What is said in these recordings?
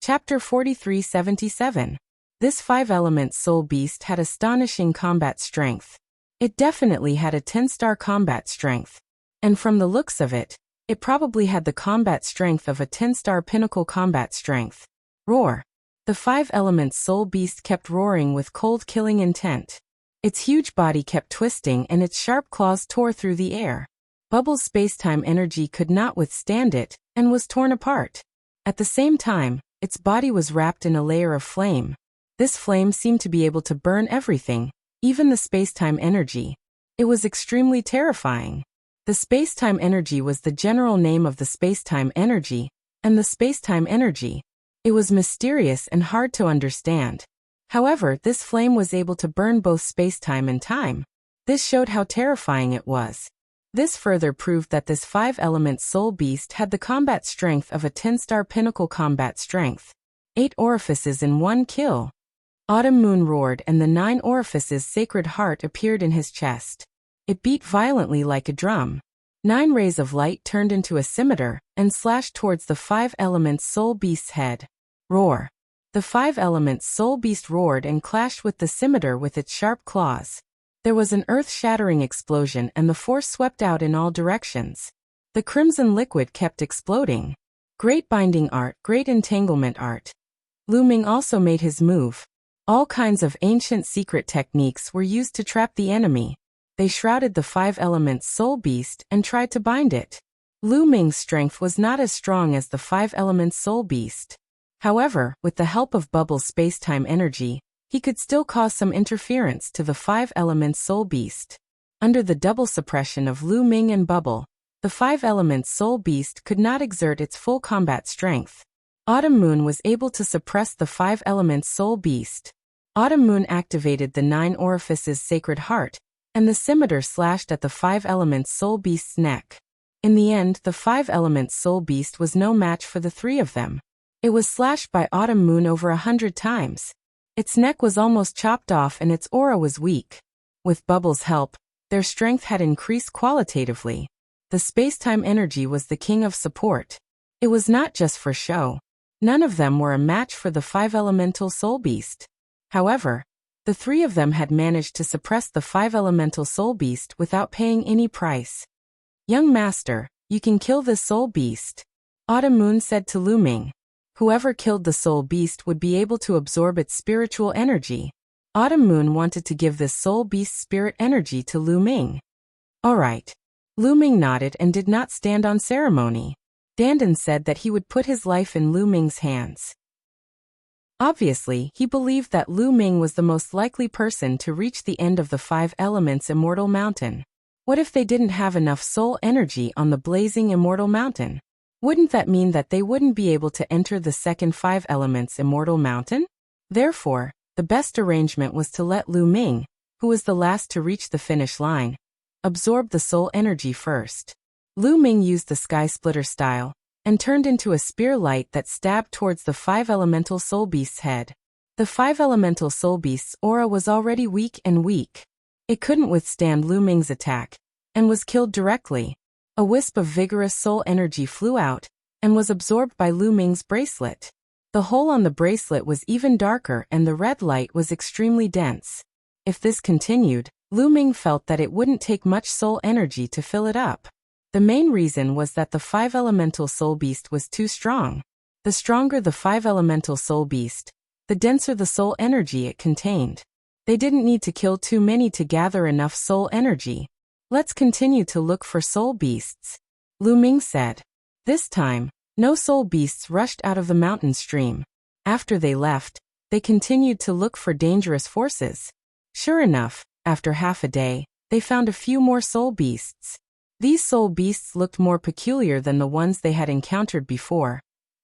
Chapter 4377. This 5-element soul beast had astonishing combat strength. It definitely had a 10-star combat strength. And from the looks of it, it probably had the combat strength of a 10-star pinnacle combat strength. Roar. The 5-element soul beast kept roaring with cold killing intent. Its huge body kept twisting and its sharp claws tore through the air. Bubbles' spacetime energy could not withstand it, and was torn apart. At the same time, its body was wrapped in a layer of flame. This flame seemed to be able to burn everything, even the spacetime energy. It was extremely terrifying. The spacetime energy was the general name of the spacetime energy, and the spacetime energy. It was mysterious and hard to understand. However, this flame was able to burn both spacetime and time. This showed how terrifying it was. This further proved that this 5-element soul beast had the combat strength of a 10-star pinnacle combat strength. 8 orifices in 1 kill. Autumn Moon roared and the 9 orifices sacred heart appeared in his chest. It beat violently like a drum. 9 rays of light turned into a scimitar and slashed towards the 5-element soul beast's head. Roar. The 5-element soul beast roared and clashed with the scimitar with its sharp claws. There was an earth-shattering explosion and the force swept out in all directions. The crimson liquid kept exploding. Great binding art, great entanglement art. Lu Ming also made his move. All kinds of ancient secret techniques were used to trap the enemy. They shrouded the 5-element soul beast and tried to bind it. Lu Ming's strength was not as strong as the 5-element soul beast. However, with the help of Bubble's spacetime energy, he could still cause some interference to the 5-element soul beast. Under the double suppression of Lu Ming and Bubble, the 5-element soul beast could not exert its full combat strength. Autumn Moon was able to suppress the 5-element soul beast. Autumn Moon activated the 9 orifices sacred heart, and the scimitar slashed at the 5-element soul beast's neck. In the end, the 5-element soul beast was no match for the 3 of them. It was slashed by Autumn Moon over 100 times. Its neck was almost chopped off and its aura was weak. With Bubble's help, their strength had increased qualitatively. The spacetime energy was the king of support. It was not just for show. None of them were a match for the 5-elemental soul beast. However, the 3 of them had managed to suppress the 5-elemental soul beast without paying any price. "Young master, you can kill this soul beast," Autumn Moon said to Lu Ming. Whoever killed the soul beast would be able to absorb its spiritual energy. Autumn Moon wanted to give this soul beast's spirit energy to Lu Ming. Alright. Lu Ming nodded and did not stand on ceremony. Dandan said that he would put his life in Lu Ming's hands. Obviously, he believed that Lu Ming was the most likely person to reach the end of the 5 elements Immortal Mountain. What if they didn't have enough soul energy on the blazing Immortal Mountain? Wouldn't that mean that they wouldn't be able to enter the second 5 elements Immortal Mountain? Therefore, the best arrangement was to let Lu Ming, who was the last to reach the finish line, absorb the soul energy first. Lu Ming used the Sky Splitter style, and turned into a spear light that stabbed towards the 5-elemental soul beast's head. The 5-elemental soul beast's aura was already weak. It couldn't withstand Lu Ming's attack, and was killed directly. A wisp of vigorous soul energy flew out, and was absorbed by Lu Ming's bracelet. The hole on the bracelet was even darker and the red light was extremely dense. If this continued, Lu Ming felt that it wouldn't take much soul energy to fill it up. The main reason was that the 5-elemental soul beast was too strong. The stronger the 5-elemental soul beast, the denser the soul energy it contained. They didn't need to kill too many to gather enough soul energy. "Let's continue to look for soul beasts," Lu Ming said. This time, no soul beasts rushed out of the mountain stream. After they left, they continued to look for dangerous forces. Sure enough, after half a day, they found a few more soul beasts. These soul beasts looked more peculiar than the ones they had encountered before,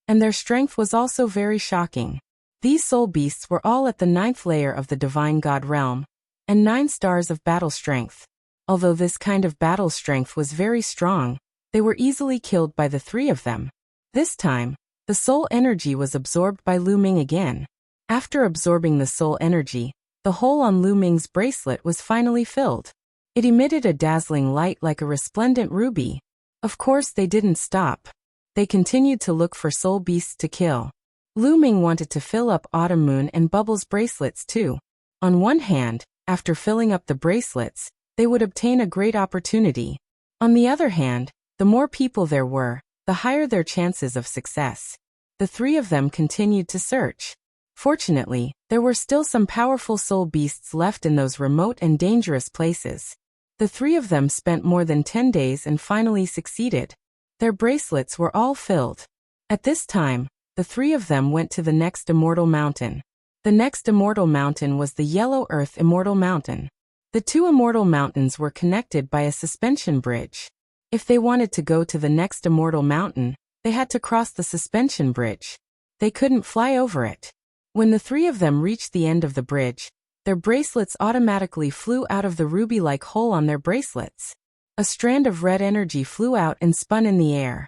and their strength was also very shocking. These soul beasts were all at the 9th layer of the Divine God realm, and 9 stars of battle strength. Although this kind of battle strength was very strong, they were easily killed by the 3 of them. This time, the soul energy was absorbed by Lu Ming again. After absorbing the soul energy, the hole on Lu Ming's bracelet was finally filled. It emitted a dazzling light like a resplendent ruby. Of course, they didn't stop. They continued to look for soul beasts to kill. Lu Ming wanted to fill up Autumn Moon and Bubbles' bracelets too. On one hand, after filling up the bracelets, they would obtain a great opportunity. On the other hand, the more people there were, the higher their chances of success. The three of them continued to search. Fortunately, there were still some powerful soul beasts left in those remote and dangerous places. The three of them spent more than 10 days and finally succeeded. Their bracelets were all filled. At this time, the three of them went to the next immortal mountain. The next immortal mountain was the Yellow Earth Immortal Mountain. The two immortal mountains were connected by a suspension bridge. If they wanted to go to the next immortal mountain, they had to cross the suspension bridge. They couldn't fly over it. When the three of them reached the end of the bridge, their bracelets automatically flew out of the ruby-like hole on their bracelets. A strand of red energy flew out and spun in the air.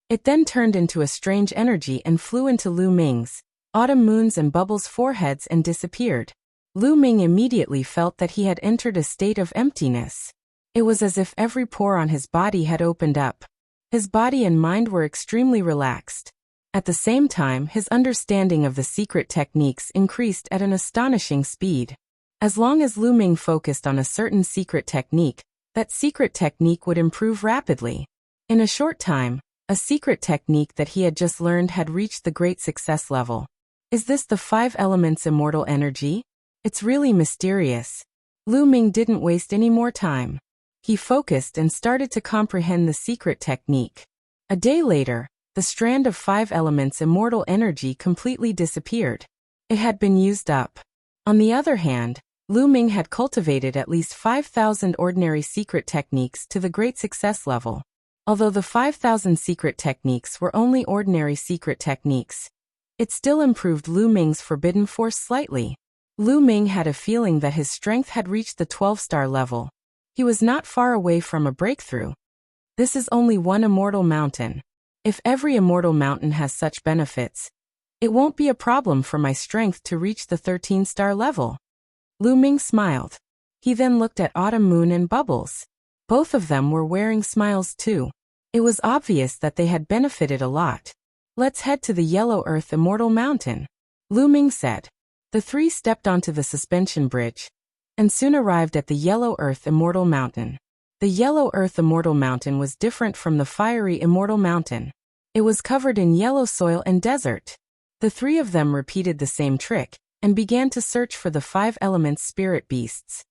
It then turned into a strange energy and flew into Lu Ming's, Autumn Moon's and Bubbles' foreheads and disappeared. Lu Ming immediately felt that he had entered a state of emptiness. It was as if every pore on his body had opened up. His body and mind were extremely relaxed. At the same time, his understanding of the secret techniques increased at an astonishing speed. As long as Lu Ming focused on a certain secret technique, that secret technique would improve rapidly. In a short time, a secret technique that he had just learned had reached the great success level. Is this the 5 elements immortal energy? It's really mysterious. Lu Ming didn't waste any more time. He focused and started to comprehend the secret technique. A day later, the strand of 5 elements immortal energy completely disappeared. It had been used up. On the other hand, Lu Ming had cultivated at least 5,000 ordinary secret techniques to the great success level. Although the 5,000 secret techniques were only ordinary secret techniques, it still improved Lu Ming's forbidden force slightly. Lu Ming had a feeling that his strength had reached the 12-star level. He was not far away from a breakthrough. This is only one immortal mountain. If every immortal mountain has such benefits, it won't be a problem for my strength to reach the 13-star level. Lu Ming smiled. He then looked at Autumn Moon and Bubbles. Both of them were wearing smiles too. It was obvious that they had benefited a lot. Let's head to the Yellow Earth Immortal Mountain, Lu Ming said. The three stepped onto the suspension bridge and soon arrived at the Yellow Earth Immortal Mountain. The Yellow Earth Immortal Mountain was different from the fiery Immortal Mountain. It was covered in yellow soil and desert. The three of them repeated the same trick and began to search for the 5 elements spirit beasts.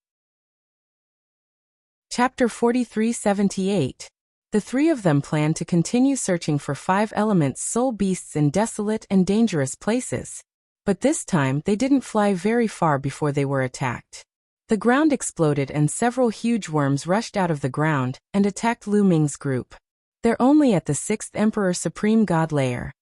Chapter 4378. The three of them planned to continue searching for 5 elements soul beasts in desolate and dangerous places. But this time they didn't fly very far before they were attacked. The ground exploded and several huge worms rushed out of the ground and attacked Lu Ming's group. They're only at the 6th Emperor Supreme God layer.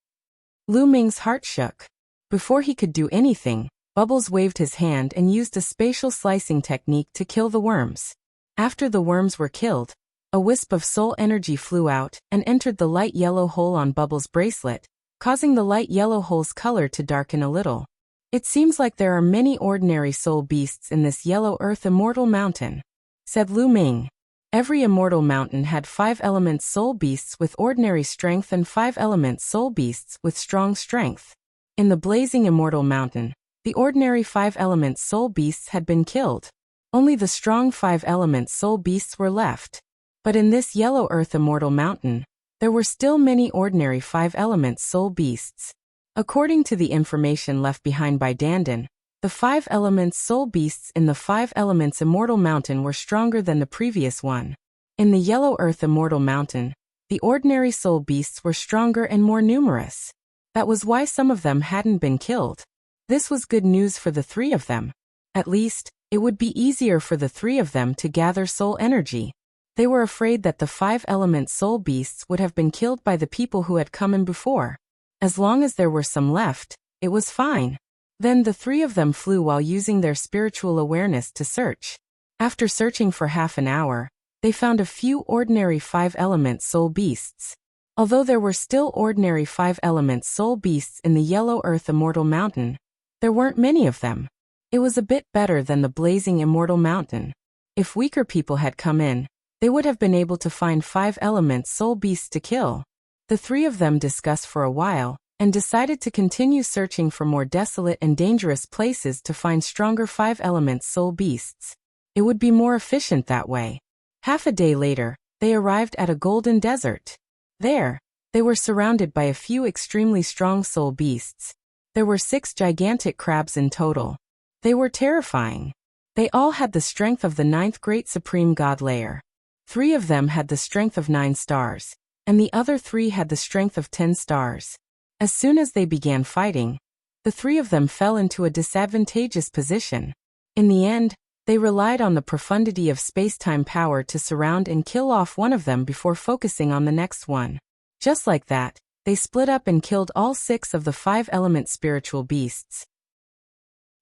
Lu Ming's heart shook. Before he could do anything, Bubbles waved his hand and used a spatial slicing technique to kill the worms. After the worms were killed, a wisp of soul energy flew out and entered the light yellow hole on Bubbles' bracelet, causing the light yellow hole's color to darken a little. It seems like there are many ordinary soul beasts in this Yellow Earth Immortal Mountain, said Lu Ming. Every immortal mountain had 5 elements soul beasts with ordinary strength and 5 elements soul beasts with strong strength. In the blazing immortal mountain, the ordinary 5 elements soul beasts had been killed. Only the strong 5 elements soul beasts were left. But in this Yellow Earth Immortal Mountain, there were still many ordinary 5 elements soul beasts. According to the information left behind by Dandan, the 5 elements soul beasts in the 5 elements Immortal Mountain were stronger than the previous one. In the Yellow Earth Immortal Mountain, the ordinary soul beasts were stronger and more numerous. That was why some of them hadn't been killed. This was good news for the 3 of them. At least, it would be easier for the 3 of them to gather soul energy. They were afraid that the 5 element soul beasts would have been killed by the people who had come in before. As long as there were some left, it was fine. Then the 3 of them flew while using their spiritual awareness to search. After searching for half an hour, they found a few ordinary 5 element soul beasts. Although there were still ordinary 5 element soul beasts in the Yellow Earth Immortal Mountain, there weren't many of them. It was a bit better than the blazing Immortal Mountain. If weaker people had come in, they would have been able to find 5 elements soul beasts to kill. The 3 of them discussed for a while, and decided to continue searching for more desolate and dangerous places to find stronger 5-element soul beasts. It would be more efficient that way. Half a day later, they arrived at a golden desert. There, they were surrounded by a few extremely strong soul beasts. There were 6 gigantic crabs in total. They were terrifying. They all had the strength of the 9th Great Supreme God layer. 3 of them had the strength of 9 stars, and the other 3 had the strength of 10 stars. As soon as they began fighting, the 3 of them fell into a disadvantageous position. In the end, they relied on the profundity of space-time power to surround and kill off one of them before focusing on the next one. Just like that, they split up and killed all 6 of the 5-element spiritual beasts.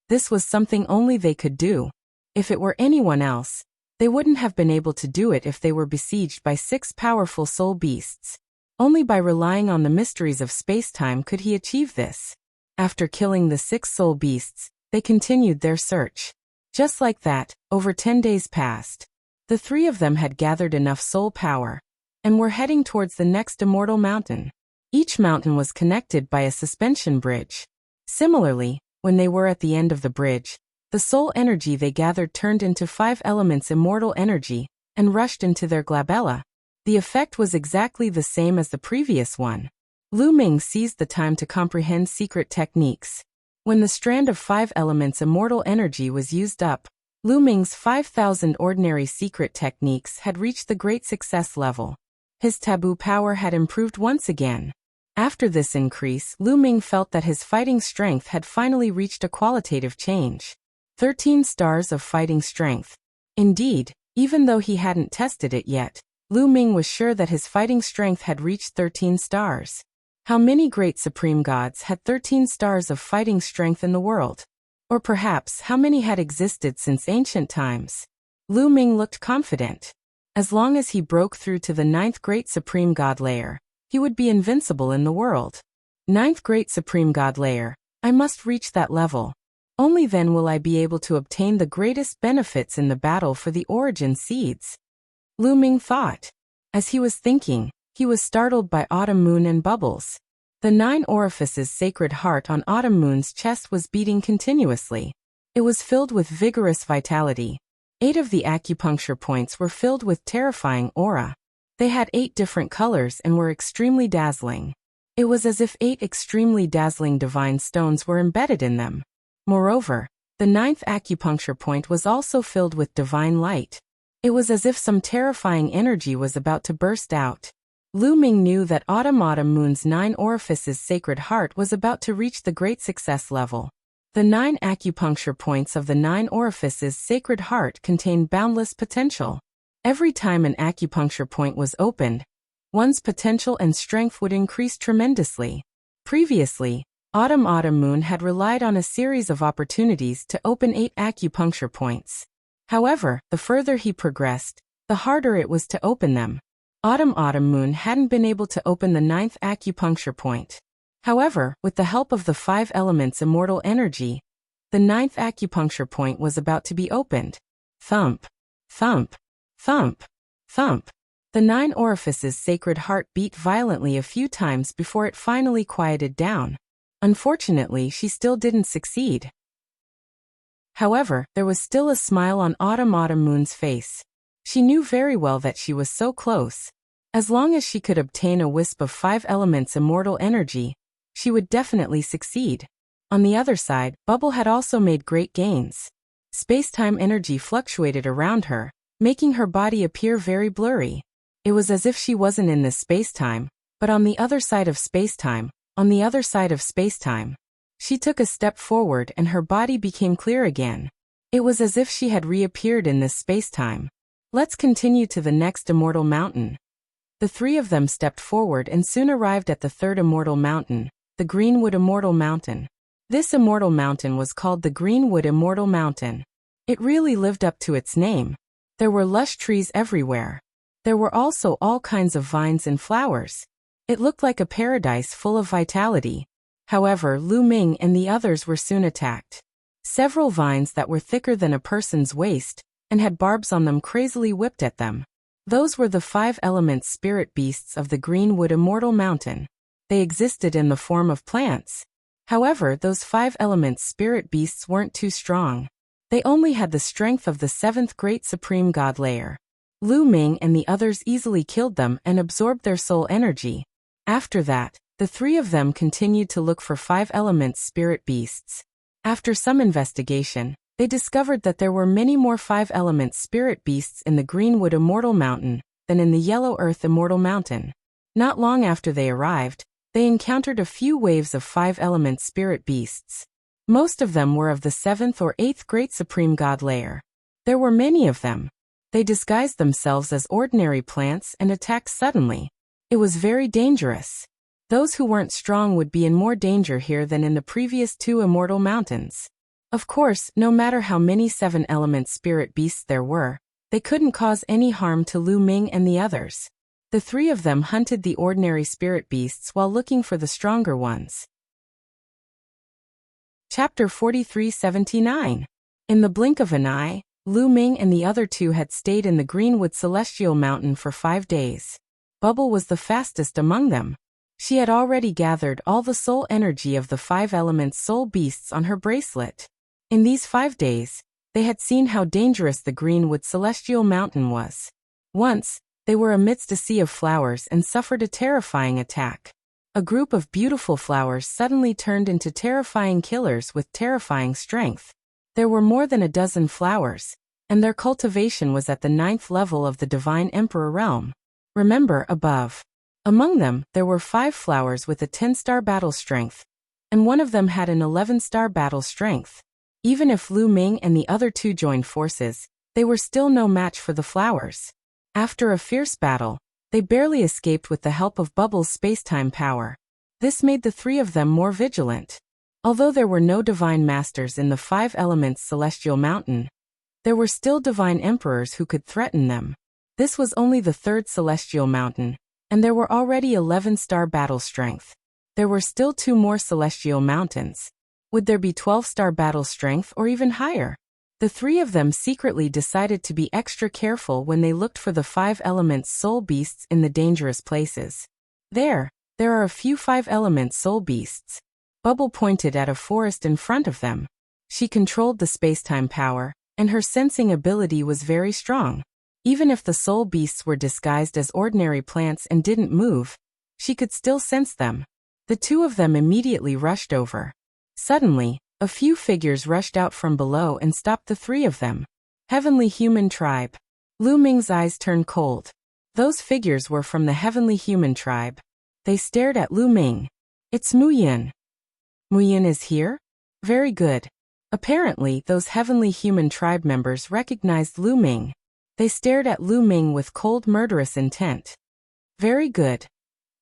This was something only they could do. If it were anyone else, they wouldn't have been able to do it if they were besieged by 6 powerful soul beasts. Only by relying on the mysteries of space-time could he achieve this. After killing the 6 soul beasts, they continued their search. Just like that, over 10 days passed. The 3 of them had gathered enough soul power, and were heading towards the next immortal mountain. Each mountain was connected by a suspension bridge. Similarly, when they were at the end of the bridge, the soul energy they gathered turned into 5 elements immortal energy, and rushed into their glabella. The effect was exactly the same as the previous one. Lu Ming seized the time to comprehend secret techniques. When the strand of 5 elements immortal energy was used up, Lu Ming's 5,000 ordinary secret techniques had reached the great success level. His taboo power had improved once again. After this increase, Lu Ming felt that his fighting strength had finally reached a qualitative change. 13 stars of fighting strength. Indeed, even though he hadn't tested it yet, Lu Ming was sure that his fighting strength had reached 13 stars. How many great supreme gods had 13 stars of fighting strength in the world? Or perhaps how many had existed since ancient times? Lu Ming looked confident. As long as he broke through to the 9th Great Supreme God layer, he would be invincible in the world. 9th Great Supreme God layer, I must reach that level. Only then will I be able to obtain the greatest benefits in the battle for the origin seeds. Lu Ming thought. As he was thinking, he was startled by Autumn Moon and Bubbles. The 9 orifices sacred heart on Autumn Moon's chest was beating continuously. It was filled with vigorous vitality. 8 of the acupuncture points were filled with terrifying aura. They had 8 different colors and were extremely dazzling. It was as if 8 extremely dazzling divine stones were embedded in them. Moreover, the 9th acupuncture point was also filled with divine light. It was as if some terrifying energy was about to burst out. Lu Ming knew that Autumn Moon's 9 orifices sacred heart was about to reach the great success level. The 9 acupuncture points of the 9 orifices sacred heart contained boundless potential. Every time an acupuncture point was opened, one's potential and strength would increase tremendously. Previously, Autumn Moon had relied on a series of opportunities to open 8 acupuncture points. However, the further he progressed, the harder it was to open them. Autumn Moon hadn't been able to open the 9th acupuncture point. However, with the help of the 5 elements immortal energy, the 9th acupuncture point was about to be opened. Thump, thump, thump, thump. The 9 orifices sacred heart beat violently a few times before it finally quieted down. Unfortunately, she still didn't succeed. However, there was still a smile on Autumn Moon's face. She knew very well that she was so close. As long as she could obtain a wisp of 5 elements immortal energy, she would definitely succeed. On the other side, Bubble had also made great gains. Space-time energy fluctuated around her, making her body appear very blurry. It was as if she wasn't in this space-time, but on the other side of space-time, on the other side of space-time. She took a step forward and her body became clear again. It was as if she had reappeared in this space-time. Let's continue to the next immortal mountain. The 3 of them stepped forward and soon arrived at the 3rd immortal mountain, the Greenwood Immortal Mountain. This immortal mountain was called the Greenwood Immortal Mountain. It really lived up to its name. There were lush trees everywhere. There were also all kinds of vines and flowers. It looked like a paradise full of vitality. However, Lu Ming and the others were soon attacked. Several vines that were thicker than a person's waist and had barbs on them crazily whipped at them. Those were the 5 element spirit beasts of the Greenwood Immortal Mountain. They existed in the form of plants. However, those 5 elements spirit beasts weren't too strong. They only had the strength of the 7th great supreme god layer. Lu Ming and the others easily killed them and absorbed their soul energy. After that, the 3 of them continued to look for 5 elements spirit beasts. After some investigation, they discovered that there were many more 5 elements spirit beasts in the Greenwood Immortal Mountain than in the Yellow Earth Immortal Mountain. Not long after they arrived, they encountered a few waves of 5 elements spirit beasts. Most of them were of the 7th or 8th great supreme god layer. There were many of them. They disguised themselves as ordinary plants and attacked suddenly. It was very dangerous. Those who weren't strong would be in more danger here than in the previous 2 immortal mountains. Of course, no matter how many 7 element spirit beasts there were, they couldn't cause any harm to Lu Ming and the others. The 3 of them hunted the ordinary spirit beasts while looking for the stronger ones. Chapter 4379. In the blink of an eye, Lu Ming and the other 2 had stayed in the Greenwood Celestial Mountain for 5 days. Bubble was the fastest among them. She had already gathered all the soul energy of the 5 elements soul beasts on her bracelet. In these 5 days, they had seen how dangerous the Greenwood Celestial Mountain was. Once, they were amidst a sea of flowers and suffered a terrifying attack. A group of beautiful flowers suddenly turned into terrifying killers with terrifying strength. There were more than a dozen flowers, and their cultivation was at the 9th level of the Divine Emperor realm. Remember above. Among them, there were 5 flowers with a 10-star battle strength, and one of them had an 11-star battle strength. Even if Lu Ming and the other 2 joined forces, they were still no match for the flowers. After a fierce battle, they barely escaped with the help of Bubble's space-time power. This made the 3 of them more vigilant. Although there were no divine masters in the 5 elements celestial mountain, there were still divine emperors who could threaten them. This was only the 3rd celestial mountain, and there were already 11-star battle strength. There were still 2 more celestial mountains. Would there be 12-star battle strength or even higher? The 3 of them secretly decided to be extra careful when they looked for the 5 elements soul beasts in the dangerous places. There are a few 5 elements soul beasts. Bubble pointed at a forest in front of them. She controlled the space-time power, and her sensing ability was very strong. Even if the soul beasts were disguised as ordinary plants and didn't move, she could still sense them. The 2 of them immediately rushed over. Suddenly, a few figures rushed out from below and stopped the 3 of them. Heavenly Human Tribe. Lu Ming's eyes turned cold. Those figures were from the Heavenly Human Tribe. They stared at Lu Ming. It's Mu Yin. Mu Yin is here? Very good. Apparently, those Heavenly Human Tribe members recognized Lu Ming. They stared at Lu Ming with cold murderous intent. Very good.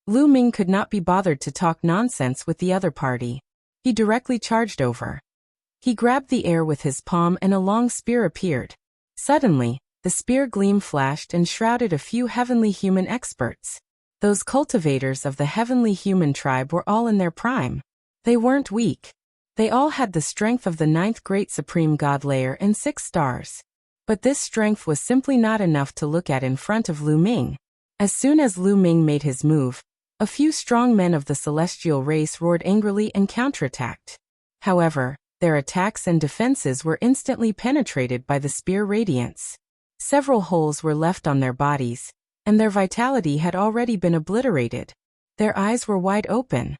Lu Ming could not be bothered to talk nonsense with the other party. He directly charged over. He grabbed the air with his palm and a long spear appeared. Suddenly, the spear gleam flashed and shrouded a few heavenly human experts. Those cultivators of the Heavenly Human Tribe were all in their prime. They weren't weak. They all had the strength of the 9th Great Supreme God Layer and 6 stars. But this strength was simply not enough to look at in front of Lu Ming. As soon as Lu Ming made his move, a few strong men of the celestial race roared angrily and counterattacked. However, their attacks and defenses were instantly penetrated by the spear radiance. Several holes were left on their bodies, and their vitality had already been obliterated. Their eyes were wide open.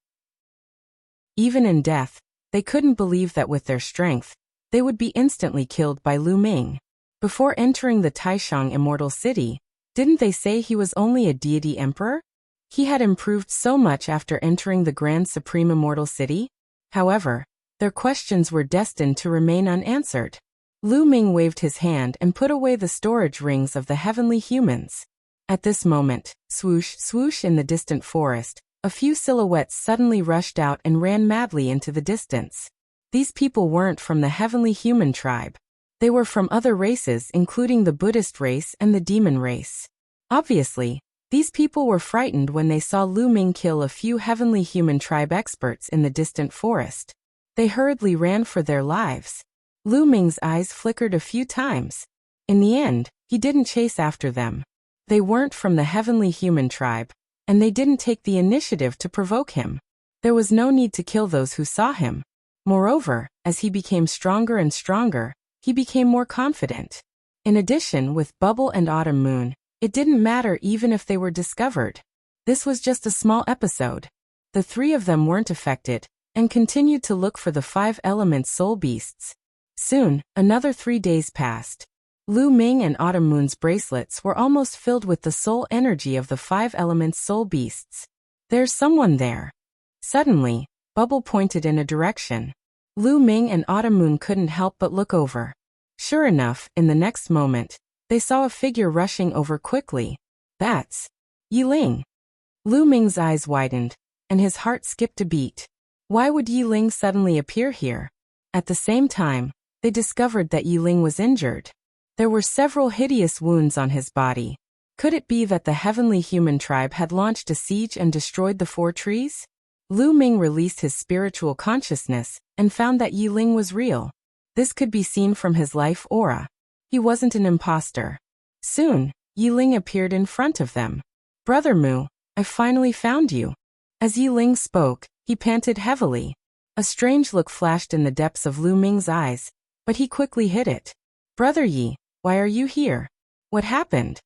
Even in death, they couldn't believe that with their strength, they would be instantly killed by Lu Ming. Before entering the Taishang Immortal City, didn't they say he was only a deity emperor? He had improved so much after entering the Grand Supreme Immortal City. However, their questions were destined to remain unanswered. Lu Ming waved his hand and put away the storage rings of the heavenly humans. At this moment, swoosh, swoosh in the distant forest, a few silhouettes suddenly rushed out and ran madly into the distance. These people weren't from the Heavenly Human Tribe. They were from other races including the Buddhist race and the demon race. Obviously, these people were frightened when they saw Lu Ming kill a few Heavenly Human Tribe experts in the distant forest. They hurriedly ran for their lives. Lu Ming's eyes flickered a few times. In the end, he didn't chase after them. They weren't from the Heavenly Human Tribe, and they didn't take the initiative to provoke him. There was no need to kill those who saw him. Moreover, as he became stronger and stronger, he became more confident. In addition, with Bubble and Autumn Moon, it didn't matter even if they were discovered. This was just a small episode. The three of them weren't affected, and continued to look for the 5 elements soul beasts. Soon, another 3 days passed. Lu Ming and Autumn Moon's bracelets were almost filled with the soul energy of the 5 elements soul beasts. There's someone there. Suddenly, Bubble pointed in a direction. Lu Ming and Autumn Moon couldn't help but look over. Sure enough, in the next moment, they saw a figure rushing over quickly. That's Yiling. Lu Ming's eyes widened, and his heart skipped a beat. Why would Yiling suddenly appear here? At the same time, they discovered that Yiling was injured. There were several hideous wounds on his body. Could it be that the heavenly human tribe had launched a siege and destroyed the 4 trees? Lu Ming released his spiritual consciousness and found that Yiling was real. This could be seen from his life aura. He wasn't an imposter. Soon, Yiling appeared in front of them. Brother Mu, I finally found you. As Yiling spoke, he panted heavily. A strange look flashed in the depths of Lu Ming's eyes, but he quickly hid it. Brother Yi, why are you here? What happened?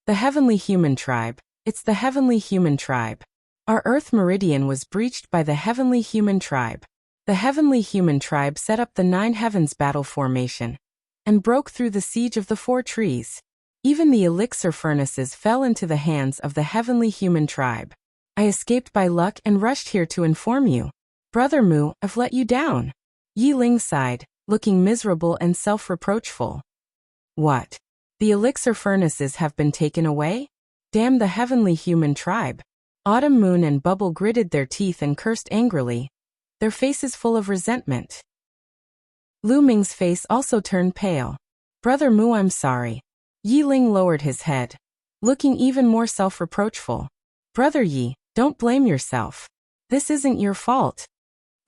The heavenly human tribe. It's the heavenly human tribe. Our Earth meridian was breached by the heavenly human tribe. The heavenly human tribe set up the 9 heavens battle formation and broke through the siege of the 4 trees. Even the elixir furnaces fell into the hands of the heavenly human tribe. I escaped by luck and rushed here to inform you. Brother Mu, I've let you down. Yiling sighed, looking miserable and self-reproachful. What? The elixir furnaces have been taken away? Damn the heavenly human tribe. Autumn Moon and Bubble gritted their teeth and cursed angrily, their faces full of resentment. Lu Ming's face also turned pale. Brother Mu, I'm sorry. Yiling lowered his head, looking even more self-reproachful. Brother Yi, don't blame yourself. This isn't your fault.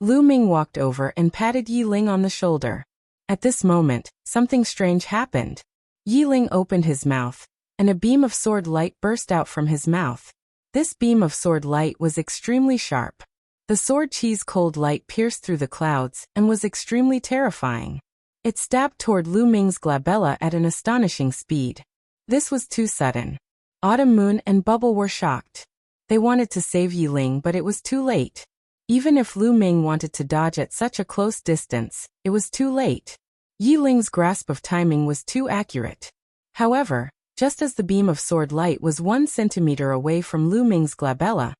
Lu Ming walked over and patted Yiling on the shoulder. At this moment, something strange happened. Yiling opened his mouth, and a beam of sword light burst out from his mouth. This beam of sword light was extremely sharp. The sword cheese cold light pierced through the clouds and was extremely terrifying. It stabbed toward Lu Ming's glabella at an astonishing speed. This was too sudden. Autumn Moon and Bubble were shocked. They wanted to save Yiling, but it was too late. Even if Lu Ming wanted to dodge at such a close distance, it was too late. Yiling's grasp of timing was too accurate. However, just as the beam of sword light was 1 centimeter away from Lu Ming's glabella,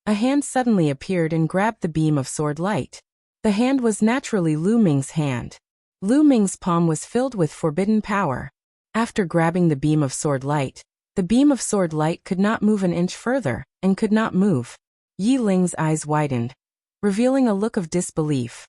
a hand suddenly appeared and grabbed the beam of sword light. The hand was naturally Lu Ming's hand. Lu Ming's palm was filled with forbidden power. After grabbing the beam of sword light, the beam of sword light could not move an inch further, and could not move. Yiling's eyes widened, revealing a look of disbelief.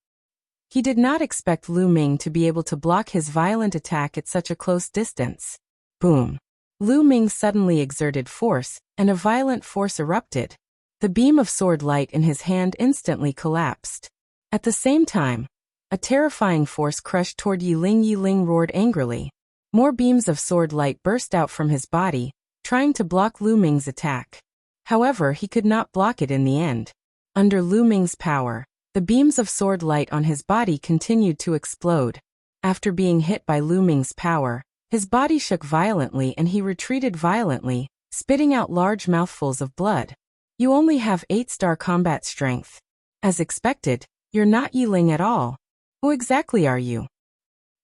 He did not expect Lu Ming to be able to block his violent attack at such a close distance. Boom! Lu Ming suddenly exerted force, and a violent force erupted. The beam of sword light in his hand instantly collapsed. At the same time, a terrifying force crushed toward Yiling. Yiling roared angrily. More beams of sword light burst out from his body, trying to block Lu Ming's attack. However, he could not block it in the end. Under Lu Ming's power, the beams of sword light on his body continued to explode. After being hit by Lu Ming's power, his body shook violently and he retreated violently, spitting out large mouthfuls of blood. You only have 8-star combat strength. As expected, you're not Yiling at all. Who exactly are you?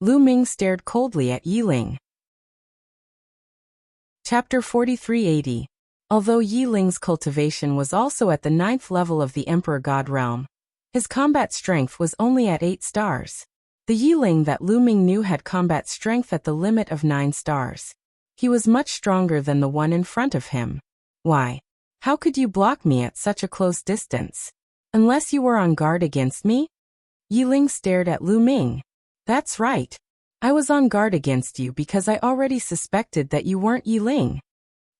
Lu Ming stared coldly at Yiling. Chapter 4380. Although Yiling's cultivation was also at the 9th level of the Emperor God realm, his combat strength was only at 8 stars. The Yiling that Lu Ming knew had combat strength at the limit of 9 stars. He was much stronger than the one in front of him. Why? How could you block me at such a close distance? Unless you were on guard against me? Yiling stared at Lu Ming. That's right. I was on guard against you because I already suspected that you weren't Yiling.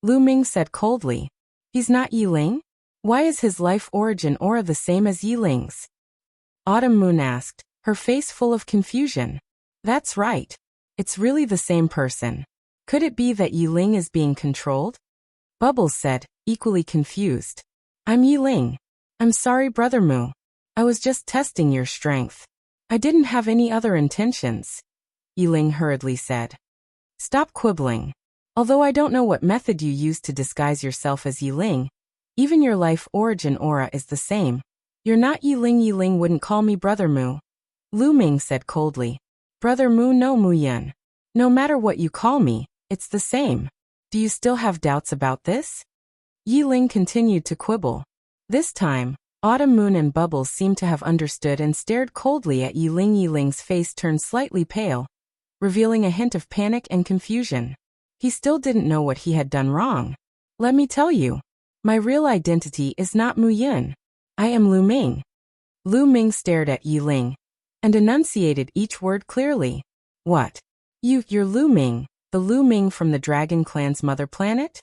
Lu Ming said coldly. He's not Yiling? Why is his life origin aura the same as Yiling's? Autumn Moon asked, her face full of confusion. That's right. It's really the same person. Could it be that Yiling is being controlled? Bubbles said, equally confused. I'm Yiling. I'm sorry, Brother Mu. I was just testing your strength. I didn't have any other intentions, Yiling hurriedly said. Stop quibbling. Although I don't know what method you used to disguise yourself as Yiling, even your life origin aura is the same. You're not Yiling. Yiling wouldn't call me Brother Mu, Lu Ming said coldly. Brother Mu no Mu Yen. No matter what you call me, it's the same. Do you still have doubts about this? Yiling continued to quibble. This time, Autumn Moon and Bubbles seemed to have understood and stared coldly at Yiling. Yiling's face turned slightly pale, revealing a hint of panic and confusion. He still didn't know what he had done wrong. Let me tell you, my real identity is not Mu Yin. I am Lu Ming. Lu Ming stared at Yiling and enunciated each word clearly. What? You're Lu Ming, the Lu Ming from the Dragon Clan's mother planet?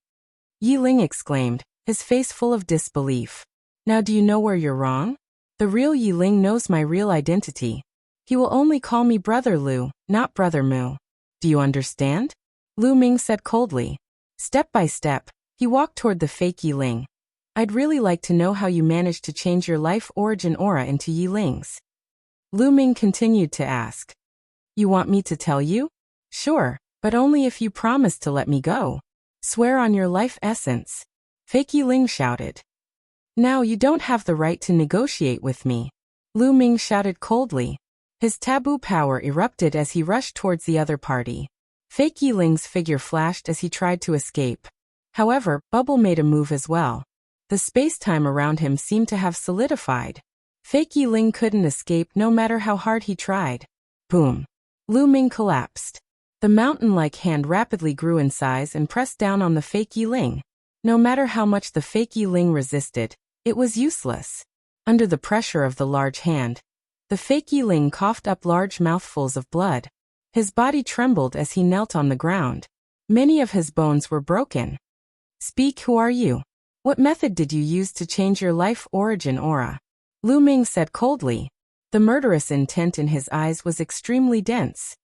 Yiling exclaimed, his face full of disbelief. Now do you know where you're wrong? The real Yiling knows my real identity. He will only call me Brother Lu, not Brother Mu. Do you understand? Lu Ming said coldly. Step by step, he walked toward the fake Yiling. I'd really like to know how you managed to change your life origin aura into Yiling's. Lu Ming continued to ask. You want me to tell you? Sure, but only if you promise to let me go. Swear on your life essence. Fake Yiling shouted. Now you don't have the right to negotiate with me, Lu Ming shouted coldly. His taboo power erupted as he rushed towards the other party. Fake Yiling's figure flashed as he tried to escape. However, Bubble made a move as well. The space-time around him seemed to have solidified. Fake Yiling couldn't escape no matter how hard he tried. Boom. Lu Ming collapsed. The mountain-like hand rapidly grew in size and pressed down on the fake Yiling. No matter how much the fake Yiling resisted, it was useless. Under the pressure of the large hand, the fake Yiling coughed up large mouthfuls of blood. His body trembled as he knelt on the ground. Many of his bones were broken. Speak, who are you? What method did you use to change your life origin aura? Lu Ming said coldly. The murderous intent in his eyes was extremely dense.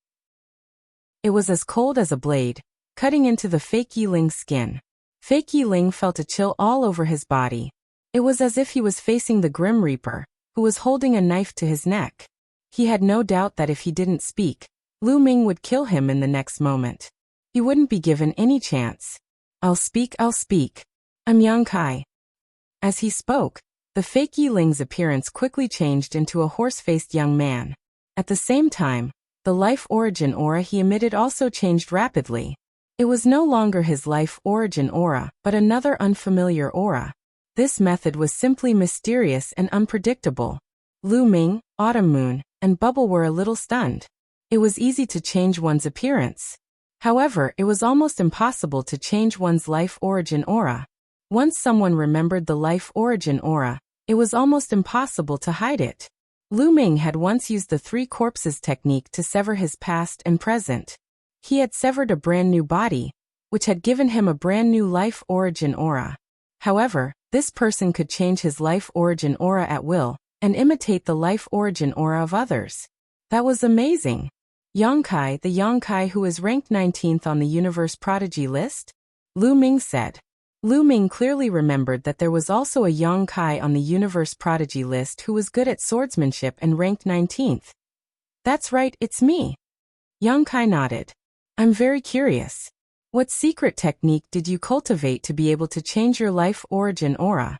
It was as cold as a blade, cutting into the fake Yiling's skin. Fake Yiling felt a chill all over his body. It was as if he was facing the Grim Reaper, who was holding a knife to his neck. He had no doubt that if he didn't speak, Lu Ming would kill him in the next moment. He wouldn't be given any chance. I'll speak. I'm Yang Kai. As he spoke, the fake Yiling's appearance quickly changed into a horse-faced young man. At the same time, the life origin aura he emitted also changed rapidly. It was no longer his life origin aura, but another unfamiliar aura. This method was simply mysterious and unpredictable. Lu Ming, Autumn Moon, and Bubble were a little stunned. It was easy to change one's appearance. However, it was almost impossible to change one's life origin aura. Once someone remembered the life origin aura, it was almost impossible to hide it. Lu Ming had once used the three corpses technique to sever his past and present. He had severed a brand new body, which had given him a brand new life origin aura. However, this person could change his life origin aura at will, and imitate the life origin aura of others. That was amazing. Yang Kai, the Yang Kai who is ranked 19th on the Universe Prodigy list? Lu Ming said. Lu Ming clearly remembered that there was also a Yang Kai on the Universe Prodigy list who was good at swordsmanship and ranked 19th. That's right, it's me. Yang Kai nodded. I'm very curious. What secret technique did you cultivate to be able to change your life origin aura?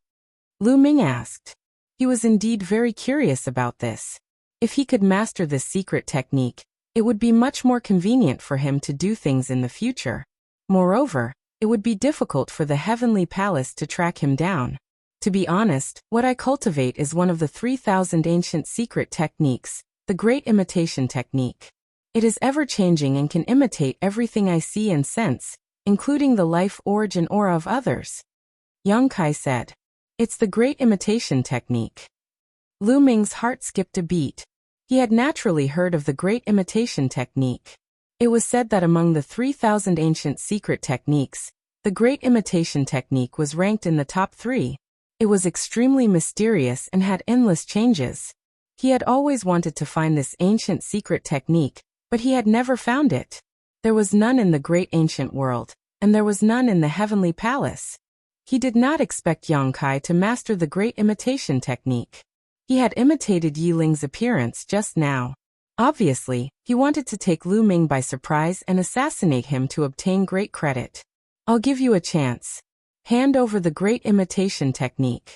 Lu Ming asked. He was indeed very curious about this. If he could master this secret technique, it would be much more convenient for him to do things in the future. Moreover, it would be difficult for the Heavenly Palace to track him down. To be honest, what I cultivate is one of the 3,000 ancient secret techniques, the Great Imitation Technique. It is ever-changing and can imitate everything I see and sense, including the life origin aura of others. Yang Kai said. It's the Great Imitation Technique. Lu Ming's heart skipped a beat. He had naturally heard of the Great Imitation Technique. It was said that among the 3,000 ancient secret techniques, the Great Imitation Technique was ranked in the top 3. It was extremely mysterious and had endless changes. He had always wanted to find this ancient secret technique, but he had never found it. There was none in the great ancient world, and there was none in the Heavenly Palace. He did not expect Yang Kai to master the great imitation technique. He had imitated Yi Ling's appearance just now. Obviously, he wanted to take Lu Ming by surprise and assassinate him to obtain great credit. I'll give you a chance. Hand over the great imitation technique.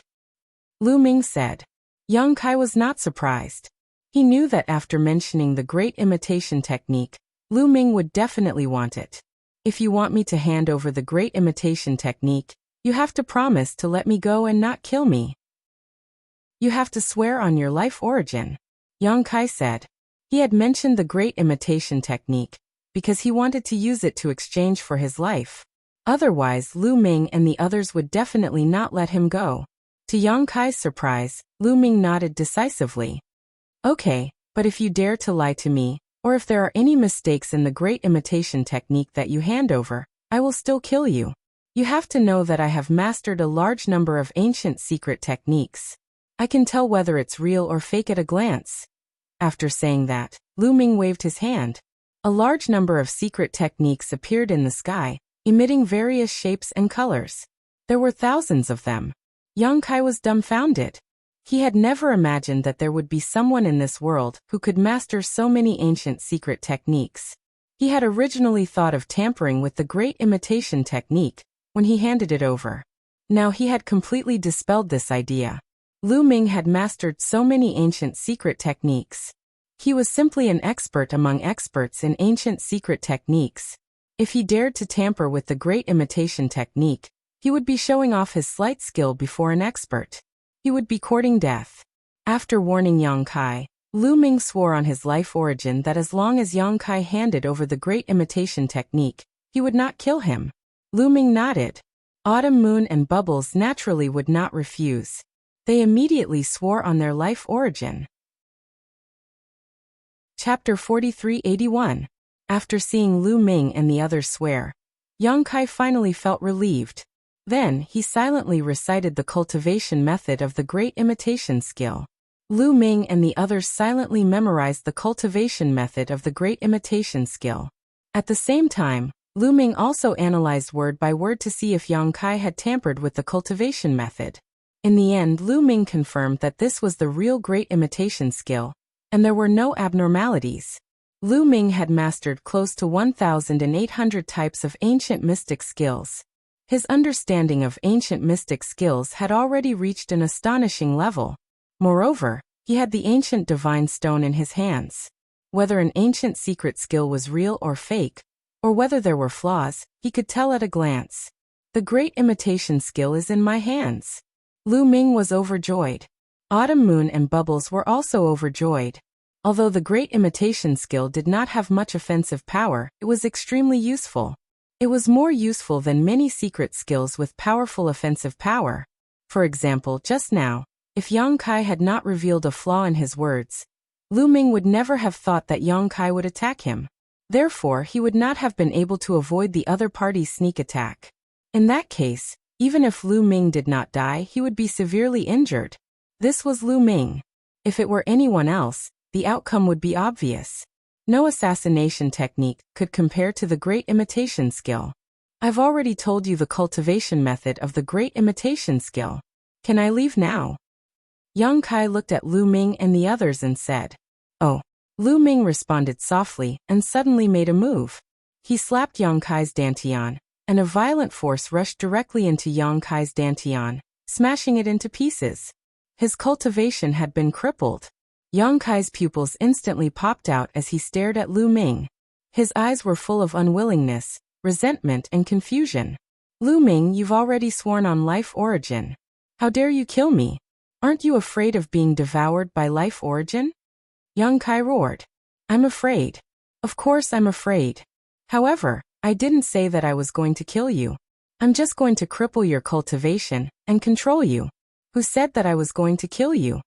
Lu Ming said. Yang Kai was not surprised. He knew that after mentioning the great imitation technique, Lu Ming would definitely want it. If you want me to hand over the great imitation technique, you have to promise to let me go and not kill me. You have to swear on your life origin, Yang Kai said. He had mentioned the great imitation technique because he wanted to use it to exchange for his life. Otherwise, Lu Ming and the others would definitely not let him go. To Yang Kai's surprise, Lu Ming nodded decisively. Okay, but if you dare to lie to me, or if there are any mistakes in the great imitation technique that you hand over, I will still kill you. You have to know that I have mastered a large number of ancient secret techniques. I can tell whether it's real or fake at a glance. After saying that, Lu Ming waved his hand. A large number of secret techniques appeared in the sky, emitting various shapes and colors. There were thousands of them. Yang Kai was dumbfounded. He had never imagined that there would be someone in this world who could master so many ancient secret techniques. He had originally thought of tampering with the great imitation technique when he handed it over. Now he had completely dispelled this idea. Lu Ming had mastered so many ancient secret techniques. He was simply an expert among experts in ancient secret techniques. If he dared to tamper with the great imitation technique, he would be showing off his slight skill before an expert. He would be courting death. After warning Yang Kai, Lu Ming swore on his life origin that as long as Yang Kai handed over the great imitation technique, he would not kill him. Lu Ming nodded. Autumn Moon and Bubbles naturally would not refuse. They immediately swore on their life origin. Chapter 4381. After seeing Lu Ming and the others swear, Yang Kai finally felt relieved. Then, he silently recited the cultivation method of the great imitation skill. Lu Ming and the others silently memorized the cultivation method of the great imitation skill. At the same time, Lu Ming also analyzed word by word to see if Yang Kai had tampered with the cultivation method. In the end, Lu Ming confirmed that this was the real great imitation skill, and there were no abnormalities. Lu Ming had mastered close to 1,800 types of ancient mystic skills. His understanding of ancient mystic skills had already reached an astonishing level. Moreover, he had the ancient divine stone in his hands. Whether an ancient secret skill was real or fake, or whether there were flaws, he could tell at a glance. The great imitation skill is in my hands. Lu Ming was overjoyed. Autumn Moon and Bubbles were also overjoyed. Although the great imitation skill did not have much offensive power, it was extremely useful. It was more useful than many secret skills with powerful offensive power. For example, just now, if Yang Kai had not revealed a flaw in his words, Lu Ming would never have thought that Yang Kai would attack him. Therefore, he would not have been able to avoid the other party's sneak attack. In that case, even if Lu Ming did not die, he would be severely injured. This was Lu Ming. If it were anyone else, the outcome would be obvious. No assassination technique could compare to the great imitation skill. I've already told you the cultivation method of the great imitation skill. Can I leave now? Yang Kai looked at Lu Ming and the others and said, "Oh." Lu Ming responded softly and suddenly made a move. He slapped Yang Kai's dantian, and a violent force rushed directly into Yang Kai's dantian, smashing it into pieces. His cultivation had been crippled. Yang Kai's pupils instantly popped out as he stared at Lu Ming. His eyes were full of unwillingness, resentment and confusion. Lu Ming, you've already sworn on life origin. How dare you kill me? Aren't you afraid of being devoured by life origin? Yang Kai roared. I'm afraid. Of course I'm afraid. However, I didn't say that I was going to kill you. I'm just going to cripple your cultivation and control you. Who said that I was going to kill you?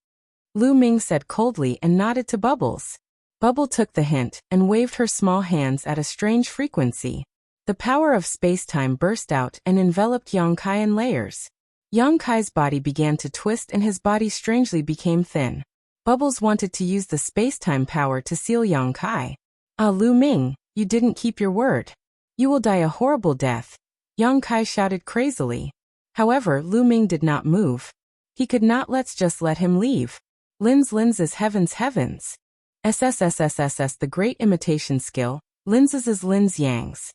Lu Ming said coldly and nodded to Bubbles. Bubble took the hint and waved her small hands at a strange frequency. The power of space-time burst out and enveloped Yang Kai in layers. Yang Kai's body began to twist and his body strangely became thin. Bubbles wanted to use the space-time power to seal Yang Kai. Ah, Lu Ming, you didn't keep your word. You will die a horrible death. Yang Kai shouted crazily. However, Lu Ming did not move. He could not just let him leave. Lin's heavens. SSSSSS the great imitation skill, Lin's Yang's.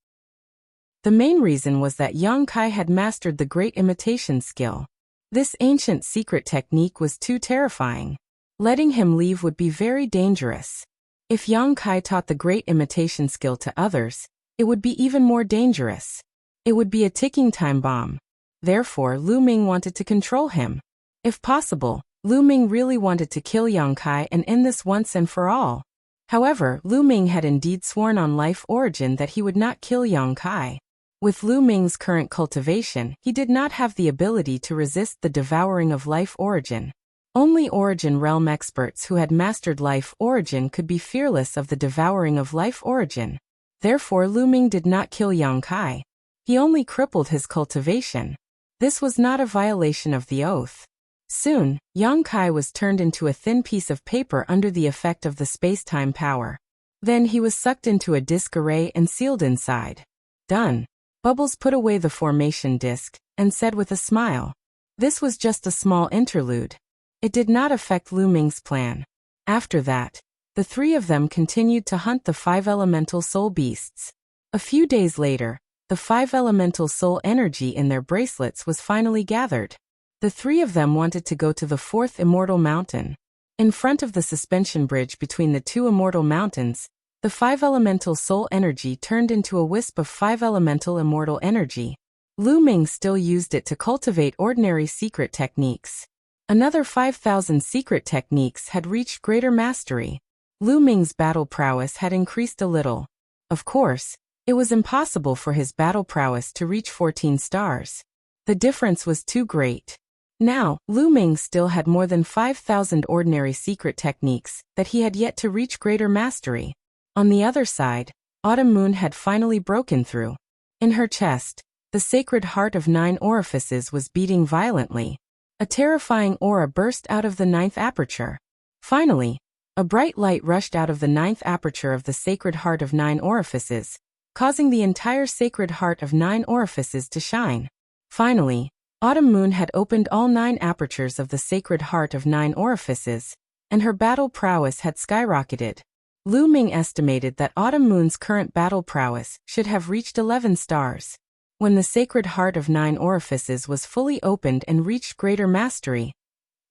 The main reason was that Yang Kai had mastered the great imitation skill. This ancient secret technique was too terrifying. Letting him leave would be very dangerous. If Yang Kai taught the great imitation skill to others, it would be even more dangerous. It would be a ticking time bomb. Therefore, Lu Ming wanted to control him. If possible, Lu Ming really wanted to kill Yang Kai and end this once and for all. However, Lu Ming had indeed sworn on life origin that he would not kill Yang Kai. With Lu Ming's current cultivation, he did not have the ability to resist the devouring of life origin. Only origin realm experts who had mastered life origin could be fearless of the devouring of life origin. Therefore, Lu Ming did not kill Yang Kai. He only crippled his cultivation. This was not a violation of the oath. Soon, Yang Kai was turned into a thin piece of paper under the effect of the space-time power. Then he was sucked into a disk array and sealed inside. Done. Bubbles put away the formation disk and said with a smile. This was just a small interlude. It did not affect Lu Ming's plan. After that, the three of them continued to hunt the 5 elemental soul beasts. A few days later, the 5 elemental soul energy in their bracelets was finally gathered. The three of them wanted to go to the 4th immortal mountain. In front of the suspension bridge between the 2 immortal mountains, the 5 elemental soul energy turned into a wisp of 5 elemental immortal energy. Lu Ming still used it to cultivate ordinary secret techniques. Another 5,000 secret techniques had reached greater mastery. Lu Ming's battle prowess had increased a little. Of course, it was impossible for his battle prowess to reach 14 stars. The difference was too great. Now, Lu Ming still had more than 5,000 ordinary secret techniques that he had yet to reach greater mastery. On the other side, Autumn Moon had finally broken through. In her chest, the sacred heart of 9 orifices was beating violently. A terrifying aura burst out of the 9th aperture. Finally, a bright light rushed out of the 9th aperture of the sacred heart of 9 orifices, causing the entire sacred heart of 9 orifices to shine. Finally, Autumn Moon had opened all 9 apertures of the sacred heart of 9 orifices, and her battle prowess had skyrocketed. Lu Ming estimated that Autumn Moon's current battle prowess should have reached 11 stars. When the sacred heart of 9 orifices was fully opened and reached greater mastery,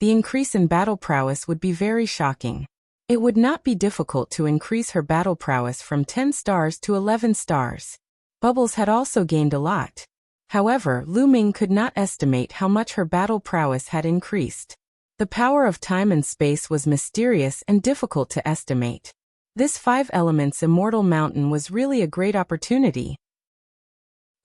the increase in battle prowess would be very shocking. It would not be difficult to increase her battle prowess from 10 stars to 11 stars. Bubbles had also gained a lot. However, Lu Ming could not estimate how much her battle prowess had increased. The power of time and space was mysterious and difficult to estimate. This 5 elements immortal mountain was really a great opportunity.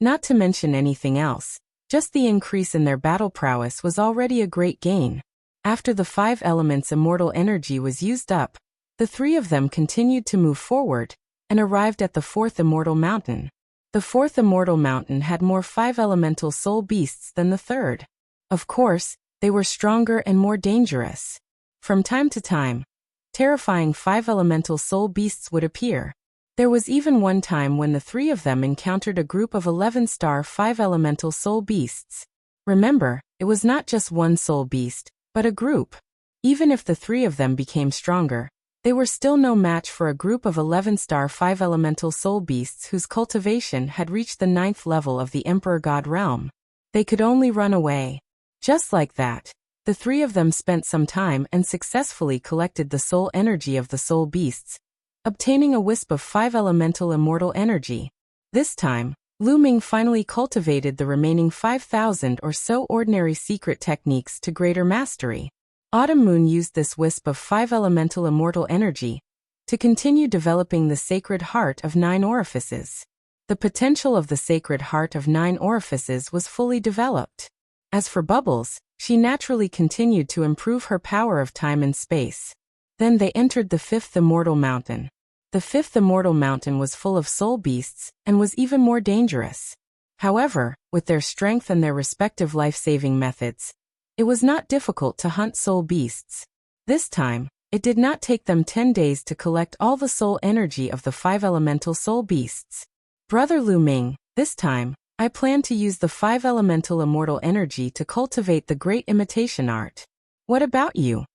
Not to mention anything else, just the increase in their battle prowess was already a great gain. After the 5 elements immortal energy was used up, the three of them continued to move forward and arrived at the 4th immortal mountain. The 4th immortal mountain had more 5 elemental soul beasts than the 3rd. Of course, they were stronger and more dangerous. From time to time, terrifying 5 elemental soul beasts would appear. There was even one time when the three of them encountered a group of 11-star 5 elemental soul beasts. Remember, it was not just one soul beast, but a group. Even if the three of them became stronger, they were still no match for a group of 11-star 5 elemental soul beasts whose cultivation had reached the 9th level of the Emperor God realm. They could only run away. Just like that, the three of them spent some time and successfully collected the soul energy of the soul beasts, obtaining a wisp of 5 elemental immortal energy. This time, Lu Ming finally cultivated the remaining 5,000 or so ordinary secret techniques to greater mastery. Autumn Moon used this wisp of 5 elemental immortal energy to continue developing the sacred heart of 9 orifices. The potential of the sacred heart of 9 orifices was fully developed. As for Bubbles, she naturally continued to improve her power of time and space. Then they entered the 5th immortal mountain. The 5th immortal mountain was full of soul beasts and was even more dangerous. However, with their strength and their respective life-saving methods, it was not difficult to hunt soul beasts. This time, it did not take them 10 days to collect all the soul energy of the 5 elemental soul beasts. Brother Lu Ming, this time, I plan to use the 5 elemental immortal energy to cultivate the great imitation art. What about you?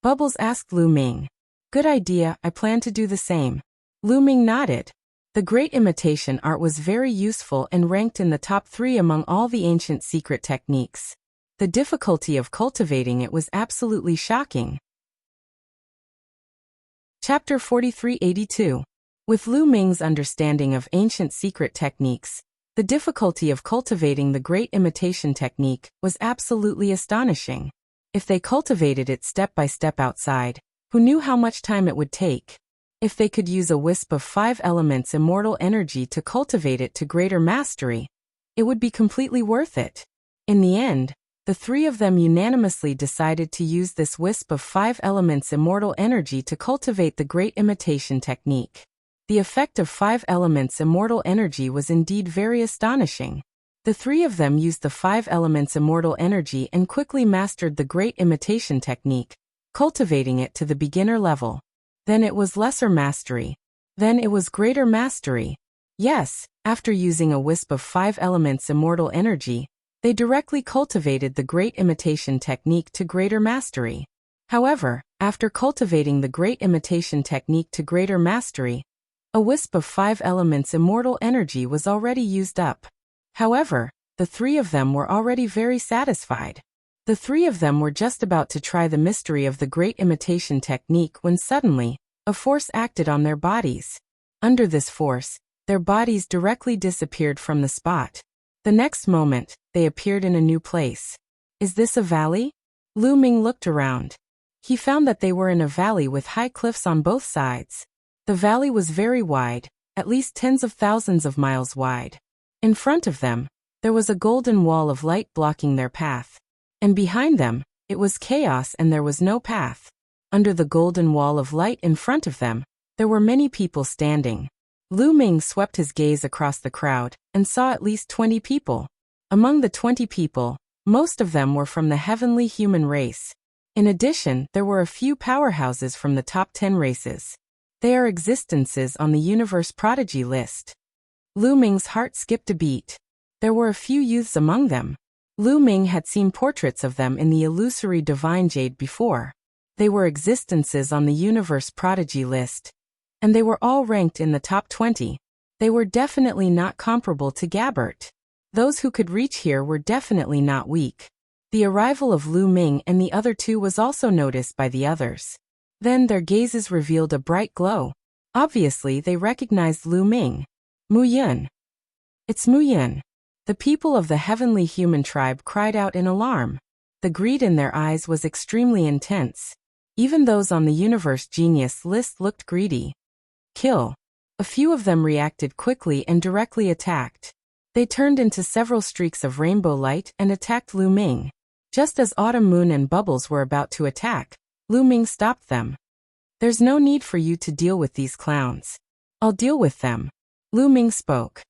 Bubbles asked Lu Ming. Good idea, I plan to do the same. Lu Ming nodded. The great imitation art was very useful and ranked in the top 3 among all the ancient secret techniques. The difficulty of cultivating it was absolutely shocking. Chapter 4382. With Lu Ming's understanding of ancient secret techniques, the difficulty of cultivating the great imitation technique was absolutely astonishing. If they cultivated it step by step outside, who knew how much time it would take? If they could use a wisp of 5 elements immortal energy to cultivate it to greater mastery, it would be completely worth it. In the end, the 3 of them unanimously decided to use this wisp of 5 elements immortal energy to cultivate the great imitation technique. The effect of 5 elements immortal energy was indeed very astonishing. The 3 of them used the 5 elements immortal energy and quickly mastered the great imitation technique, cultivating it to the beginner level. Then it was lesser mastery. Then it was greater mastery. Yes, after using a wisp of 5 elements immortal energy, they directly cultivated the great imitation technique to greater mastery. However, after cultivating the great imitation technique to greater mastery, a wisp of 5 elements immortal energy was already used up. However, the 3 of them were already very satisfied. The 3 of them were just about to try the mystery of the great imitation technique when suddenly, a force acted on their bodies. Under this force, their bodies directly disappeared from the spot. The next moment, they appeared in a new place. Is this a valley? Lu Ming looked around. He found that they were in a valley with high cliffs on both sides. The valley was very wide, at least tens of thousands of miles wide. In front of them, there was a golden wall of light blocking their path. And behind them, it was chaos and there was no path. Under the golden wall of light in front of them, there were many people standing. Lu Ming swept his gaze across the crowd and saw at least 20 people. Among the 20 people, most of them were from the heavenly human race. In addition, there were a few powerhouses from the top 10 races. They are existences on the universe prodigy list. Lu Ming's heart skipped a beat. There were a few youths among them. Lu Ming had seen portraits of them in the illusory divine jade before. They were existences on the universe prodigy list. And they were all ranked in the top 20. They were definitely not comparable to Gabbert. Those who could reach here were definitely not weak. The arrival of Lu Ming and the other 2 was also noticed by the others. Then their gazes revealed a bright glow. Obviously they recognized Lu Ming. Mu Yun. It's Mu Yun. The people of the heavenly human tribe cried out in alarm. The greed in their eyes was extremely intense. Even those on the universe genius list looked greedy. Kill. A few of them reacted quickly and directly attacked. They turned into several streaks of rainbow light and attacked Lu Ming. Just as Autumn Moon and Bubbles were about to attack, Lu Ming stopped them. There's no need for you to deal with these clowns. I'll deal with them. Lu Ming spoke.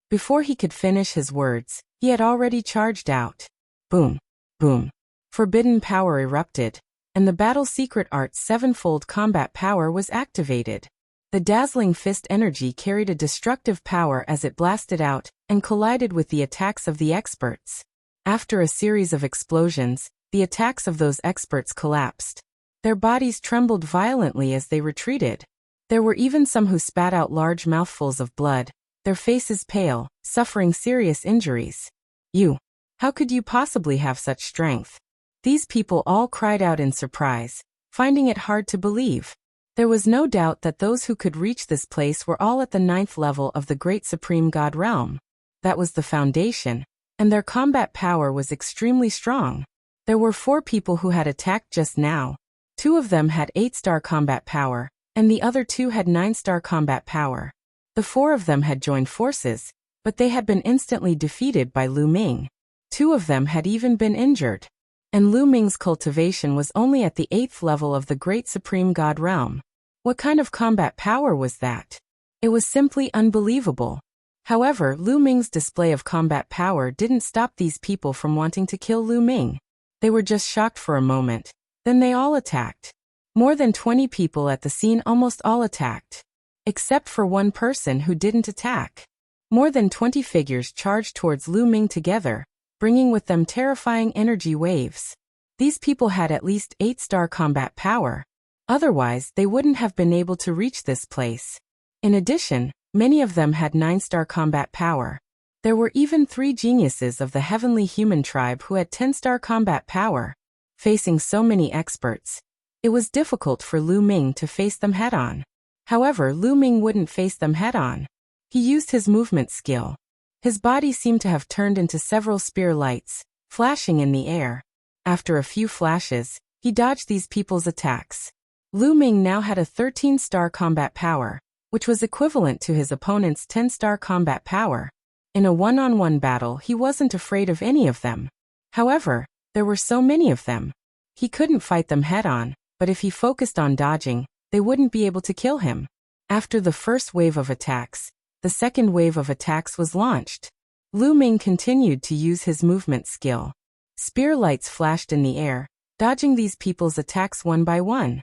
Before he could finish his words, he had already charged out. Boom. Boom. Forbidden power erupted, and the battle secret art's 7-fold combat power was activated. The dazzling fist energy carried a destructive power as it blasted out and collided with the attacks of the experts. After a series of explosions, the attacks of those experts collapsed. Their bodies trembled violently as they retreated. There were even some who spat out large mouthfuls of blood, their faces pale, suffering serious injuries. You. How could you possibly have such strength? These people all cried out in surprise, finding it hard to believe. There was no doubt that those who could reach this place were all at the 9th level of the Great Supreme God Realm. That was the foundation, and their combat power was extremely strong. There were 4 people who had attacked just now. 2 of them had 8-star combat power, and the other 2 had 9-star combat power. The 4 of them had joined forces, but they had been instantly defeated by Lu Ming. 2 of them had even been injured. And Lu Ming's cultivation was only at the 8th level of the Great Supreme God Realm. What kind of combat power was that? It was simply unbelievable. However, Lu Ming's display of combat power didn't stop these people from wanting to kill Lu Ming. They were just shocked for a moment. Then they all attacked. More than 20 people at the scene almost all attacked. Except for one person who didn't attack. More than 20 figures charged towards Lu Ming together, bringing with them terrifying energy waves. These people had at least 8-star combat power. Otherwise, they wouldn't have been able to reach this place. In addition, many of them had 9-star combat power. There were even 3 geniuses of the heavenly human tribe who had 10-star combat power. Facing so many experts, it was difficult for Lu Ming to face them head-on. However, Lu Ming wouldn't face them head-on. He used his movement skill. His body seemed to have turned into several spear lights, flashing in the air. After a few flashes, he dodged these people's attacks. Lu Ming now had a 13-star combat power, which was equivalent to his opponent's 10-star combat power. In a one-on-one battle, he wasn't afraid of any of them. However, there were so many of them. He couldn't fight them head-on, but if he focused on dodging, they wouldn't be able to kill him. After the first wave of attacks, the second wave of attacks was launched. Lu Ming continued to use his movement skill. Spear lights flashed in the air, dodging these people's attacks one by one.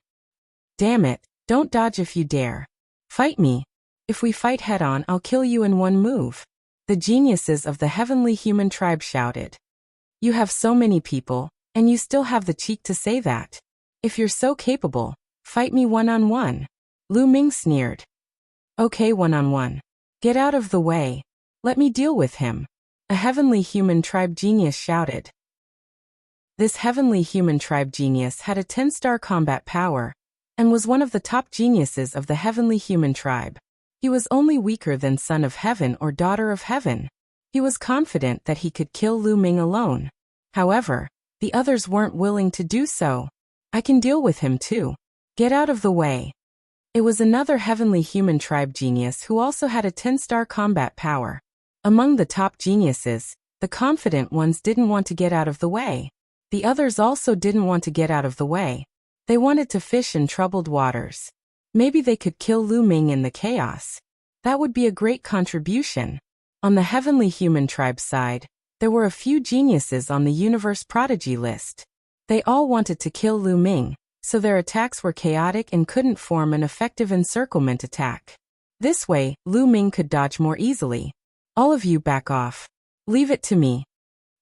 Damn it, don't dodge if you dare. Fight me. If we fight head-on, I'll kill you in one move. The geniuses of the heavenly human tribe shouted. You have so many people, and you still have the cheek to say that. If you're so capable, fight me one-on-one. Lu Ming sneered. Okay, one-on-one. Get out of the way. Let me deal with him. A heavenly human tribe genius shouted. This heavenly human tribe genius had a 10-star combat power, and was one of the top geniuses of the heavenly human tribe. He was only weaker than Son of Heaven or Daughter of Heaven. He was confident that he could kill Lu Ming alone. However, the others weren't willing to do so. I can deal with him too. Get out of the way. It was another heavenly human tribe genius who also had a 10-star combat power. Among the top geniuses, the confident ones didn't want to get out of the way. The others also didn't want to get out of the way. They wanted to fish in troubled waters. Maybe they could kill Lu Ming in the chaos. That would be a great contribution. On the heavenly human tribe side, there were a few geniuses on the universe prodigy list. They all wanted to kill Lu Ming, so their attacks were chaotic and couldn't form an effective encirclement attack. This way, Lu Ming could dodge more easily. All of you back off. Leave it to me.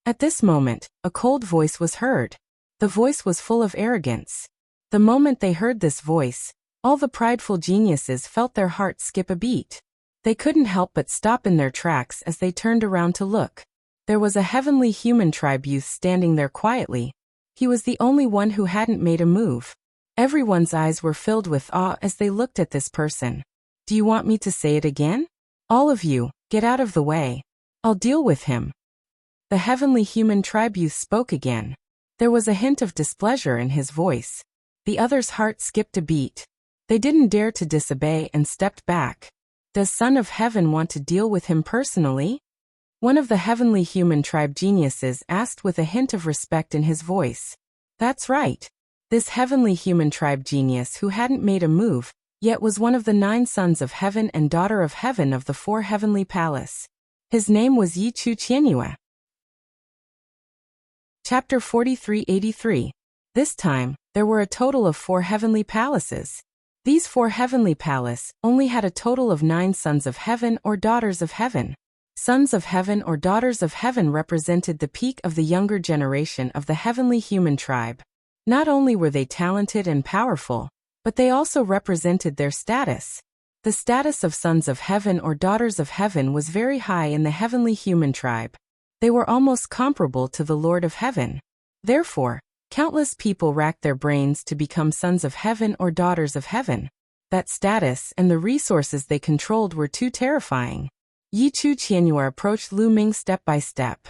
At this moment, a cold voice was heard. The voice was full of arrogance. The moment they heard this voice, all the prideful geniuses felt their hearts skip a beat. They couldn't help but stop in their tracks as they turned around to look. There was a heavenly human tribe youth standing there quietly. He was the only one who hadn't made a move. Everyone's eyes were filled with awe as they looked at this person. Do you want me to say it again? All of you, get out of the way. I'll deal with him. The heavenly human tribe youth spoke again. There was a hint of displeasure in his voice. The others' hearts skipped a beat. They didn't dare to disobey and stepped back. Does Son of Heaven want to deal with him personally? One of the heavenly human tribe geniuses asked with a hint of respect in his voice. That's right. This heavenly human tribe genius who hadn't made a move, yet was one of the 9 sons of heaven and daughter of heaven of the 4 heavenly palace. His name was Yi Chu Qianyue. Chapter 4383. This time, there were a total of 4 heavenly palaces. These 4 heavenly palaces only had a total of 9 sons of heaven or daughters of heaven. Sons of heaven or daughters of heaven represented the peak of the younger generation of the heavenly human tribe. Not only were they talented and powerful, but they also represented their status. The status of sons of heaven or daughters of heaven was very high in the heavenly human tribe. They were almost comparable to the Lord of Heaven. Therefore, countless people racked their brains to become sons of heaven or daughters of heaven. That status and the resources they controlled were too terrifying. Yi Chu Qianyue approached Lu Ming step by step.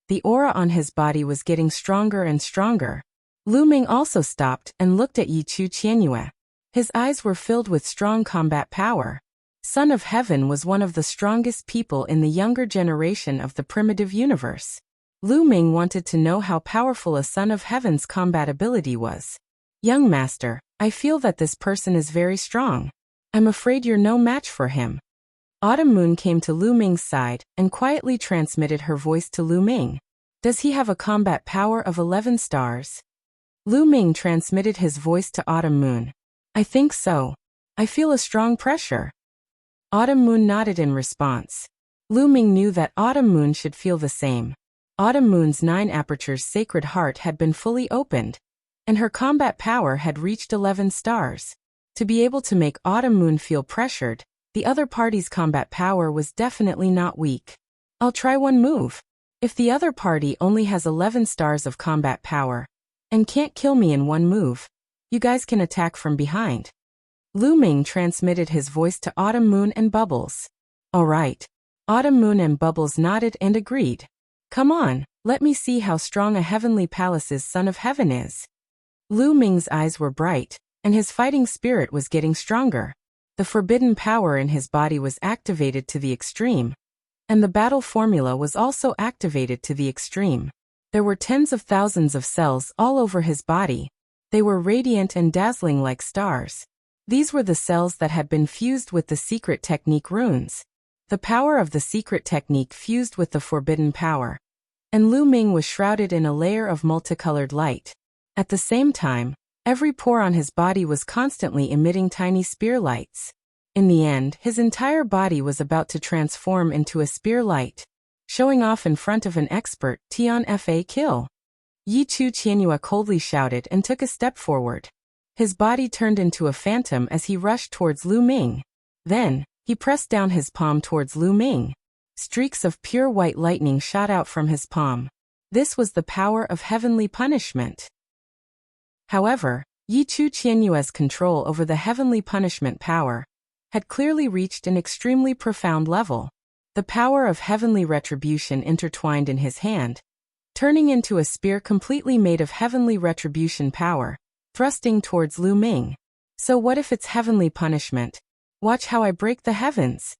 The aura on his body was getting stronger and stronger. Lu Ming also stopped and looked at Yi Chu Qianyue. His eyes were filled with strong combat power. Son of Heaven was one of the strongest people in the younger generation of the primitive universe. Lu Ming wanted to know how powerful a Son of Heaven's combat ability was. Young master, I feel that this person is very strong. I'm afraid you're no match for him. Autumn Moon came to Lu Ming's side and quietly transmitted her voice to Lu Ming. Does he have a combat power of 11 stars? Lu Ming transmitted his voice to Autumn Moon. I think so. I feel a strong pressure. Autumn Moon nodded in response. Lu Ming knew that Autumn Moon should feel the same. Autumn Moon's 9 apertures sacred heart had been fully opened, and her combat power had reached 11 stars. To be able to make Autumn Moon feel pressured, the other party's combat power was definitely not weak. I'll try one move. If the other party only has 11 stars of combat power and can't kill me in one move, you guys can attack from behind. Lu Ming transmitted his voice to Autumn Moon and Bubbles. All right. Autumn Moon and Bubbles nodded and agreed. Come on, let me see how strong a heavenly palace's son of heaven is. Lu Ming's eyes were bright, and his fighting spirit was getting stronger. The forbidden power in his body was activated to the extreme, and the battle formula was also activated to the extreme. There were tens of thousands of cells all over his body. They were radiant and dazzling like stars. These were the cells that had been fused with the secret technique runes. The power of the secret technique fused with the forbidden power, and Lu Ming was shrouded in a layer of multicolored light. At the same time, every pore on his body was constantly emitting tiny spear lights. In the end, his entire body was about to transform into a spear light, showing off in front of an expert. Tian Fa kill. Yi Chu Qianhua coldly shouted and took a step forward. His body turned into a phantom as he rushed towards Lu Ming. Then, he pressed down his palm towards Lu Ming. Streaks of pure white lightning shot out from his palm. This was the power of heavenly punishment. However, Yi Chu Qianhua's control over the heavenly punishment power had clearly reached an extremely profound level. The power of heavenly retribution intertwined in his hand, turning into a spear completely made of heavenly retribution power, thrusting towards Lu Ming. So what if it's heavenly punishment? Watch how I break the heavens.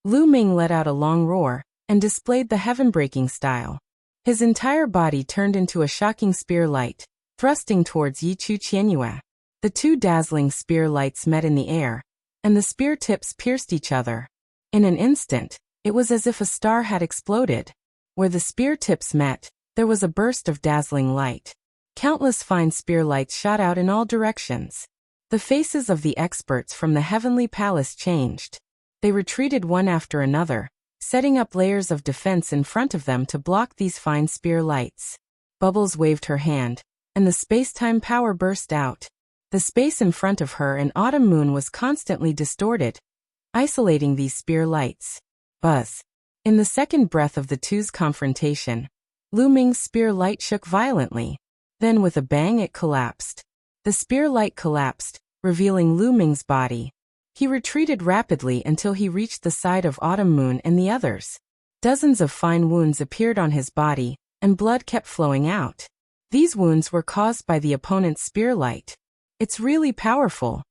Lu Ming let out a long roar and displayed the heaven-breaking style. His entire body turned into a shocking spear light, thrusting towards Yi Chu Qianhua. The two dazzling spear lights met in the air, and the spear tips pierced each other. In an instant, it was as if a star had exploded. Where the spear tips met, there was a burst of dazzling light. Countless fine spear lights shot out in all directions. The faces of the experts from the heavenly palace changed. They retreated one after another, setting up layers of defense in front of them to block these fine spear lights. Bubbles waved her hand, and the space-time power burst out. The space in front of her and Autumn Moon was constantly distorted, isolating these spear lights. Buzz. In the second breath of the two's confrontation, Lu Ming's spear light shook violently. Then with a bang it collapsed. The spear light collapsed, revealing Lu Ming's body. He retreated rapidly until he reached the side of Autumn Moon and the others. Dozens of fine wounds appeared on his body, and blood kept flowing out. These wounds were caused by the opponent's spear light. It's really powerful.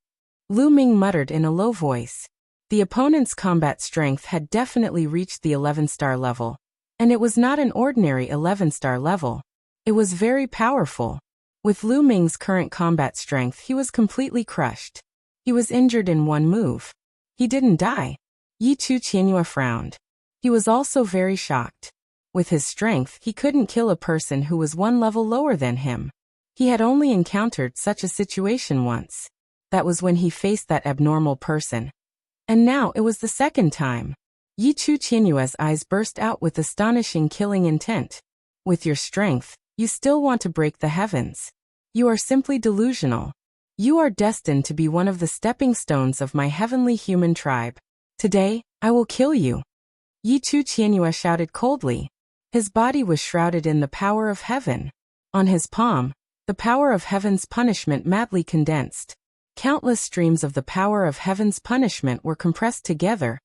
Lu Ming muttered in a low voice. The opponent's combat strength had definitely reached the 11-star level. And it was not an ordinary 11-star level. It was very powerful. With Lu Ming's current combat strength, he was completely crushed. He was injured in one move. He didn't die. Yi Chu Qianhua frowned. He was also very shocked. With his strength, he couldn't kill a person who was one level lower than him. He had only encountered such a situation once. That was when he faced that abnormal person. And now it was the second time. Yi Chu Qianhua's eyes burst out with astonishing killing intent. With your strength, you still want to break the heavens. You are simply delusional. You are destined to be one of the stepping stones of my heavenly human tribe. Today, I will kill you. Yi Chu Qianhua shouted coldly. His body was shrouded in the power of heaven. On his palm, the power of heaven's punishment madly condensed. Countless streams of the power of heaven's punishment were compressed together,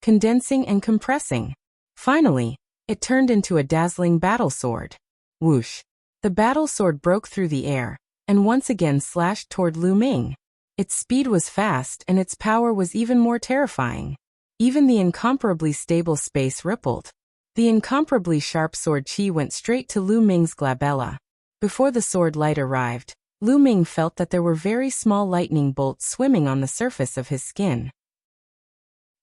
condensing and compressing. Finally, it turned into a dazzling battle sword. Whoosh! The battle sword broke through the air, and once again slashed toward Lu Ming. Its speed was fast and its power was even more terrifying. Even the incomparably stable space rippled. The incomparably sharp sword chi went straight to Lu Ming's glabella. Before the sword light arrived, Lu Ming felt that there were very small lightning bolts swimming on the surface of his skin.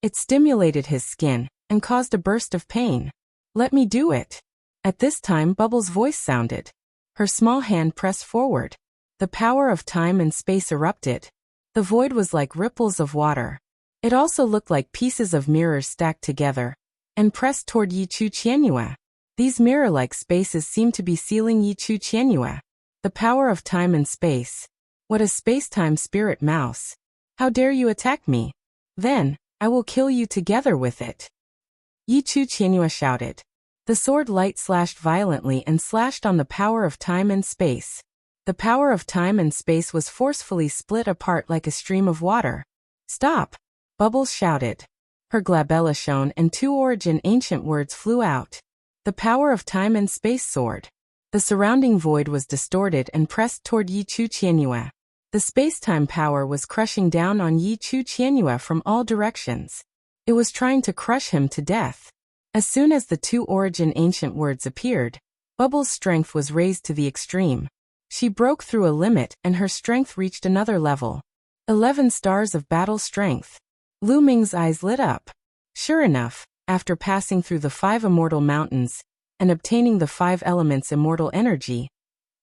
It stimulated his skin and caused a burst of pain. Let me do it. At this time Bubbles' voice sounded. Her small hand pressed forward. The power of time and space erupted. The void was like ripples of water. It also looked like pieces of mirrors stacked together, and pressed toward Yi Chu Qianyue. These mirror-like spaces seemed to be sealing Yi Chu Qianyue. The power of time and space. What a space-time spirit mouse. How dare you attack me? Then, I will kill you together with it. Yi Chu Qianyue shouted. The sword light slashed violently and slashed on the power of time and space. The power of time and space was forcefully split apart like a stream of water. Stop! Bubbles shouted. Her glabella shone and 2 origin ancient words flew out. The power of time and space sword. The surrounding void was distorted and pressed toward Yi Chu Qianyue. The space-time power was crushing down on Yi Chu Qianyue from all directions. It was trying to crush him to death. As soon as the 2 origin ancient words appeared, Bubbles' strength was raised to the extreme. She broke through a limit and her strength reached another level. 11 stars of battle strength. Lu Ming's eyes lit up. Sure enough, after passing through the 5 immortal mountains and obtaining the 5 elements immortal energy,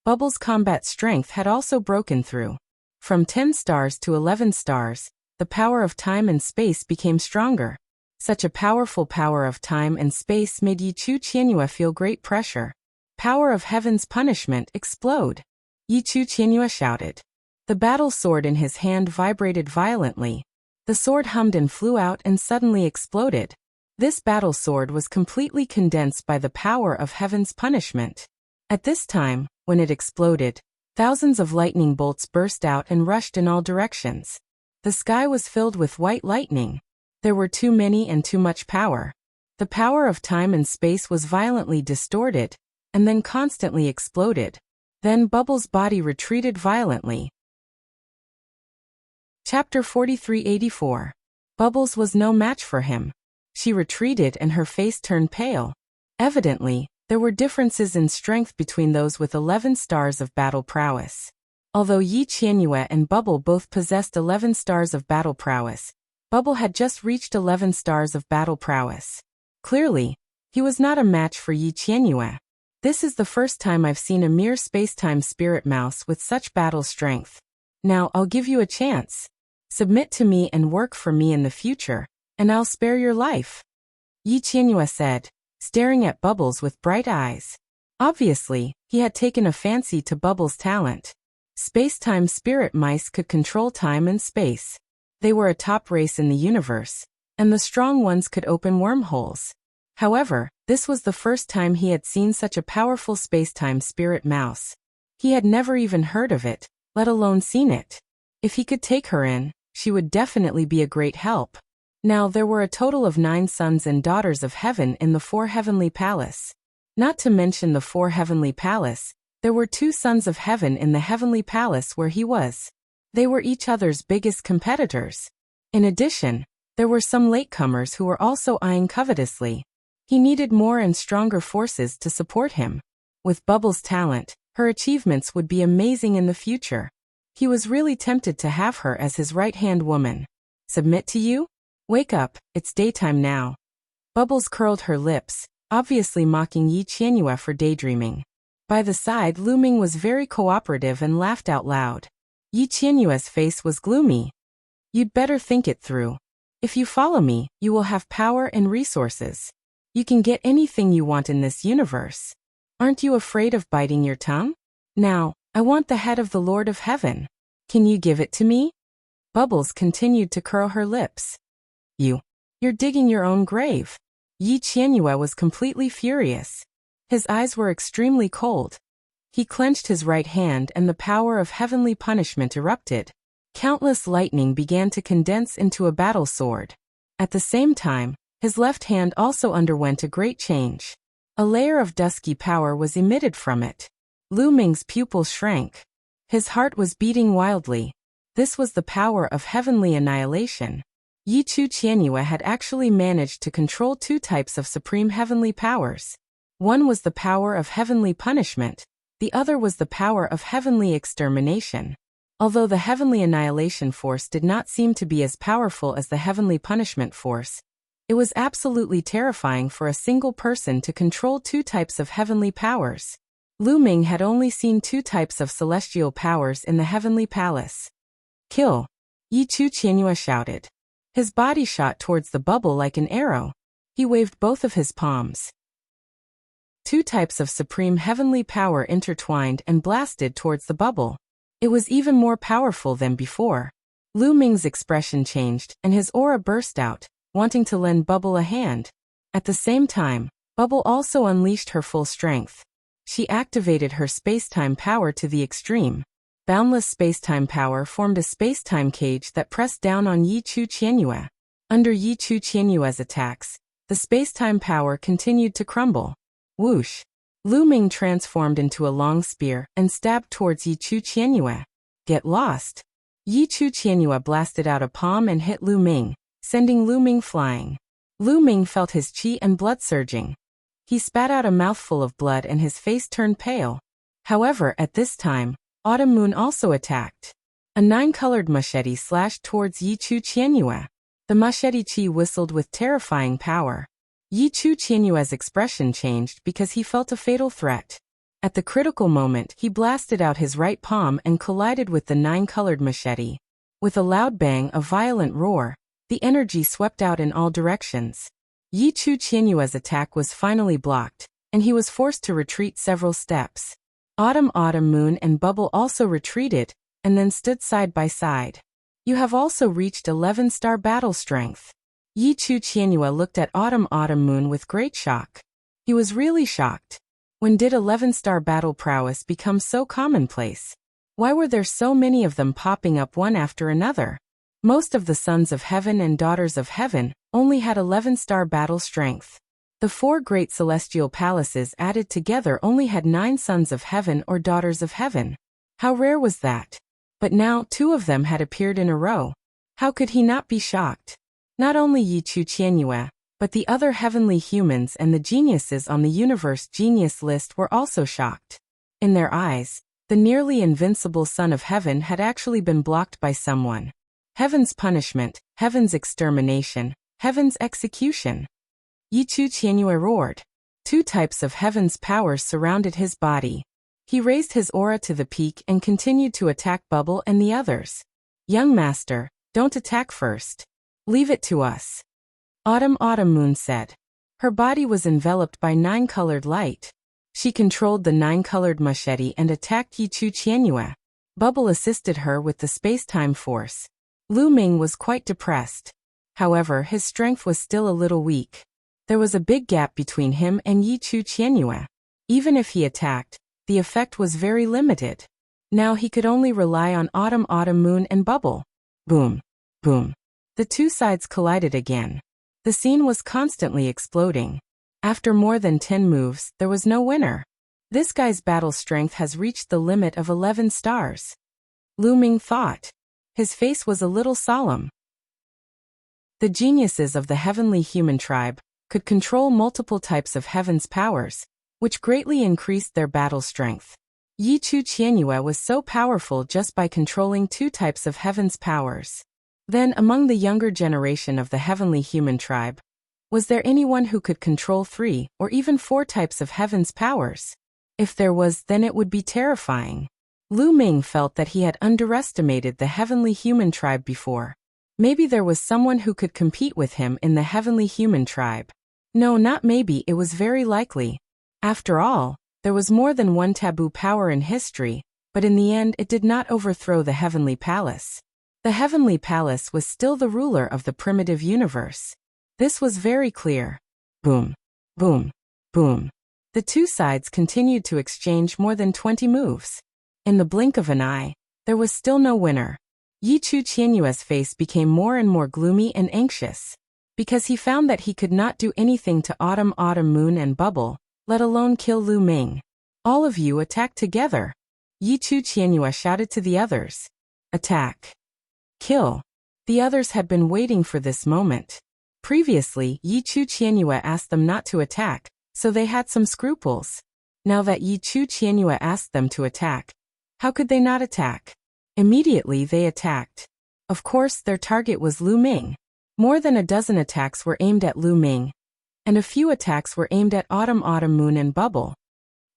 Bubbles' combat strength had also broken through. From 10 stars to 11 stars, the power of time and space became stronger. Such a powerful power of time and space made Yi Chu Qianyue feel great pressure. Power of heaven's punishment, explode! Yi Chu Qianyue shouted. The battle sword in his hand vibrated violently. The sword hummed and flew out and suddenly exploded. This battle sword was completely condensed by the power of heaven's punishment. At this time, when it exploded, thousands of lightning bolts burst out and rushed in all directions. The sky was filled with white lightning. There were too many and too much power. The power of time and space was violently distorted, and then constantly exploded. Then Bubbles' body retreated violently. Chapter 4384. Bubbles was no match for him. She retreated and her face turned pale. Evidently, there were differences in strength between those with 11 stars of battle prowess. Although Yi Qianyue and Bubble both possessed 11 stars of battle prowess, Bubble had just reached 11 stars of battle prowess. Clearly, he was not a match for Yi Qianyue. This is the first time I've seen a mere space-time spirit mouse with such battle strength. Now I'll give you a chance. Submit to me and work for me in the future, and I'll spare your life. Yi Qianyue said, staring at Bubbles with bright eyes. Obviously, he had taken a fancy to Bubbles' talent. Space-time spirit mice could control time and space. They were a top race in the universe, and the strong ones could open wormholes. However, this was the first time he had seen such a powerful space-time spirit mouse. He had never even heard of it, let alone seen it. If he could take her in, she would definitely be a great help. Now there were a total of 9 sons and daughters of heaven in the 4 heavenly palace. Not to mention the 4 heavenly palace, there were 2 sons of heaven in the heavenly palace where he was. They were each other's biggest competitors. In addition, there were some latecomers who were also eyeing covetously. He needed more and stronger forces to support him. With Bubbles' talent, her achievements would be amazing in the future. He was really tempted to have her as his right-hand woman. Submit to you? Wake up, it's daytime now. Bubbles curled her lips, obviously mocking Yi Qianyue for daydreaming. By the side, Lu Ming was very cooperative and laughed out loud. Yi Qianyue's face was gloomy. You'd better think it through. If you follow me, you will have power and resources. You can get anything you want in this universe. Aren't you afraid of biting your tongue? Now, I want the head of the Lord of Heaven. Can you give it to me? Bubbles continued to curl her lips. You're digging your own grave. Yi Qianyue was completely furious. His eyes were extremely cold. He clenched his right hand and the power of heavenly punishment erupted. Countless lightning began to condense into a battle sword. At the same time, his left hand also underwent a great change. A layer of dusky power was emitted from it. Lu Ming's pupils shrank. His heart was beating wildly. This was the power of heavenly annihilation. Yi Chu Qianyue had actually managed to control 2 types of supreme heavenly powers. One was the power of heavenly punishment, the other was the power of heavenly extermination. Although the heavenly annihilation force did not seem to be as powerful as the heavenly punishment force, it was absolutely terrifying for a single person to control 2 types of heavenly powers. Lu Ming had only seen 2 types of celestial powers in the heavenly palace. Kill! Yi Chu Qianyue shouted. His body shot towards the bubble like an arrow. He waved both of his palms. Two types of supreme heavenly power intertwined and blasted towards the bubble. It was even more powerful than before. Lu Ming's expression changed, and his aura burst out, wanting to lend Bubble a hand. At the same time, Bubble also unleashed her full strength. She activated her space-time power to the extreme. Boundless space-time power formed a space-time cage that pressed down on Yi Chu Qianyue. Under Yi Chu Qianyue's attacks, the space-time power continued to crumble. Whoosh! Lu Ming transformed into a long spear and stabbed towards Yi Chu Qianyue. Get lost! Yi Chu Qianyue blasted out a palm and hit Lu Ming, sending Lu Ming flying. Lu Ming felt his qi and blood surging. He spat out a mouthful of blood and his face turned pale. However, at this time, Autumn Moon also attacked. A 9-colored machete slashed towards Yi Chu Qianyue. The machete qi whistled with terrifying power. Yi Chu Qianyue's expression changed because he felt a fatal threat. At the critical moment, he blasted out his right palm and collided with the 9-colored machete. With a loud bang, a violent roar, the energy swept out in all directions. Yi Chu Qianyue's attack was finally blocked, and he was forced to retreat several steps. Autumn Moon and Bubble also retreated, and then stood side by side. You have also reached 11-star battle strength. Yi Chu Qianyue looked at Autumn Moon with great shock. He was really shocked. When did 11-star battle prowess become so commonplace? Why were there so many of them popping up one after another? Most of the sons of heaven and daughters of heaven only had 11-star battle strength. The 4 great celestial palaces added together only had 9 sons of heaven or daughters of heaven. How rare was that? But now 2 of them had appeared in a row. How could he not be shocked? Not only Yi Chu Qianyue, but the other heavenly humans and the geniuses on the universe genius list were also shocked. In their eyes, the nearly invincible son of heaven had actually been blocked by someone. Heaven's punishment, heaven's extermination, heaven's execution. Yi Chu Qianyue roared. 2 types of heaven's powers surrounded his body. He raised his aura to the peak and continued to attack Bubble and the others. Young master, don't attack first. Leave it to us. Autumn Moon said. Her body was enveloped by 9-colored light. She controlled the 9-colored machete and attacked Yi Chu Qianyue. Bubble assisted her with the space-time force. Lu Ming was quite depressed. However, his strength was still a little weak. There was a big gap between him and Yi Chu Qianyue. Even if he attacked, the effect was very limited. Now he could only rely on Autumn Moon and Bubble. Boom. Boom. The 2 sides collided again. The scene was constantly exploding. After more than 10 moves, there was no winner. This guy's battle strength has reached the limit of 11 stars. Lu Ming thought. His face was a little solemn. The geniuses of the heavenly human tribe could control multiple types of heaven's powers, which greatly increased their battle strength. Yi Chu Qianyue was so powerful just by controlling 2 types of heaven's powers. Then, among the younger generation of the heavenly human tribe, was there anyone who could control 3 or even 4 types of heaven's powers? If there was, then it would be terrifying. Lu Ming felt that he had underestimated the heavenly human tribe before. Maybe there was someone who could compete with him in the heavenly human tribe. No, not maybe, it was very likely. After all, there was more than one taboo power in history, but in the end it did not overthrow the heavenly palace. The heavenly palace was still the ruler of the primitive universe. This was very clear. Boom. Boom. Boom. The 2 sides continued to exchange more than 20 moves. In the blink of an eye, there was still no winner. Yi Chu Qianyue's face became more and more gloomy and anxious. Because he found that he could not do anything to Autumn Moon and Bubble, let alone kill Lu Ming. All of you attack together. Yi Chu Qianyue shouted to the others. Attack. Kill. The others had been waiting for this moment. Previously, Yi Chu Qianyue asked them not to attack, so they had some scruples. Now that Yi Chu Qianyue asked them to attack, how could they not attack? Immediately they attacked. Of course, their target was Lu Ming. More than a dozen attacks were aimed at Lu Ming, and a few attacks were aimed at Autumn Moon and Bubble.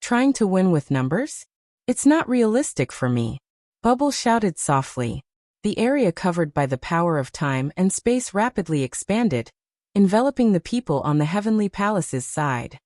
Trying to win with numbers? It's not realistic for me. Bubble shouted softly. The area covered by the power of time and space rapidly expanded, enveloping the people on the heavenly palace's side.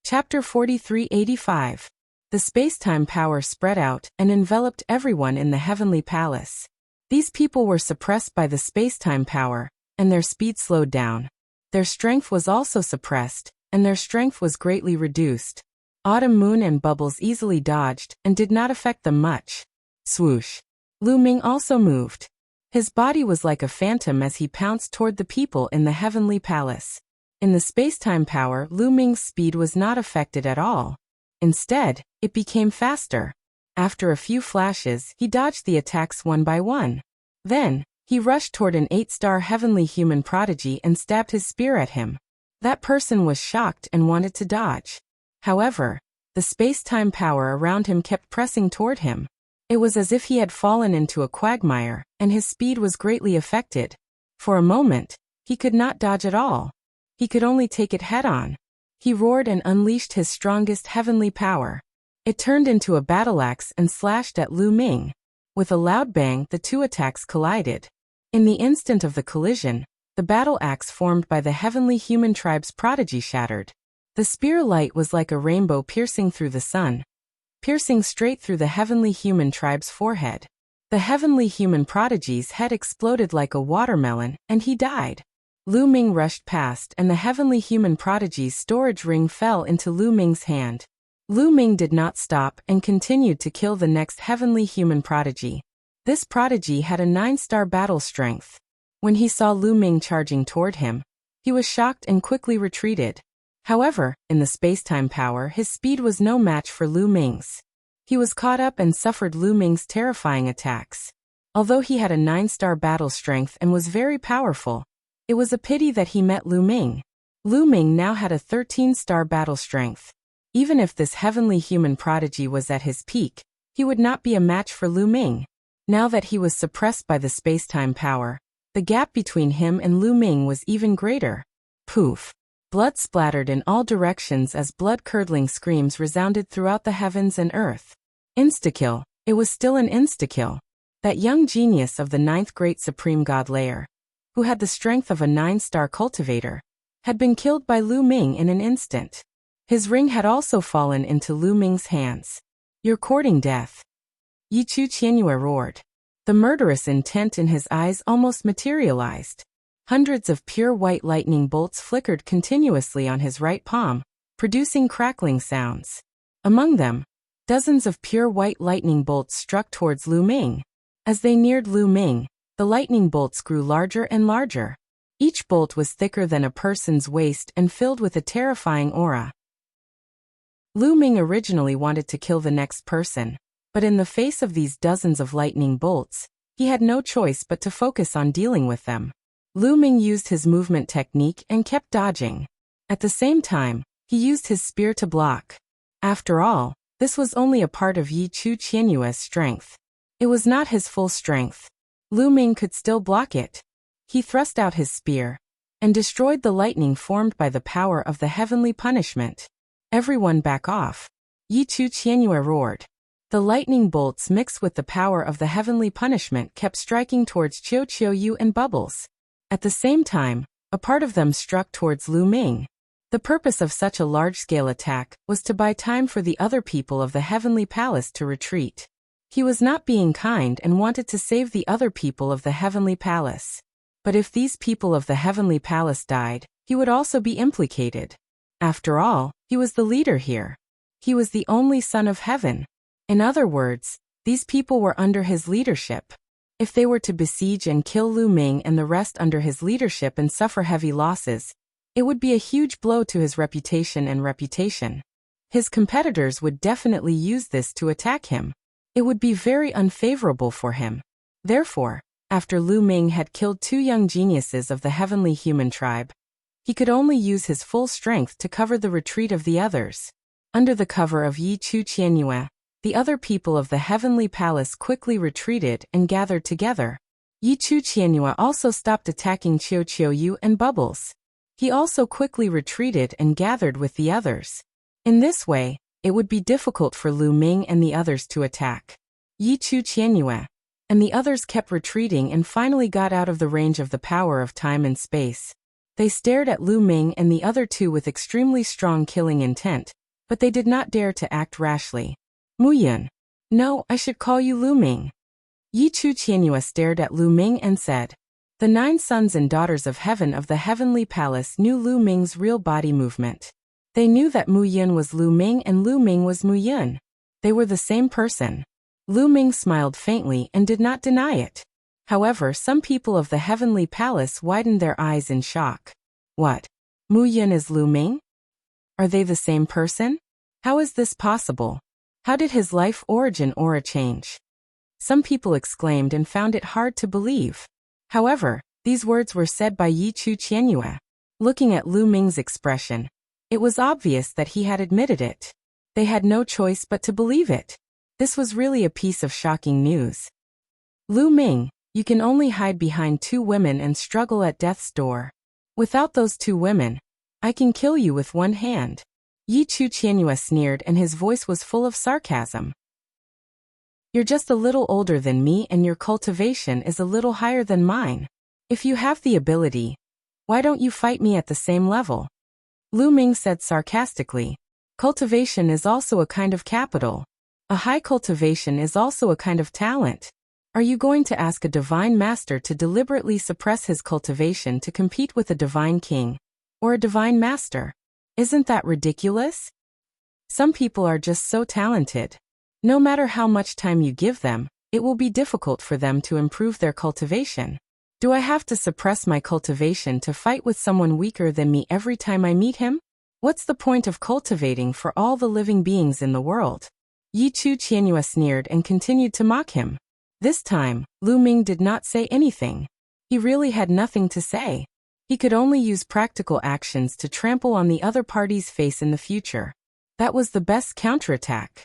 Chapter 4385. The space-time power spread out and enveloped everyone in the heavenly palace. These people were suppressed by the space-time power, and their speed slowed down. Their strength was also suppressed, and their strength was greatly reduced. Autumn Moon and Bubbles easily dodged and did not affect them much. Swoosh. Lu Ming also moved. His body was like a phantom as he pounced toward the people in the heavenly palace. In the space-time power, Lu Ming's speed was not affected at all. Instead, it became faster. After a few flashes, he dodged the attacks one by one. Then, he rushed toward an 8-star heavenly human prodigy and stabbed his spear at him. That person was shocked and wanted to dodge. However, the space-time power around him kept pressing toward him. It was as if he had fallen into a quagmire, and his speed was greatly affected. For a moment, he could not dodge at all. He could only take it head-on. He roared and unleashed his strongest heavenly power. It turned into a battle axe and slashed at Lu Ming. With a loud bang, the two attacks collided. In the instant of the collision, the battle axe formed by the heavenly human tribe's prodigy shattered. The spear light was like a rainbow piercing through the sun, piercing straight through the heavenly human tribe's forehead. The heavenly human prodigy's head exploded like a watermelon, and he died. Lu Ming rushed past, and the heavenly human prodigy's storage ring fell into Lu Ming's hand. Lu Ming did not stop and continued to kill the next heavenly human prodigy. This prodigy had a 9-star battle strength. When he saw Lu Ming charging toward him, he was shocked and quickly retreated. However, in the space-time power, his speed was no match for Lu Ming's. He was caught up and suffered Lu Ming's terrifying attacks. Although he had a 9-star battle strength and was very powerful, it was a pity that he met Lu Ming. Lu Ming now had a 13-star battle strength. Even if this heavenly human prodigy was at his peak, he would not be a match for Lu Ming. Now that he was suppressed by the space-time power, the gap between him and Lu Ming was even greater. Poof! Blood splattered in all directions as blood-curdling screams resounded throughout the heavens and earth. Insta-kill. It was still an insta-kill. That young genius of the 9th great supreme god layer, who had the strength of a 9-star cultivator, had been killed by Lu Ming in an instant. His ring had also fallen into Lu Ming's hands. You're courting death. Yi Chu Qianyue roared. The murderous intent in his eyes almost materialized. Hundreds of pure white lightning bolts flickered continuously on his right palm, producing crackling sounds. Among them, dozens of pure white lightning bolts struck towards Lu Ming. As they neared Lu Ming, the lightning bolts grew larger and larger. Each bolt was thicker than a person's waist and filled with a terrifying aura. Lu Ming originally wanted to kill the next person, but in the face of these dozens of lightning bolts, he had no choice but to focus on dealing with them. Lu Ming used his movement technique and kept dodging. At the same time, he used his spear to block. After all, this was only a part of Yi Chu Qianyue's strength. It was not his full strength. Lu Ming could still block it. He thrust out his spear and destroyed the lightning formed by the power of the heavenly punishment. Everyone back off. Yi Chu Qianyue roared. The lightning bolts mixed with the power of the heavenly punishment kept striking towards Qiu Qiuyu and Bubbles. At the same time, a part of them struck towards Lu Ming. The purpose of such a large-scale attack was to buy time for the other people of the heavenly palace to retreat. He was not being kind and wanted to save the other people of the heavenly palace. But if these people of the heavenly palace died, he would also be implicated. After all, he was the leader here. He was the only son of heaven. In other words, these people were under his leadership. If they were to besiege and kill Lu Ming and the rest under his leadership and suffer heavy losses, it would be a huge blow to his reputation and reputation. His competitors would definitely use this to attack him. It would be very unfavorable for him. Therefore, after Lu Ming had killed 2 young geniuses of the heavenly human tribe, he could only use his full strength to cover the retreat of the others. Under the cover of Yi Chu Qianyue, the other people of the heavenly palace quickly retreated and gathered together. Yi Chu Qianyue also stopped attacking Qiu Qiuyu and Bubbles. He also quickly retreated and gathered with the others. In this way, it would be difficult for Lu Ming and the others to attack. Yi Chu Qianyue. and the others kept retreating and finally got out of the range of the power of time and space. They stared at Lu Ming and the other two with extremely strong killing intent, but they did not dare to act rashly. Mu Yun. No, I should call you Lu Ming. Yi Chu Qianyue stared at Lu Ming and said. The 9 sons and daughters of heaven of the heavenly palace knew Lu Ming's real body movement. They knew that Mu Yun was Lu Ming and Lu Ming was Mu Yun. They were the same person. Lu Ming smiled faintly and did not deny it. However, some people of the heavenly palace widened their eyes in shock. What? Mu Yun is Lu Ming? Are they the same person? How is this possible? How did his life origin aura change? Some people exclaimed and found it hard to believe. However, these words were said by Yi Chu Qianyue. Looking at Lu Ming's expression, it was obvious that he had admitted it. They had no choice but to believe it. This was really a piece of shocking news. Lu Ming, you can only hide behind 2 women and struggle at death's door. Without those 2 women, I can kill you with 1 hand. Yi Chu Qianyue sneered and his voice was full of sarcasm. You're just a little older than me and your cultivation is a little higher than mine. If you have the ability, why don't you fight me at the same level? Lu Ming said sarcastically. Cultivation is also a kind of capital. A high cultivation is also a kind of talent. Are you going to ask a divine master to deliberately suppress his cultivation to compete with a divine king? Or a divine master? Isn't that ridiculous? Some people are just so talented. No matter how much time you give them, it will be difficult for them to improve their cultivation. Do I have to suppress my cultivation to fight with someone weaker than me every time I meet him? What's the point of cultivating for all the living beings in the world? Yi Chu Qianyue sneered and continued to mock him. This time, Lu Ming did not say anything. He really had nothing to say. He could only use practical actions to trample on the other party's face in the future. That was the best counterattack.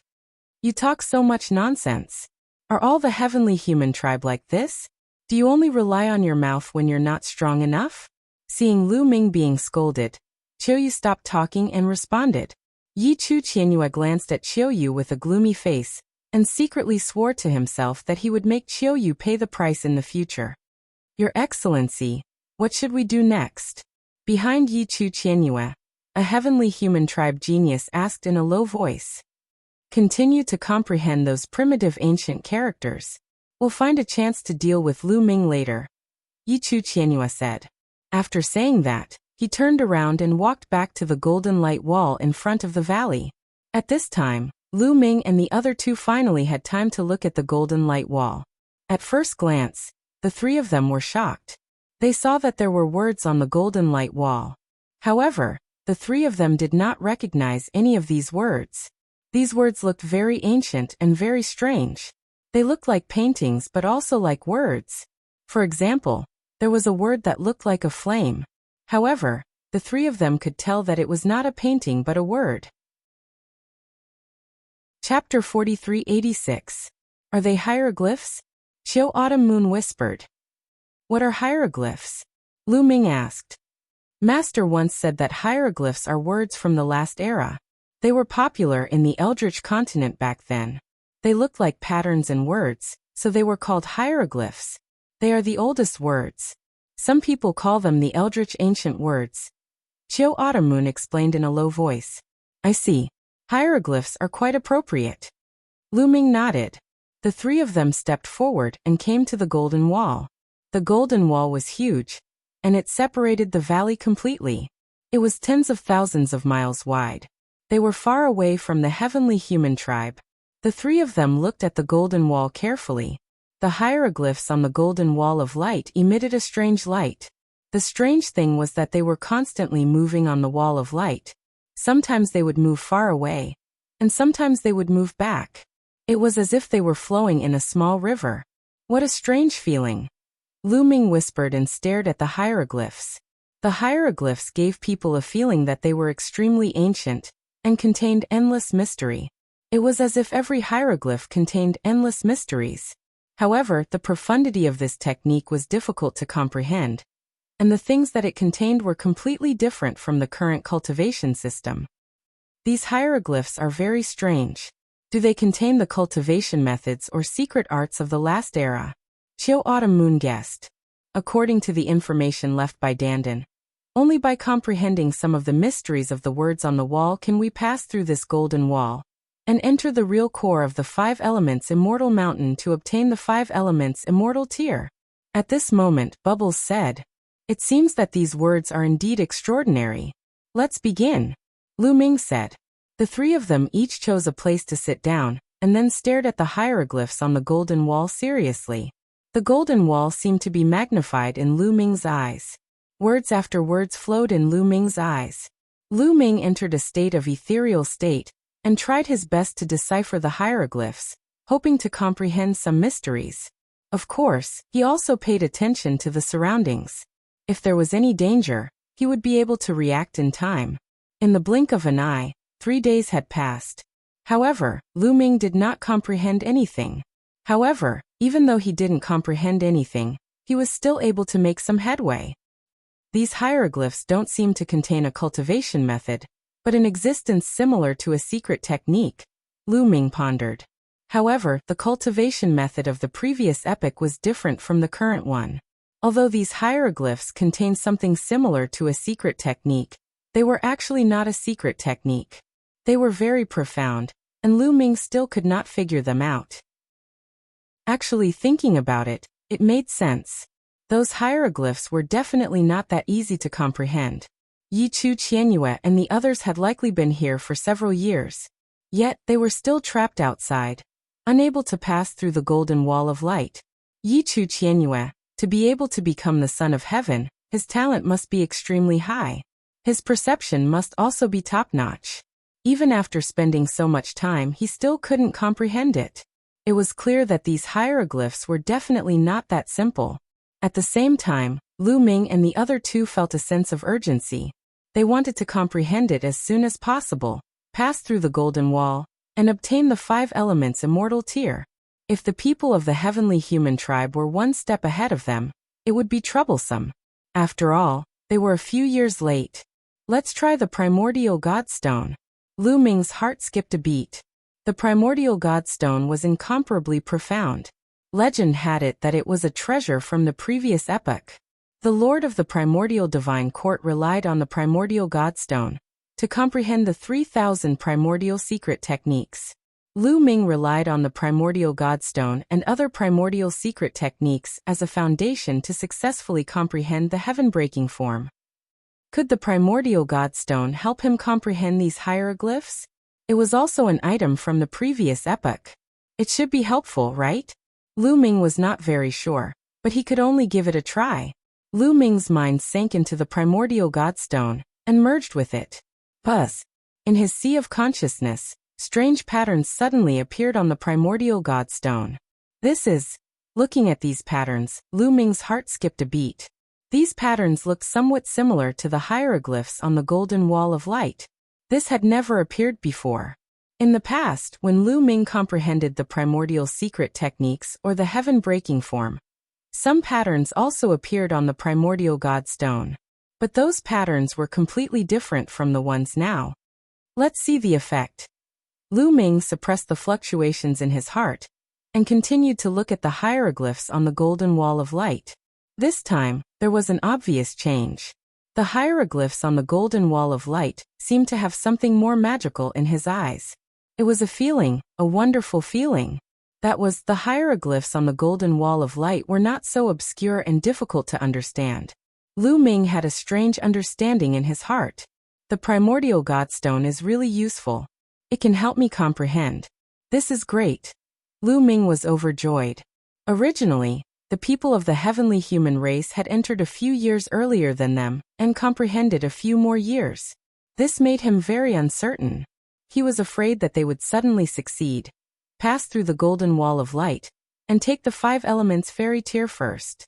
You talk so much nonsense. Are all the heavenly human tribe like this? Do you only rely on your mouth when you're not strong enough? Seeing Lu Ming being scolded, Qiuyu stopped talking and responded. Yi Chu Qianyue glanced at Qiuyu with a gloomy face, and secretly swore to himself that he would make Qiuyu pay the price in the future. Your Excellency, what should we do next? Behind Yi Chu Qianyue, a heavenly human tribe genius asked in a low voice. Continue to comprehend those primitive ancient characters. We'll find a chance to deal with Lu Ming later, Yi Chu Qianyue said. After saying that, he turned around and walked back to the golden light wall in front of the valley. At this time, Lu Ming and the other 2 finally had time to look at the golden light wall. At first glance, the 3 of them were shocked. They saw that there were words on the golden light wall. However, the 3 of them did not recognize any of these words. These words looked very ancient and very strange. They looked like paintings but also like words. For example, there was a word that looked like a flame. However, the 3 of them could tell that it was not a painting but a word. Chapter 4386. Are they hieroglyphs? Qiu Autumn Moon whispered. What are hieroglyphs? Lu Ming asked. Master once said that hieroglyphs are words from the last era. They were popular in the Eldritch continent back then. They looked like patterns and words, so they were called hieroglyphs. They are the oldest words. Some people call them the Eldritch ancient words. Qiu Autumn Moon explained in a low voice. I see. Hieroglyphs are quite appropriate. Lu Ming nodded. The 3 of them stepped forward and came to the golden wall. The golden wall was huge, and it separated the valley completely. It was tens of thousands of miles wide. They were far away from the heavenly human tribe. The 3 of them looked at the golden wall carefully. The hieroglyphs on the golden wall of light emitted a strange light. The strange thing was that they were constantly moving on the wall of light. Sometimes they would move far away, and sometimes they would move back. It was as if they were flowing in a small river. What a strange feeling. Lu Ming whispered and stared at the hieroglyphs. The hieroglyphs gave people a feeling that they were extremely ancient and contained endless mystery. It was as if every hieroglyph contained endless mysteries. However, the profundity of this technique was difficult to comprehend, and the things that it contained were completely different from the current cultivation system. These hieroglyphs are very strange. Do they contain the cultivation methods or secret arts of the last era? Chiu Autumn Moon guessed. According to the information left by Dandan, only by comprehending some of the mysteries of the words on the wall can we pass through this golden wall and enter the real core of the 5 elements immortal mountain to obtain the 5 elements immortal tier. At this moment, Bubbles said, "It seems that these words are indeed extraordinary. Let's begin." Lu Ming said. The 3 of them each chose a place to sit down, and then stared at the hieroglyphs on the golden wall seriously. The golden wall seemed to be magnified in Lu Ming's eyes. Words after words flowed in Lu Ming's eyes. Lu Ming entered a state of ethereal state, and tried his best to decipher the hieroglyphs, hoping to comprehend some mysteries. Of course, he also paid attention to the surroundings. If there was any danger, he would be able to react in time. In the blink of an eye, 3 days had passed. However, Lu Ming did not comprehend anything. However, even though he didn't comprehend anything, he was still able to make some headway. These hieroglyphs don't seem to contain a cultivation method, but an existence similar to a secret technique, Lu Ming pondered. However, the cultivation method of the previous epoch was different from the current one. Although these hieroglyphs contain something similar to a secret technique, they were actually not a secret technique. They were very profound, and Lu Ming still could not figure them out. Actually thinking about it, it made sense. Those hieroglyphs were definitely not that easy to comprehend. Yi Chu Qianyue and the others had likely been here for several years. Yet, they were still trapped outside, unable to pass through the golden wall of light. Yi Chu Qianyue, to be able to become the son of heaven, his talent must be extremely high. His perception must also be top-notch. Even after spending so much time, he still couldn't comprehend it. It was clear that these hieroglyphs were definitely not that simple. At the same time, Lu Ming and the other 2 felt a sense of urgency. They wanted to comprehend it as soon as possible, pass through the golden wall, and obtain the 5 elements immortal tier. If the people of the heavenly human tribe were 1 step ahead of them, it would be troublesome. After all, they were a few years late. Let's try the primordial godstone. Lu Ming's heart skipped a beat. The primordial godstone was incomparably profound. Legend had it that it was a treasure from the previous epoch. The Lord of the Primordial Divine Court relied on the primordial godstone to comprehend the 3,000 primordial secret techniques. Lu Ming relied on the primordial godstone and other primordial secret techniques as a foundation to successfully comprehend the heaven-breaking form. Could the primordial godstone help him comprehend these hieroglyphs? It was also an item from the previous epoch. It should be helpful, right? Lu Ming was not very sure, but he could only give it a try. Lu Ming's mind sank into the primordial godstone and merged with it. Buzz! In his sea of consciousness, strange patterns suddenly appeared on the primordial godstone. Looking at these patterns, Lu Ming's heart skipped a beat. These patterns looked somewhat similar to the hieroglyphs on the golden wall of light. This had never appeared before. In the past, when Lu Ming comprehended the primordial secret techniques or the heaven-breaking form, some patterns also appeared on the primordial godstone. But those patterns were completely different from the ones now. Let's see the effect. Lu Ming suppressed the fluctuations in his heart and continued to look at the hieroglyphs on the golden wall of light. This time, there was an obvious change. The hieroglyphs on the golden wall of light seemed to have something more magical in his eyes. It was a feeling, a wonderful feeling. That was, the hieroglyphs on the golden wall of light were not so obscure and difficult to understand. Lu Ming had a strange understanding in his heart. The primordial godstone is really useful. It can help me comprehend. This is great. Lu Ming was overjoyed. Originally, the people of the heavenly human race had entered a few years earlier than them and comprehended a few more years. This made him very uncertain. He was afraid that they would suddenly succeed, pass through the golden wall of light, and take the 5 elements fairy tier first.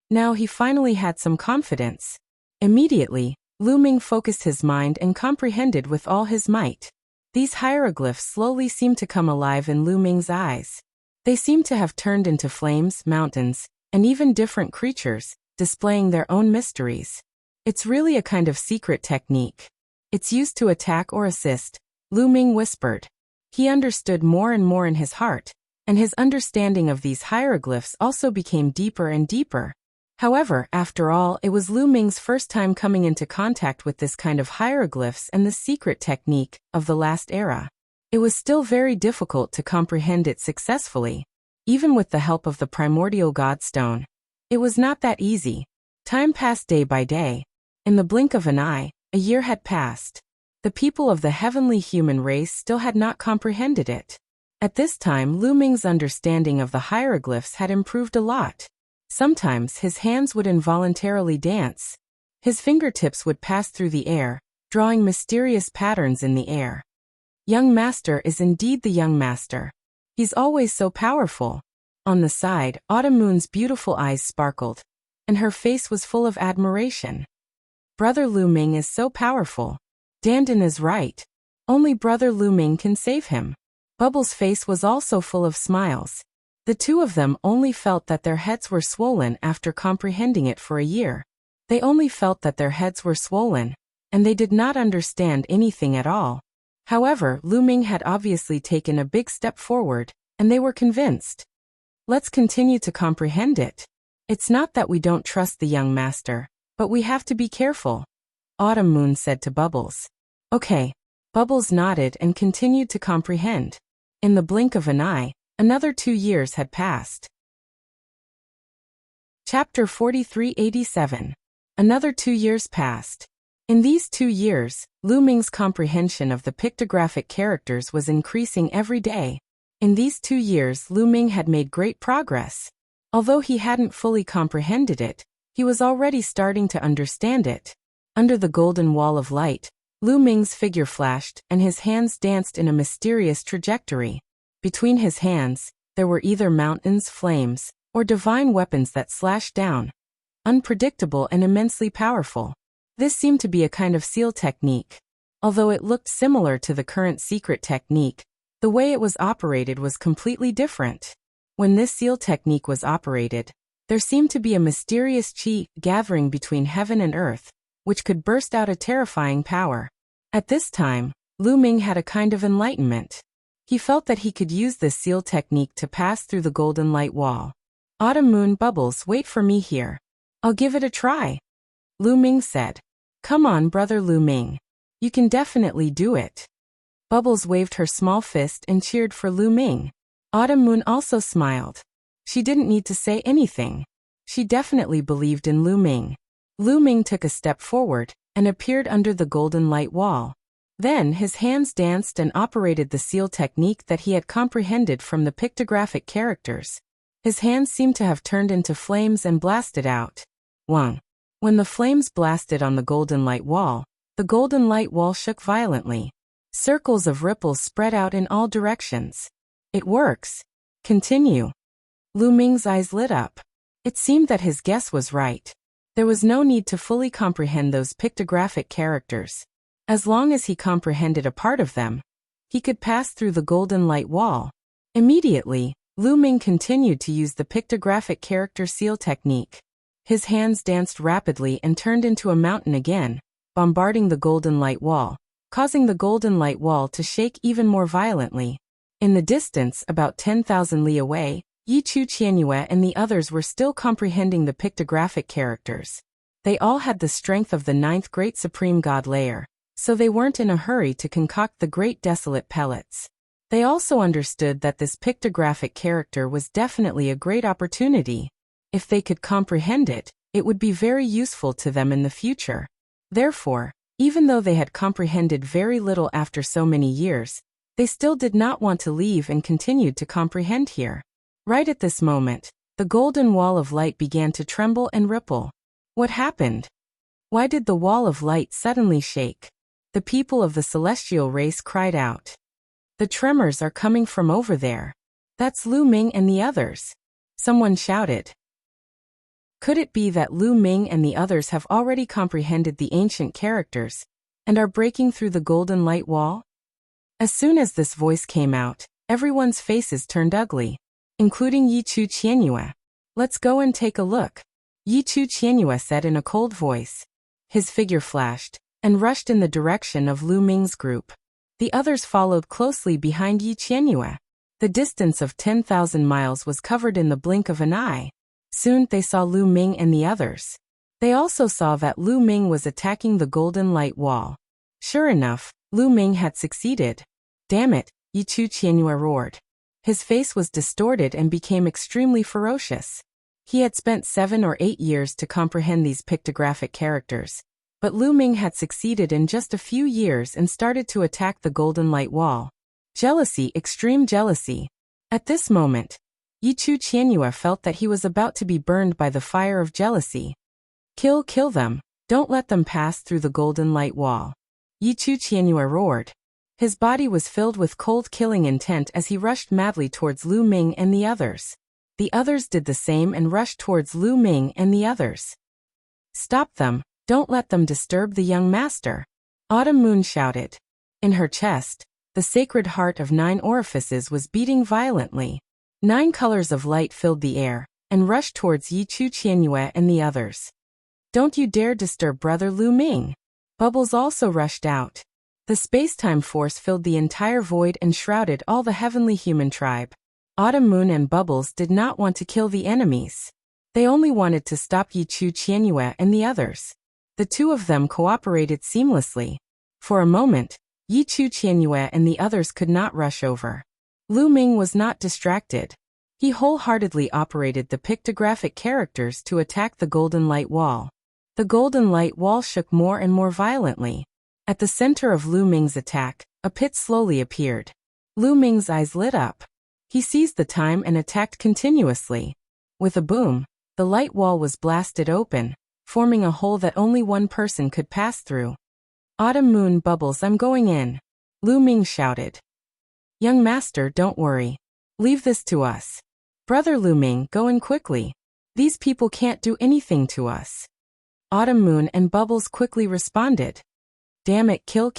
Now he finally had some confidence. Immediately, Lu Ming focused his mind and comprehended with all his might. These hieroglyphs slowly seemed to come alive in Lu Ming's eyes. They seemed to have turned into flames, mountains, and even different creatures, displaying their own mysteries. It's really a kind of secret technique. It's used to attack or assist, Lu Ming whispered. He understood more and more in his heart, and his understanding of these hieroglyphs also became deeper and deeper. However, after all, it was Lu Ming's first time coming into contact with this kind of hieroglyphs and the secret technique of the last era. It was still very difficult to comprehend it successfully, even with the help of the primordial Godstone. It was not that easy. Time passed day by day. In the blink of an eye, a year had passed. The people of the heavenly human race still had not comprehended it. At this time, Lu Ming's understanding of the hieroglyphs had improved a lot. Sometimes his hands would involuntarily dance. His fingertips would pass through the air, drawing mysterious patterns in the air. Young Master is indeed the young master. He's always so powerful. On the side, Autumn Moon's beautiful eyes sparkled, and her face was full of admiration. Brother Lu Ming is so powerful. Dandan is right. Only Brother Lu Ming can save him. Bubbles' face was also full of smiles. The two of them only felt that their heads were swollen after comprehending it for a year. They only felt that their heads were swollen, and they did not understand anything at all. However, Lu Ming had obviously taken a big step forward, and they were convinced. Let's continue to comprehend it. It's not that we don't trust the young master, but we have to be careful, Autumn Moon said to Bubbles. Okay. Bubbles nodded and continued to comprehend. In the blink of an eye, another 2 years had passed. Chapter 4387. Another 2 years passed. In these 2 years, Lu Ming's comprehension of the pictographic characters was increasing every day. In these 2 years, Lu Ming had made great progress. Although he hadn't fully comprehended it, he was already starting to understand it. Under the golden wall of light, Lu Ming's figure flashed and his hands danced in a mysterious trajectory. Between his hands, there were either mountains, flames, or divine weapons that slashed down. Unpredictable and immensely powerful. This seemed to be a kind of seal technique. Although it looked similar to the current secret technique, the way it was operated was completely different. When this seal technique was operated, there seemed to be a mysterious chi gathering between heaven and earth, which could burst out a terrifying power. At this time, Lu Ming had a kind of enlightenment. He felt that he could use this seal technique to pass through the golden light wall. Autumn Moon, Bubbles, wait for me here. I'll give it a try, Lu Ming said. Come on, Brother Lu Ming. You can definitely do it. Bubbles waved her small fist and cheered for Lu Ming. Autumn Moon also smiled. She didn't need to say anything. She definitely believed in Lu Ming. Lu Ming took a step forward and appeared under the golden light wall. Then his hands danced and operated the seal technique that he had comprehended from the pictographic characters. His hands seemed to have turned into flames and blasted out. 1. When the flames blasted on the golden light wall shook violently. Circles of ripples spread out in all directions. It works. Continue. Lu Ming's eyes lit up. It seemed that his guess was right. There was no need to fully comprehend those pictographic characters. As long as he comprehended a part of them, he could pass through the golden light wall. Immediately, Lu Ming continued to use the pictographic character seal technique. His hands danced rapidly and turned into a mountain again, bombarding the golden light wall, causing the golden light wall to shake even more violently. In the distance, about 10,000 li away, Yi Chu Qianyue and the others were still comprehending the pictographic characters. They all had the strength of the 9th Great Supreme God layer, so they weren't in a hurry to concoct the Great Desolate Pellets. They also understood that this pictographic character was definitely a great opportunity. If they could comprehend it, it would be very useful to them in the future. Therefore, even though they had comprehended very little after so many years, they still did not want to leave and continued to comprehend here. Right at this moment, the golden wall of light began to tremble and ripple. What happened? Why did the wall of light suddenly shake? The people of the celestial race cried out. The tremors are coming from over there. That's Lu Ming and the others. Someone shouted. Could it be that Lu Ming and the others have already comprehended the ancient characters and are breaking through the golden light wall? As soon as this voice came out, everyone's faces turned ugly, including Yi Chu Qianyue. Let's go and take a look, Yi Chu Qianyue said in a cold voice. His figure flashed and rushed in the direction of Lu Ming's group. The others followed closely behind Yi Qianyue. The distance of 10,000 miles was covered in the blink of an eye. Soon they saw Lu Ming and the others. They also saw that Lu Ming was attacking the golden light wall. Sure enough, Lu Ming had succeeded. Damn it, Yi Qianyue roared. His face was distorted and became extremely ferocious. He had spent 7 or 8 years to comprehend these pictographic characters. But Lu Ming had succeeded in just a few years and started to attack the golden light wall. Jealousy, extreme jealousy. At this moment, Yi Qianyue felt that he was about to be burned by the fire of jealousy. Kill them. Don't let them pass through the golden light wall. Yi Qianyue roared. His body was filled with cold killing intent as he rushed madly towards Lu Ming and the others. The others did the same and rushed towards Lu Ming and the others. Stop them. Don't let them disturb the young master. Autumn Moon shouted. In her chest, the sacred heart of 9 orifices was beating violently. 9 colors of light filled the air and rushed towards Yi Qianyue and the others. Don't you dare disturb Brother Lu Ming. Bubbles also rushed out. The space-time force filled the entire void and shrouded all the heavenly human tribe. Autumn Moon and Bubbles did not want to kill the enemies. They only wanted to stop Yi Qianyue and the others. The two of them cooperated seamlessly. For a moment, Yi Qianyue and the others could not rush over. Lu Ming was not distracted. He wholeheartedly operated the pictographic characters to attack the golden light wall. The golden light wall shook more and more violently. At the center of Lu Ming's attack, a pit slowly appeared. Lu Ming's eyes lit up. He seized the time and attacked continuously. With a boom, the light wall was blasted open, forming a hole that only one person could pass through. Autumn Moon, Bubbles, I'm going in. Lu Ming shouted. Young master, don't worry. Leave this to us. Brother Lu Ming, go in quickly. These people can't do anything to us. Autumn Moon and Bubbles quickly responded. Damn it, kill.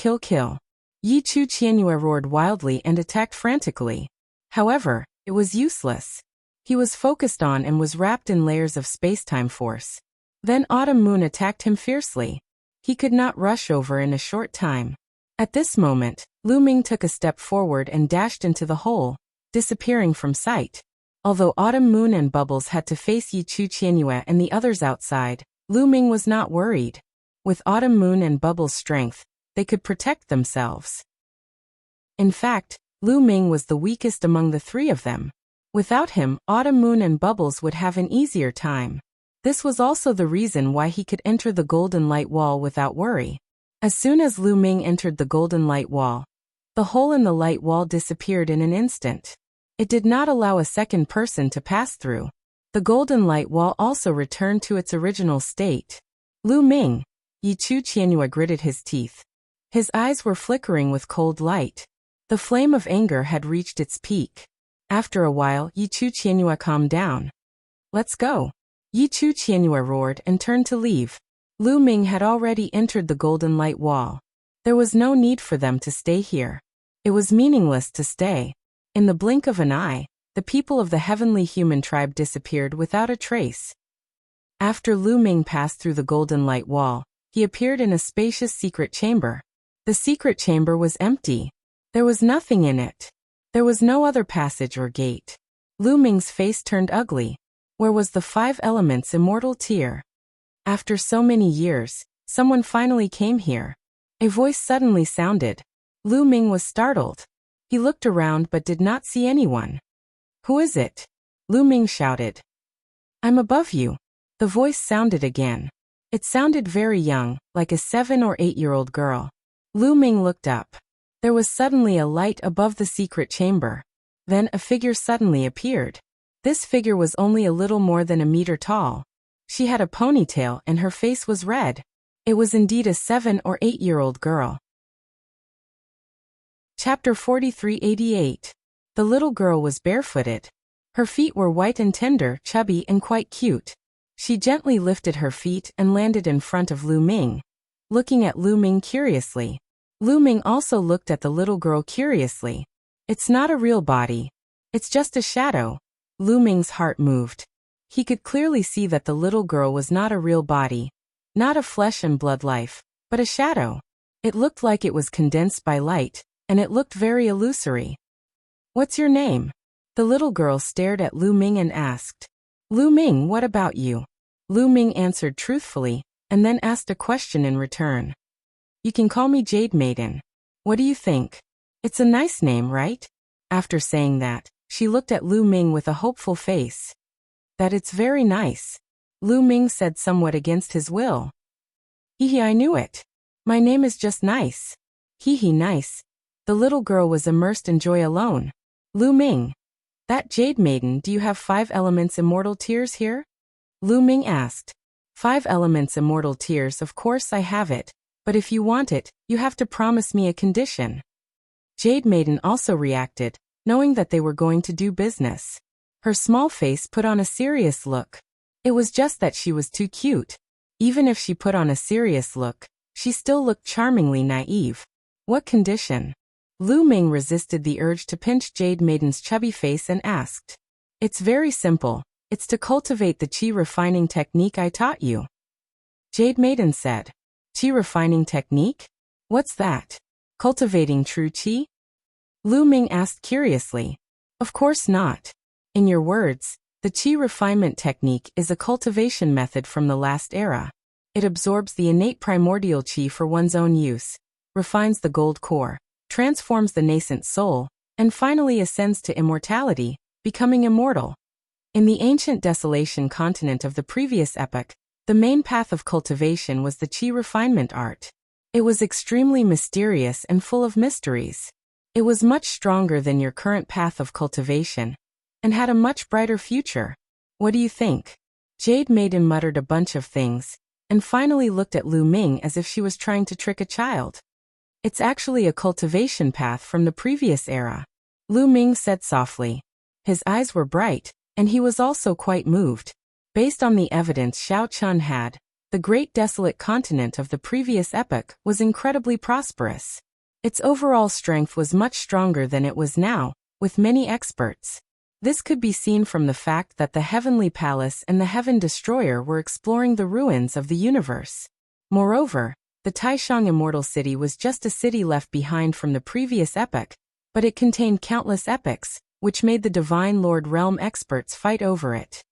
Yi Qianyue roared wildly and attacked frantically. However, it was useless. He was focused on and was wrapped in layers of space-time force. Then Autumn Moon attacked him fiercely. He could not rush over in a short time. At this moment, Lu Ming took a step forward and dashed into the hole, disappearing from sight. Although Autumn Moon and Bubbles had to face Yi Qianyue and the others outside, Lu Ming was not worried. With Autumn Moon and Bubbles' strength, they could protect themselves. In fact, Lu Ming was the weakest among the 3 of them. Without him, Autumn Moon and Bubbles would have an easier time. This was also the reason why he could enter the golden light wall without worry. As soon as Lu Ming entered the golden light wall, the hole in the light wall disappeared in an instant. It did not allow a second person to pass through. The golden light wall also returned to its original state. Lu Ming. Yi Qianyue gritted his teeth. His eyes were flickering with cold light. The flame of anger had reached its peak. After a while, Yi Qianyue calmed down. Let's go. Yi Qianyue roared and turned to leave. Lu Ming had already entered the golden light wall. There was no need for them to stay here. It was meaningless to stay. In the blink of an eye, the people of the heavenly human tribe disappeared without a trace. After Lu Ming passed through the golden light wall, he appeared in a spacious secret chamber. The secret chamber was empty. There was nothing in it. There was no other passage or gate. Lu Ming's face turned ugly. Where was the 5 elements' immortal tear? After so many years, someone finally came here. A voice suddenly sounded. Lu Ming was startled. He looked around but did not see anyone. Who is it? Lu Ming shouted. I'm above you. The voice sounded again. It sounded very young, like a 7 or 8-year-old girl. Lu Ming looked up. There was suddenly a light above the secret chamber. Then a figure suddenly appeared. This figure was only a little more than a meter tall. She had a ponytail and her face was red. It was indeed a 7 or 8-year-old girl. Chapter 4388. The little girl was barefooted. Her feet were white and tender, chubby and quite cute. She gently lifted her feet and landed in front of Lu Ming. Looking at Lu Ming curiously. Lu Ming also looked at the little girl curiously. It's not a real body. It's just a shadow. Lu Ming's heart moved. He could clearly see that the little girl was not a real body. Not a flesh and blood life, but a shadow. It looked like it was condensed by light, and it looked very illusory. What's your name? The little girl stared at Lu Ming and asked. Lu Ming, what about you? Lu Ming answered truthfully, and then asked a question in return. You can call me Jade Maiden. What do you think? It's a nice name, right? After saying that, she looked at Lu Ming with a hopeful face. That it's very nice. Lu Ming said somewhat against his will. Hee, I knew it. My name is just nice. Hee, nice. The little girl was immersed in joy alone. Lu Ming. That Jade Maiden, do you have 5 elements immortal tears here? Lu Ming asked. 5 elements immortal tears, of course I have it, but if you want it, you have to promise me a condition. Jade Maiden also reacted, knowing that they were going to do business. Her small face put on a serious look. It was just that she was too cute. Even if she put on a serious look, she still looked charmingly naive. What condition? Lu Ming resisted the urge to pinch Jade Maiden's chubby face and asked. It's very simple. It's to cultivate the qi refining technique I taught you. Jade Maiden said. Qi refining technique? What's that? Cultivating true qi? Lu Ming asked curiously. Of course not. In your words, the qi refinement technique is a cultivation method from the last era. It absorbs the innate primordial qi for one's own use, refines the gold core, transforms the nascent soul, and finally ascends to immortality, becoming immortal. In the ancient desolation continent of the previous epoch, the main path of cultivation was the qi refinement art. It was extremely mysterious and full of mysteries. It was much stronger than your current path of cultivation, and had a much brighter future. What do you think? Jade Maiden muttered a bunch of things, and finally looked at Lu Ming as if she was trying to trick a child. It's actually a cultivation path from the previous era. Lu Ming said softly. His eyes were bright, and he was also quite moved. Based on the evidence Xiao Chun had, the great desolate continent of the previous epoch was incredibly prosperous. Its overall strength was much stronger than it was now, with many experts. This could be seen from the fact that the Heavenly Palace and the Heaven Destroyer were exploring the ruins of the universe. Moreover, the Taishang Immortal City was just a city left behind from the previous epoch, but it contained countless epochs, which made the Divine Lord Realm experts fight over it.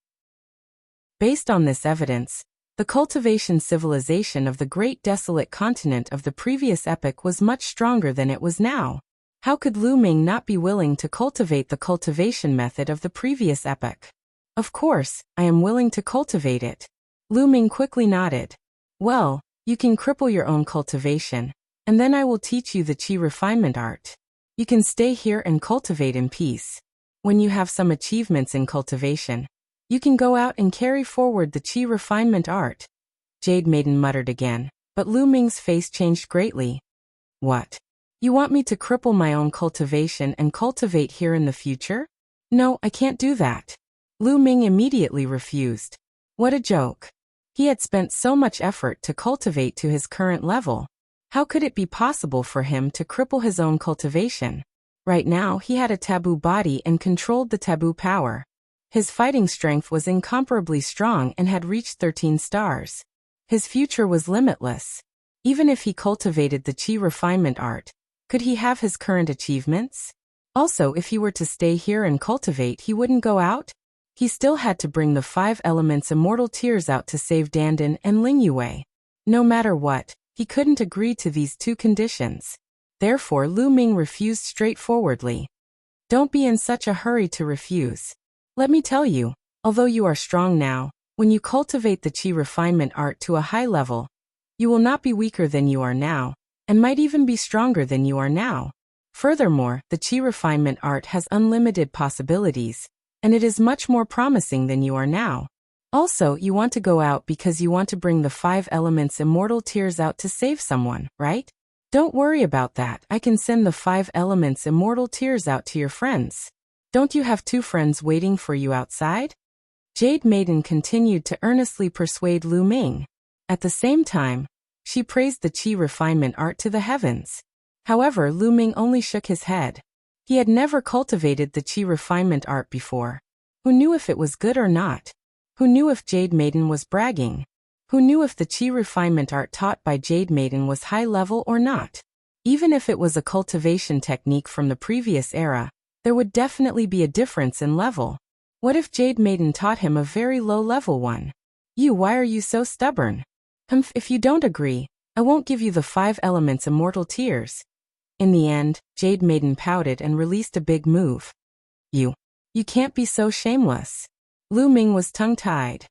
Based on this evidence, the cultivation civilization of the great desolate continent of the previous epoch was much stronger than it was now. How could Lu Ming not be willing to cultivate the cultivation method of the previous epoch? Of course, I am willing to cultivate it. Lu Ming quickly nodded. Well, you can cripple your own cultivation, and then I will teach you the qi refinement art. You can stay here and cultivate in peace. When you have some achievements in cultivation, you can go out and carry forward the qi refinement art. Jade Maiden muttered again, but Lu Ming's face changed greatly. What? You want me to cripple my own cultivation and cultivate here in the future? No, I can't do that. Lu Ming immediately refused. What a joke. He had spent so much effort to cultivate to his current level. How could it be possible for him to cripple his own cultivation? Right now he had a taboo body and controlled the taboo power. His fighting strength was incomparably strong and had reached 13 stars. His future was limitless. Even if he cultivated the qi refinement art, could he have his current achievements? Also, if he were to stay here and cultivate, he wouldn't go out? He still had to bring the 5 elements immortal tears out to save Dandan and Ling Yue. No matter what, he couldn't agree to these 2 conditions. Therefore Lu Ming refused straightforwardly. Don't be in such a hurry to refuse. Let me tell you, although you are strong now, when you cultivate the qi refinement art to a high level, you will not be weaker than you are now, and might even be stronger than you are now. Furthermore, the qi refinement art has unlimited possibilities, and it is much more promising than you are now. Also, you want to go out because you want to bring the 5 elements immortal tears out to save someone, right? Don't worry about that. I can send the 5 elements immortal tears out to your friends. Don't you have 2 friends waiting for you outside? Jade Maiden continued to earnestly persuade Lu Ming. At the same time, she praised the qi refinement art to the heavens. However, Lu Ming only shook his head. He had never cultivated the qi refinement art before. Who knew if it was good or not? Who knew if Jade Maiden was bragging? Who knew if the qi refinement art taught by Jade Maiden was high level or not? Even if it was a cultivation technique from the previous era, there would definitely be a difference in level. What if Jade Maiden taught him a very low-level one? Why are you so stubborn? If you don't agree, I won't give you the 5 elements immortal tears. In the end, Jade Maiden pouted and released a big move. You can't be so shameless. Lu Ming was tongue-tied.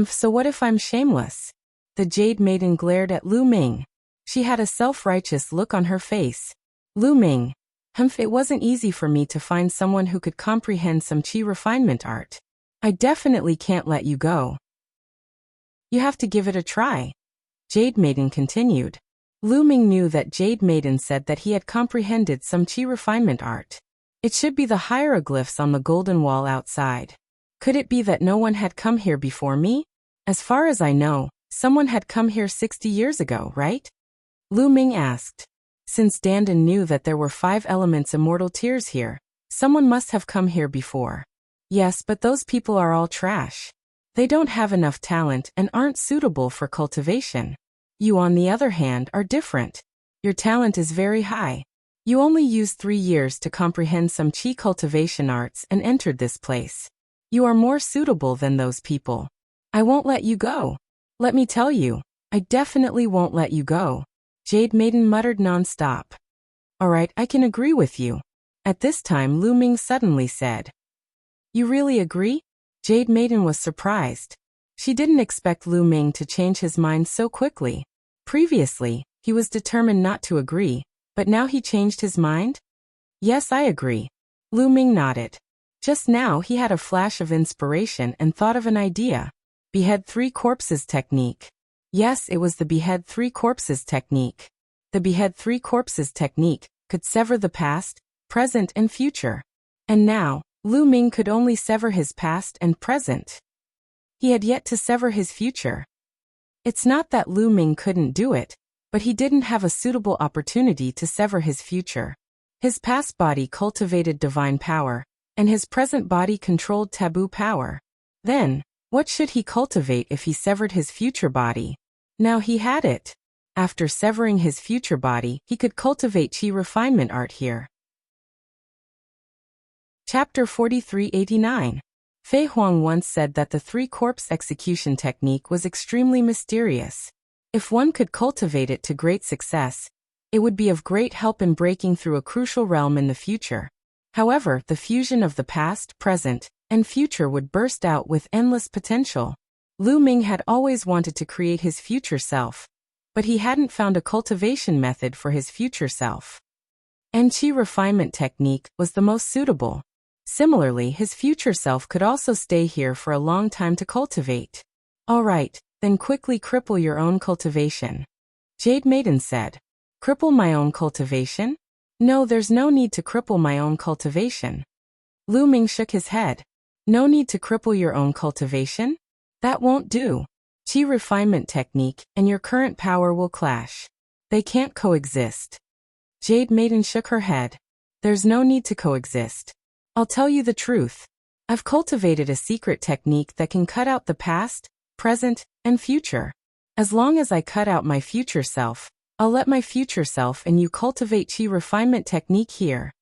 So what if I'm shameless? The Jade Maiden glared at Lu Ming. She had a self-righteous look on her face. Lu Ming. It wasn't easy for me to find someone who could comprehend some chi refinement art. I definitely can't let you go. You have to give it a try. Jade Maiden continued. Lu Ming knew that Jade Maiden said that he had comprehended some chi refinement art. It should be the hieroglyphs on the golden wall outside. Could it be that no one had come here before me? As far as I know, someone had come here 60 years ago, right? Lu Ming asked. Since Dandan knew that there were 5 elements immortal tears here, someone must have come here before. Yes, but those people are all trash. They don't have enough talent and aren't suitable for cultivation. You, on the other hand, are different. Your talent is very high. You only used 3 years to comprehend some chi cultivation arts and entered this place. You are more suitable than those people. I won't let you go. Let me tell you, I definitely won't let you go. Jade Maiden muttered non-stop. Alright, I can agree with you. At this time Lu Ming suddenly said. You really agree? Jade Maiden was surprised. She didn't expect Lu Ming to change his mind so quickly. Previously, he was determined not to agree, but now he changed his mind? Yes, I agree. Lu Ming nodded. Just now he had a flash of inspiration and thought of an idea. Behead 3 corpses technique. Yes, it was the behead 3 corpses technique. The behead 3 corpses technique could sever the past, present and future. And now, Lu Ming could only sever his past and present. He had yet to sever his future. It's not that Lu Ming couldn't do it, but he didn't have a suitable opportunity to sever his future. His past body cultivated divine power, and his present body controlled taboo power. Then, what should he cultivate if he severed his future body? Now he had it. After severing his future body, he could cultivate chi refinement art here. Chapter 4389. Fei Huang once said that the 3 corpse execution technique was extremely mysterious. If one could cultivate it to great success, it would be of great help in breaking through a crucial realm in the future. However, the fusion of the past, present, and future would burst out with endless potential. Lu Ming had always wanted to create his future self, but he hadn't found a cultivation method for his future self. And chi refinement technique was the most suitable. Similarly, his future self could also stay here for a long time to cultivate. All right, then quickly cripple your own cultivation. Jade Maiden said. Cripple my own cultivation? No, there's no need to cripple my own cultivation. Lu Ming shook his head. No need to cripple your own cultivation? That won't do. Chi refinement technique and your current power will clash. They can't coexist. Jade Maiden shook her head. There's no need to coexist. I'll tell you the truth. I've cultivated a secret technique that can cut out the past, present, and future. As long as I cut out my future self, I'll let my future self and you cultivate chi refinement technique here.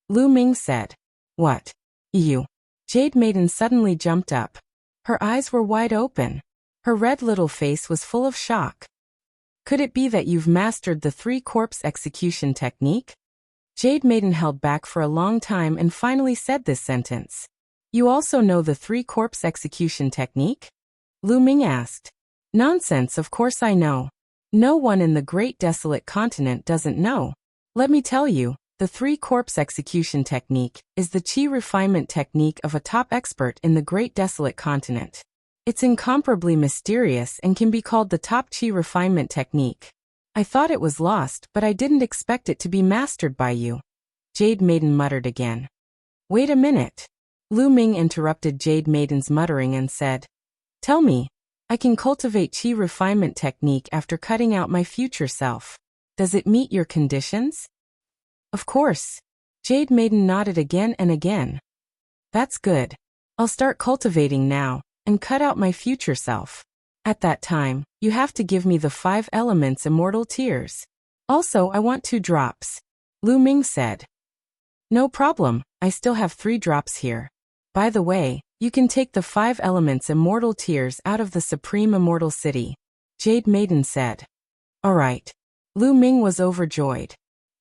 Lu Ming said. What? You? Jade Maiden suddenly jumped up. Her eyes were wide open. Her red little face was full of shock. Could it be that you've mastered the 3 corpse execution technique? Jade Maiden held back for a long time and finally said this sentence. You also know the 3 corpse execution technique? Lu Ming asked. Nonsense, of course I know. No one in the Great Desolate Continent doesn't know. Let me tell you, the 3 corpse execution technique is the chi refinement technique of a top expert in the Great Desolate Continent. It's incomparably mysterious and can be called the top chi refinement technique. I thought it was lost, but I didn't expect it to be mastered by you. Jade Maiden muttered again. Wait a minute. Lu Ming interrupted Jade Maiden's muttering and said, Tell me, I can cultivate chi refinement technique after cutting out my future self. Does it meet your conditions? Of course. Jade Maiden nodded again and again. That's good. I'll start cultivating now, and cut out my future self. At that time, you have to give me the 5 elements immortal tears. Also, I want 2 drops. Lu Ming said. No problem, I still have 3 drops here. By the way, you can take the 5 elements immortal tears out of the Supreme Immortal City, Jade Maiden said. Alright. Lu Ming was overjoyed.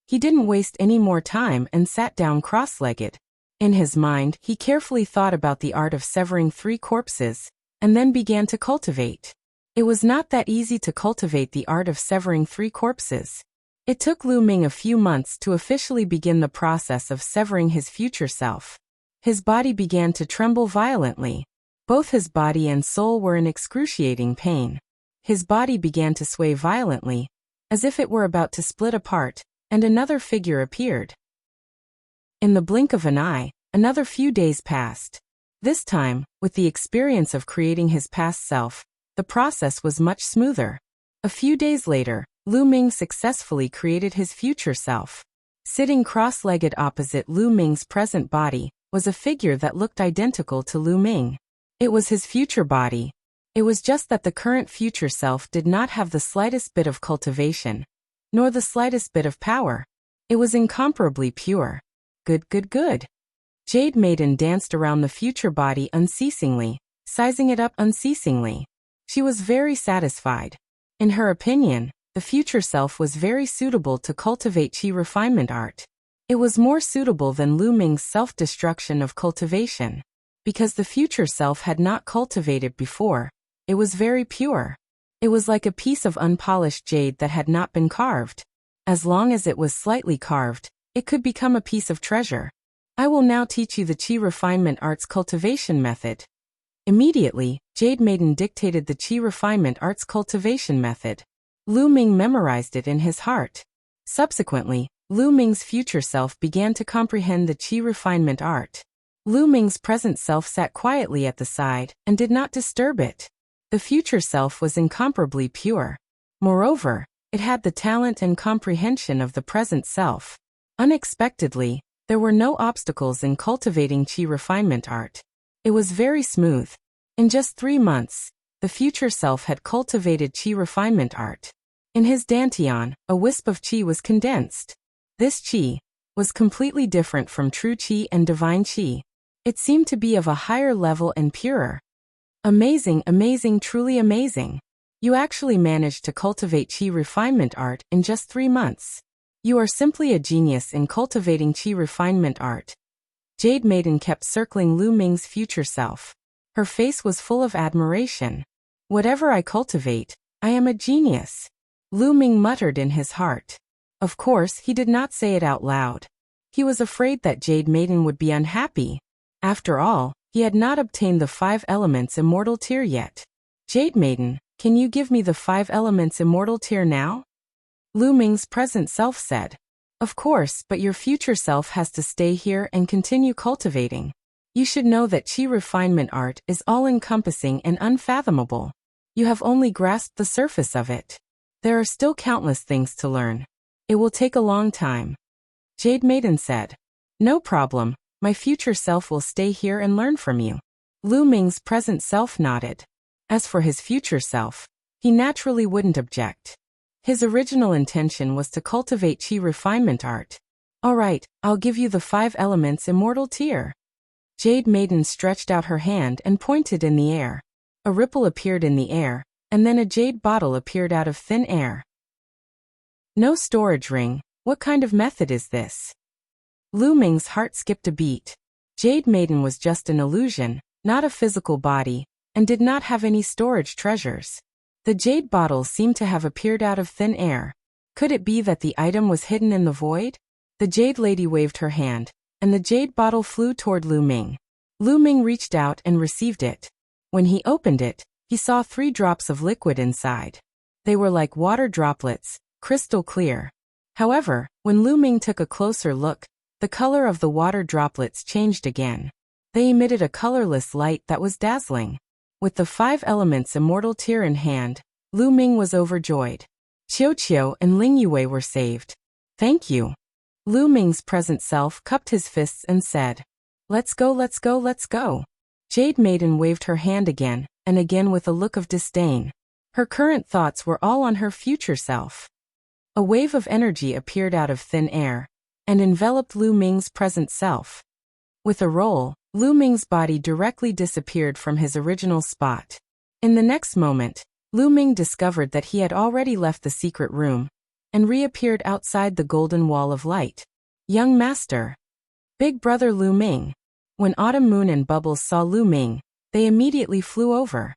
He didn't waste any more time and sat down cross-legged. In his mind, he carefully thought about the art of severing 3 corpses, and then began to cultivate. It was not that easy to cultivate the art of severing 3 corpses. It took Lu Ming a few months to officially begin the process of severing his future self. His body began to tremble violently. Both his body and soul were in excruciating pain. His body began to sway violently, as if it were about to split apart, and another figure appeared. In the blink of an eye, another few days passed. This time, with the experience of creating his past self, the process was much smoother. A few days later, Lu Ming successfully created his future self. Sitting cross-legged opposite Lu Ming's present body was a figure that looked identical to Lu Ming. It was his future body. It was just that the current future self did not have the slightest bit of cultivation, nor the slightest bit of power. It was incomparably pure. Good, good, good. Jade Maiden danced around the future body unceasingly, sizing it up unceasingly. She was very satisfied. In her opinion, the future self was very suitable to cultivate chi refinement art. It was more suitable than Lu Ming's self-destruction of cultivation. Because the future self had not cultivated before, it was very pure. It was like a piece of unpolished jade that had not been carved. As long as it was slightly carved, it could become a piece of treasure. I will now teach you the chi refinement art's cultivation method. Immediately, Jade Maiden dictated the chi refinement art's cultivation method. Lu Ming memorized it in his heart. Subsequently, Lu Ming's future self began to comprehend the chi refinement art. Lu Ming's present self sat quietly at the side and did not disturb it. The future self was incomparably pure. Moreover, it had the talent and comprehension of the present self. Unexpectedly, there were no obstacles in cultivating chi refinement art. It was very smooth. In just 3 months, the future self had cultivated chi refinement art. In his dantian, a wisp of chi was condensed. This chi was completely different from true chi and divine chi. It seemed to be of a higher level and purer. Amazing, amazing, truly amazing. You actually managed to cultivate chi refinement art in just 3 months. You are simply a genius in cultivating chi refinement art. Jade Maiden kept circling Lu Ming's future self. Her face was full of admiration. Whatever I cultivate, I am a genius. Lu Ming muttered in his heart. Of course, he did not say it out loud. He was afraid that Jade Maiden would be unhappy. After all, he had not obtained the 5 elements immortal tier yet. Jade Maiden, can you give me the 5 elements immortal tier now? Lu Ming's present self said. Of course, but your future self has to stay here and continue cultivating. You should know that chi refinement art is all-encompassing and unfathomable. You have only grasped the surface of it. There are still countless things to learn. It will take a long time. Jade Maiden said. No problem, my future self will stay here and learn from you. Lu Ming's present self nodded. As for his future self, he naturally wouldn't object. His original intention was to cultivate chi refinement art. Alright, I'll give you the 5 elements immortal tier. Jade Maiden stretched out her hand and pointed in the air. A ripple appeared in the air, and then a jade bottle appeared out of thin air. No storage ring, what kind of method is this? Lu Ming's heart skipped a beat. Jade Maiden was just an illusion, not a physical body, and did not have any storage treasures. The jade bottle seemed to have appeared out of thin air. Could it be that the item was hidden in the void? The jade lady waved her hand, and the jade bottle flew toward Lu Ming. Lu Ming reached out and received it. When he opened it, he saw 3 drops of liquid inside. They were like water droplets, crystal clear. However, when Lu Ming took a closer look, the color of the water droplets changed again. They emitted a colorless light that was dazzling. With the 5 elements immortal tier in hand, Lu Ming was overjoyed. Qiu Qiu and Ling Yue were saved. Thank you. Lu Ming's present self cupped his fists and said, Let's go, let's go, let's go. Jade Maiden waved her hand again, and again with a look of disdain. Her current thoughts were all on her future self. A wave of energy appeared out of thin air and enveloped Lu Ming's present self. With a roll, Lu Ming's body directly disappeared from his original spot. In the next moment, Lu Ming discovered that he had already left the secret room and reappeared outside the golden wall of light. Young master. Big brother Lu Ming. When Autumn Moon and Bubbles saw Lu Ming, they immediately flew over.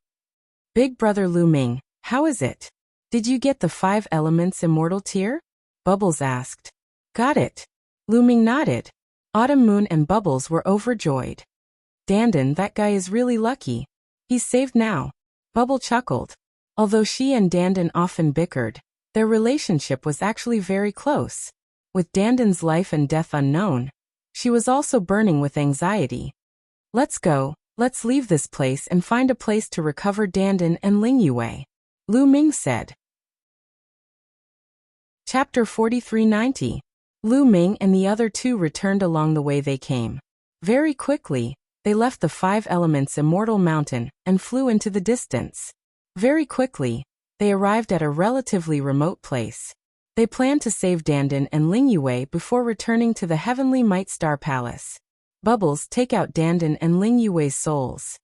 Big brother Lu Ming, how is it? Did you get the 5 elements immortal tier? Bubbles asked. Got it. Lu Ming nodded. Autumn Moon and Bubbles were overjoyed. Dandan, that guy is really lucky. He's saved now. Bubble chuckled. Although she and Dandan often bickered, their relationship was actually very close. With Dandan's life and death unknown, she was also burning with anxiety. Let's go, let's leave this place and find a place to recover Dandan and Ling Yue, Lu Ming said. Chapter 4390. Lu Ming and the other two returned along the way they came. Very quickly, they left the 5 elements immortal mountain and flew into the distance. Very quickly, they arrived at a relatively remote place. They planned to save Dandan and Ling Yue before returning to the Heavenly Might Star Palace. Bubbles, take out Dandan and Ling Yue's souls,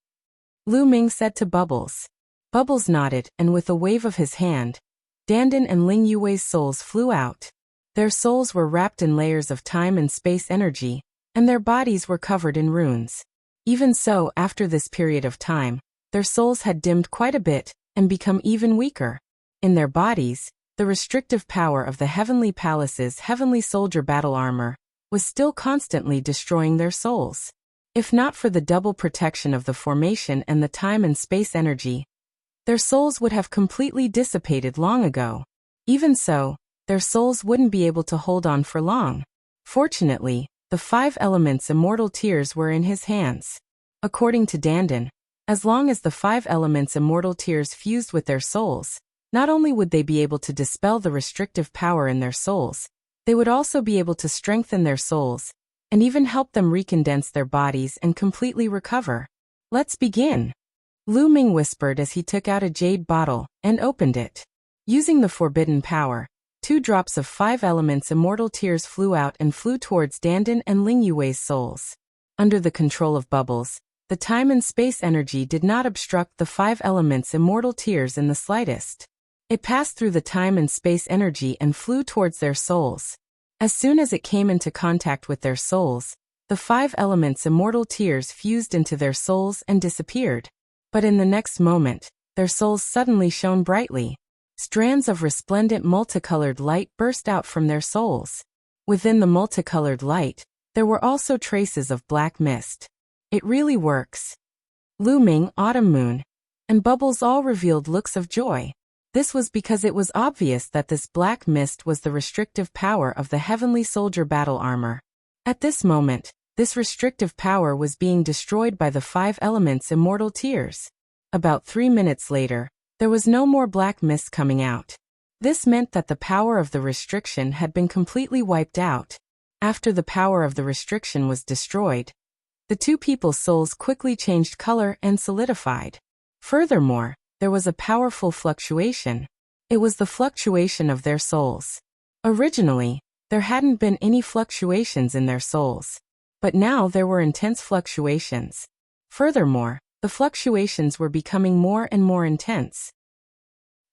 Lu Ming said to Bubbles. Bubbles nodded, and with a wave of his hand, Dandan and Ling Yue's souls flew out. Their souls were wrapped in layers of time and space energy, and their bodies were covered in runes. Even so, after this period of time, their souls had dimmed quite a bit and become even weaker. In their bodies, the restrictive power of the Heavenly Palace's Heavenly Soldier battle armor was still constantly destroying their souls. If not for the double protection of the formation and the time and space energy, their souls would have completely dissipated long ago. Even so, their souls wouldn't be able to hold on for long. Fortunately, the 5 elements immortal tears were in his hands. According to Dandan, as long as the 5 elements immortal tears fused with their souls, not only would they be able to dispel the restrictive power in their souls, they would also be able to strengthen their souls, and even help them recondense their bodies and completely recover. Let's begin, Lu Ming whispered as he took out a jade bottle and opened it. Using the forbidden power, 2 drops of 5 elements immortal tears flew out and flew towards Dandan and Ling Yue's souls. Under the control of Bubbles, the time and space energy did not obstruct the 5 elements immortal tears in the slightest. It passed through the time and space energy and flew towards their souls. As soon as it came into contact with their souls, the 5 elements immortal tears fused into their souls and disappeared. But in the next moment, their souls suddenly shone brightly. Strands of resplendent multicolored light burst out from their souls. Within the multicolored light, there were also traces of black mist. It really works. Lu Ming, Autumn Moon, and Bubbles all revealed looks of joy. This was because it was obvious that this black mist was the restrictive power of the Heavenly Soldier battle armor. At this moment, this restrictive power was being destroyed by the 5 elements immortal tears. About 3 minutes later, there was no more black mist coming out. This meant that the power of the restriction had been completely wiped out. After the power of the restriction was destroyed, the 2 people's souls quickly changed color and solidified. Furthermore, there was a powerful fluctuation. It was the fluctuation of their souls. Originally, there hadn't been any fluctuations in their souls, but now there were intense fluctuations. Furthermore, the fluctuations were becoming more and more intense.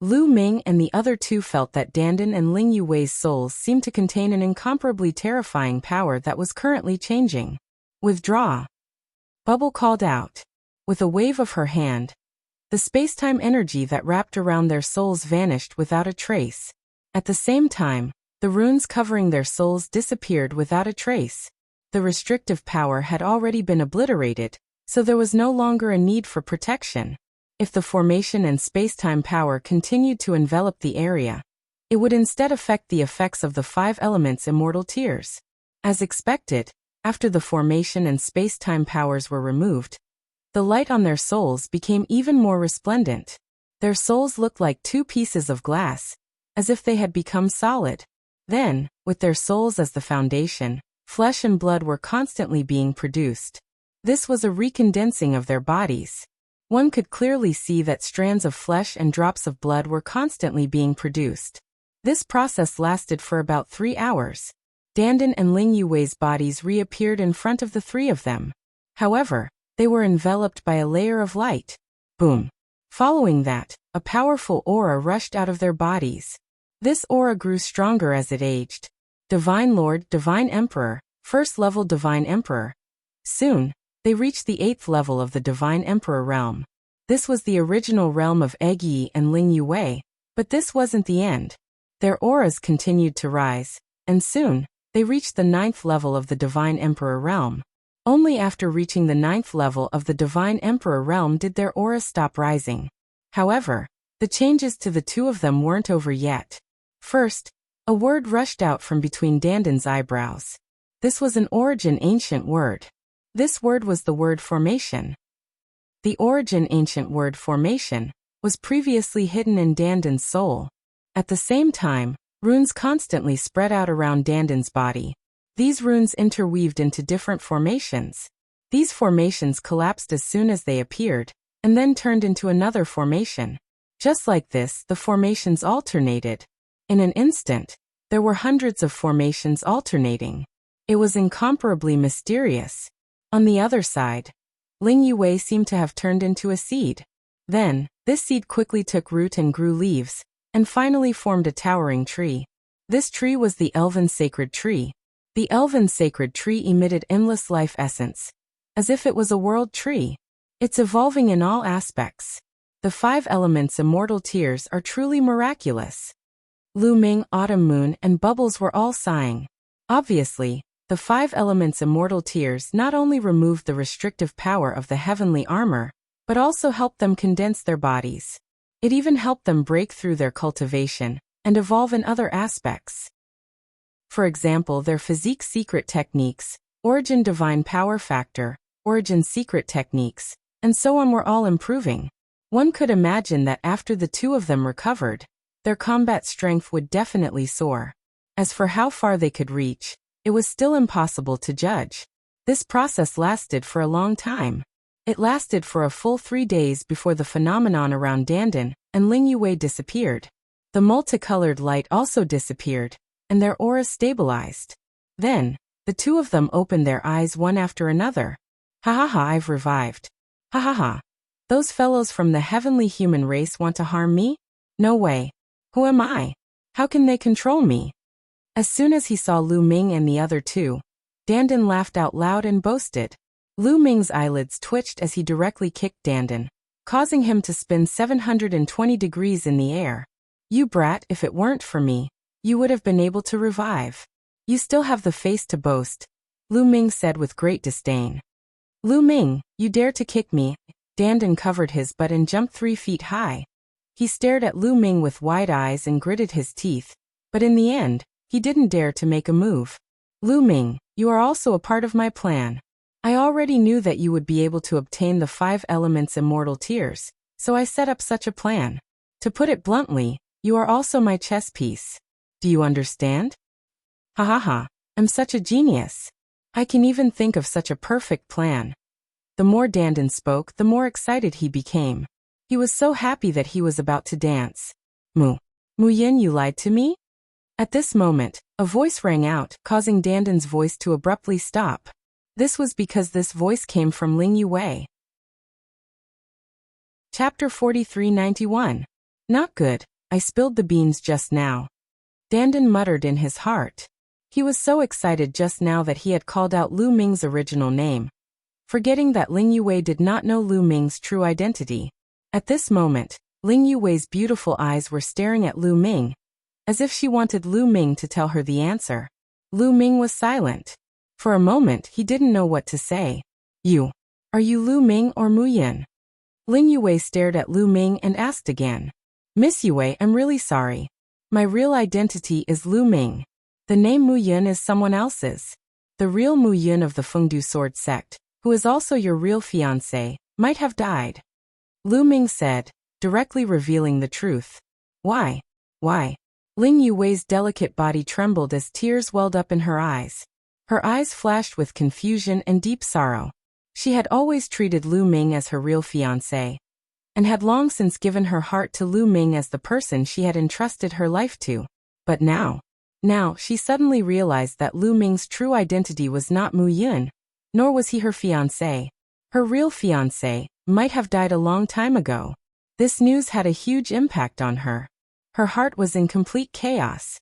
Lu Ming and the other 2 felt that Dandan and Ling Yue's souls seemed to contain an incomparably terrifying power that was currently changing. Withdraw, Bubble called out. With a wave of her hand, the space-time energy that wrapped around their souls vanished without a trace. At the same time, the runes covering their souls disappeared without a trace. The restrictive power had already been obliterated, so there was no longer a need for protection. If the formation and space-time power continued to envelop the area, it would instead affect the effects of the 5 elements immortal tears. As expected, after the formation and space-time powers were removed, the light on their souls became even more resplendent. Their souls looked like 2 pieces of glass, as if they had become solid. Then, with their souls as the foundation, flesh and blood were constantly being produced. This was a recondensing of their bodies. One could clearly see that strands of flesh and drops of blood were constantly being produced. This process lasted for about 3 hours. Dandan and Ling Yuwei's bodies reappeared in front of the three of them. However, they were enveloped by a layer of light. Boom. Following that, a powerful aura rushed out of their bodies. This aura grew stronger as it aged. Divine Lord, Divine Emperor, First Level Divine Emperor. Soon, they reached the 8th level of the Divine Emperor realm. This was the original realm of Egg Yi and Ling Yuwei, but this wasn't the end. Their auras continued to rise, and soon, they reached the 9th level of the Divine Emperor realm. Only after reaching the 9th level of the Divine Emperor realm did their auras stop rising. However, the changes to the two of them weren't over yet. First, a word rushed out from between Dandan's eyebrows. This was an origin ancient word. This word was the word formation. The origin ancient word formation was previously hidden in Dandan's soul. At the same time, runes constantly spread out around Dandan's body. These runes interweaved into different formations. These formations collapsed as soon as they appeared, and then turned into another formation. Just like this, the formations alternated. In an instant, there were hundreds of formations alternating. It was incomparably mysterious. On the other side, Ling Yuwei seemed to have turned into a seed. Then, this seed quickly took root and grew leaves, and finally formed a towering tree. This tree was the Elven Sacred Tree. The Elven Sacred Tree emitted endless life essence, as if it was a world tree. It's evolving in all aspects. The 5 elements immortal tears are truly miraculous. Lu Ming, Autumn Moon, and Bubbles were all sighing. Obviously, the 5 elements immortal tears not only removed the restrictive power of the heavenly armor, but also helped them condense their bodies. It even helped them break through their cultivation and evolve in other aspects. For example, their physique secret techniques, origin divine power factor, origin secret techniques, and so on were all improving. One could imagine that after the two of them recovered, their combat strength would definitely soar. As for how far they could reach, it was still impossible to judge. This process lasted for a long time. It lasted for a full 3 days before the phenomenon around Dandan and Ling Yuwei disappeared. The multicolored light also disappeared, and their auras stabilized. Then, the two of them opened their eyes one after another. Ha ha ha, I've revived. Ha ha ha. Those fellows from the heavenly human race want to harm me? No way. Who am I? How can they control me? As soon as he saw Lu Ming and the other two, Dandan laughed out loud and boasted. Lu Ming's eyelids twitched as he directly kicked Dandan, causing him to spin 720 degrees in the air. You brat, if it weren't for me, you would have been able to revive. You still have the face to boast, Lu Ming said with great disdain. Lu Ming, you dare to kick me? Dandan covered his butt and jumped 3 feet high. He stared at Lu Ming with wide eyes and gritted his teeth, but in the end, he didn't dare to make a move. Lu Ming, you are also a part of my plan. I already knew that you would be able to obtain the 5 elements immortal tears, so I set up such a plan. To put it bluntly, you are also my chess piece. Do you understand? Ha ha ha, I'm such a genius. I can even think of such a perfect plan. The more Dandan spoke, the more excited he became. He was so happy that he was about to dance. Mu Yin, you lied to me? At this moment, a voice rang out, causing Dandan's voice to abruptly stop. This was because this voice came from Ling Yuwei. Chapter 4391. Not good, I spilled the beans just now. Dandan muttered in his heart. He was so excited just now that he had called out Lu Ming's original name, forgetting that Ling Yuwei did not know Lu Ming's true identity. At this moment, Ling Yuwei's beautiful eyes were staring at Lu Ming, as if she wanted Lu Ming to tell her the answer. Lu Ming was silent. For a moment he didn't know what to say. Are you Lu Ming or Mu Yin? Ling Yuwei stared at Lu Ming and asked again. Miss Yuwei, I'm really sorry. My real identity is Lu Ming. The name Mu Yin is someone else's. The real Mu Yin of the Fengdu sword sect, who is also your real fiancé, might have died. Lu Ming said, directly revealing the truth. Why? Ling Yuwei's delicate body trembled as tears welled up in her eyes. Her eyes flashed with confusion and deep sorrow. She had always treated Lu Ming as her real fiancé, and had long since given her heart to Lu Ming as the person she had entrusted her life to. But now she suddenly realized that Lu Ming's true identity was not Mu Yun, nor was he her fiancé. Her real fiancé might have died a long time ago. This news had a huge impact on her. Her heart was in complete chaos.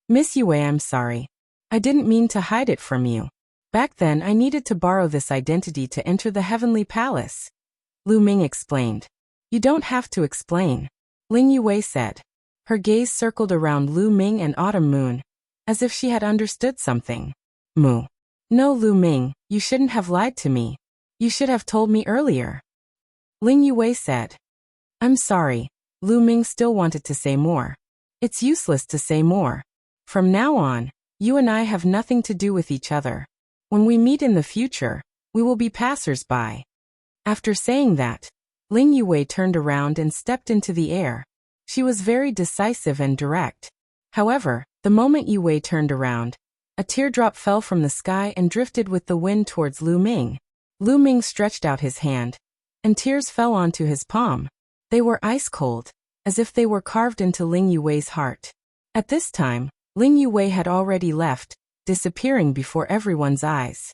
Miss Yue, I'm sorry. I didn't mean to hide it from you. Back then I needed to borrow this identity to enter the Heavenly Palace. Lu Ming explained. You don't have to explain. Ling Yue said. Her gaze circled around Lu Ming and Autumn Moon, as if she had understood something. Moo. No, Lu Ming, you shouldn't have lied to me. You should have told me earlier. Ling Yue said. I'm sorry. Lu Ming still wanted to say more. It's useless to say more. From now on, you and I have nothing to do with each other. When we meet in the future, we will be passers-by. After saying that, Ling Yue turned around and stepped into the air. She was very decisive and direct. However, the moment Yue turned around, a teardrop fell from the sky and drifted with the wind towards Lu Ming. Lu Ming stretched out his hand, and tears fell onto his palm. They were ice cold, as if they were carved into Ling Yue's heart. At this time, Ling Yue had already left, disappearing before everyone's eyes.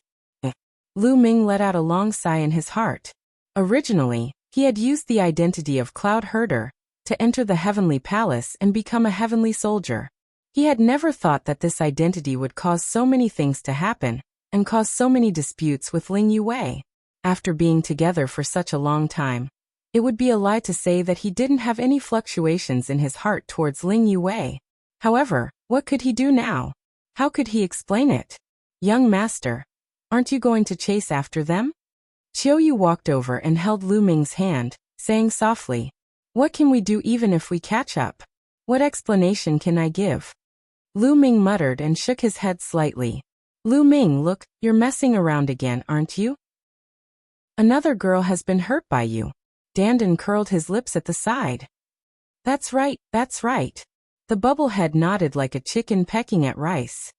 Lu Ming let out a long sigh in his heart. Originally, he had used the identity of Cloud Herder to enter the Heavenly Palace and become a heavenly soldier. He had never thought that this identity would cause so many things to happen and cause so many disputes with Ling Yue. After being together for such a long time, it would be a lie to say that he didn't have any fluctuations in his heart towards Ling Yue. However, what could he do now? How could he explain it? Young master, aren't you going to chase after them? Qiu Yu walked over and held Lu Ming's hand, saying softly, What can we do even if we catch up? What explanation can I give? Lu Ming muttered and shook his head slightly. Lu Ming, look, you're messing around again, aren't you? Another girl has been hurt by you. Dandan curled his lips at the side. That's right, that's right. The bubblehead nodded like a chicken pecking at rice.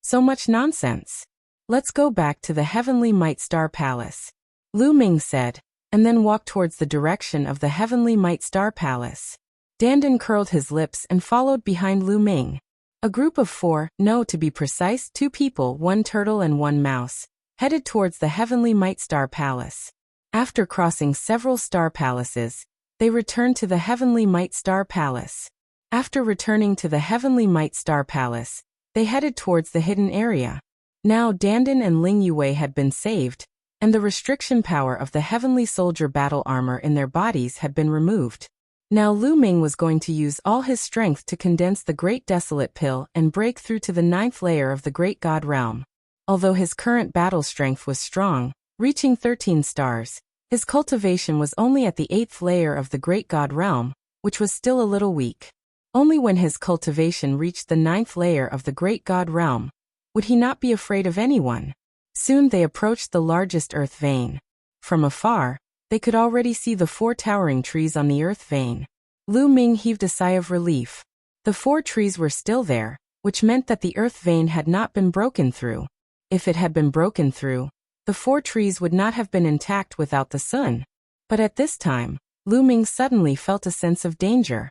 So much nonsense. Let's go back to the Heavenly Might Star Palace. Lu Ming said, and then walked towards the direction of the Heavenly Might Star Palace. Dandan curled his lips and followed behind Lu Ming. A group of 4, no to be precise 2 people, 1 turtle and 1 mouse, headed towards the Heavenly Might Star Palace. After crossing several star palaces, they returned to the Heavenly Might Star Palace. After returning to the Heavenly Might Star Palace, they headed towards the hidden area. Now Dandan and Ling Yue had been saved, and the restriction power of the Heavenly Soldier battle armor in their bodies had been removed. Now Lu Ming was going to use all his strength to condense the Great Desolate Pill and break through to the 9th layer of the Great God Realm. Although his current battle strength was strong, reaching 13 stars, his cultivation was only at the 8th layer of the Great God Realm, which was still a little weak. Only when his cultivation reached the 9th layer of the Great God Realm would he not be afraid of anyone. Soon they approached the largest earth vein. From afar, they could already see the 4 towering trees on the earth vein. Lu Ming heaved a sigh of relief. The 4 trees were still there, which meant that the earth vein had not been broken through. If it had been broken through, the 4 trees would not have been intact without the sun. But at this time, Lu Ming suddenly felt a sense of danger.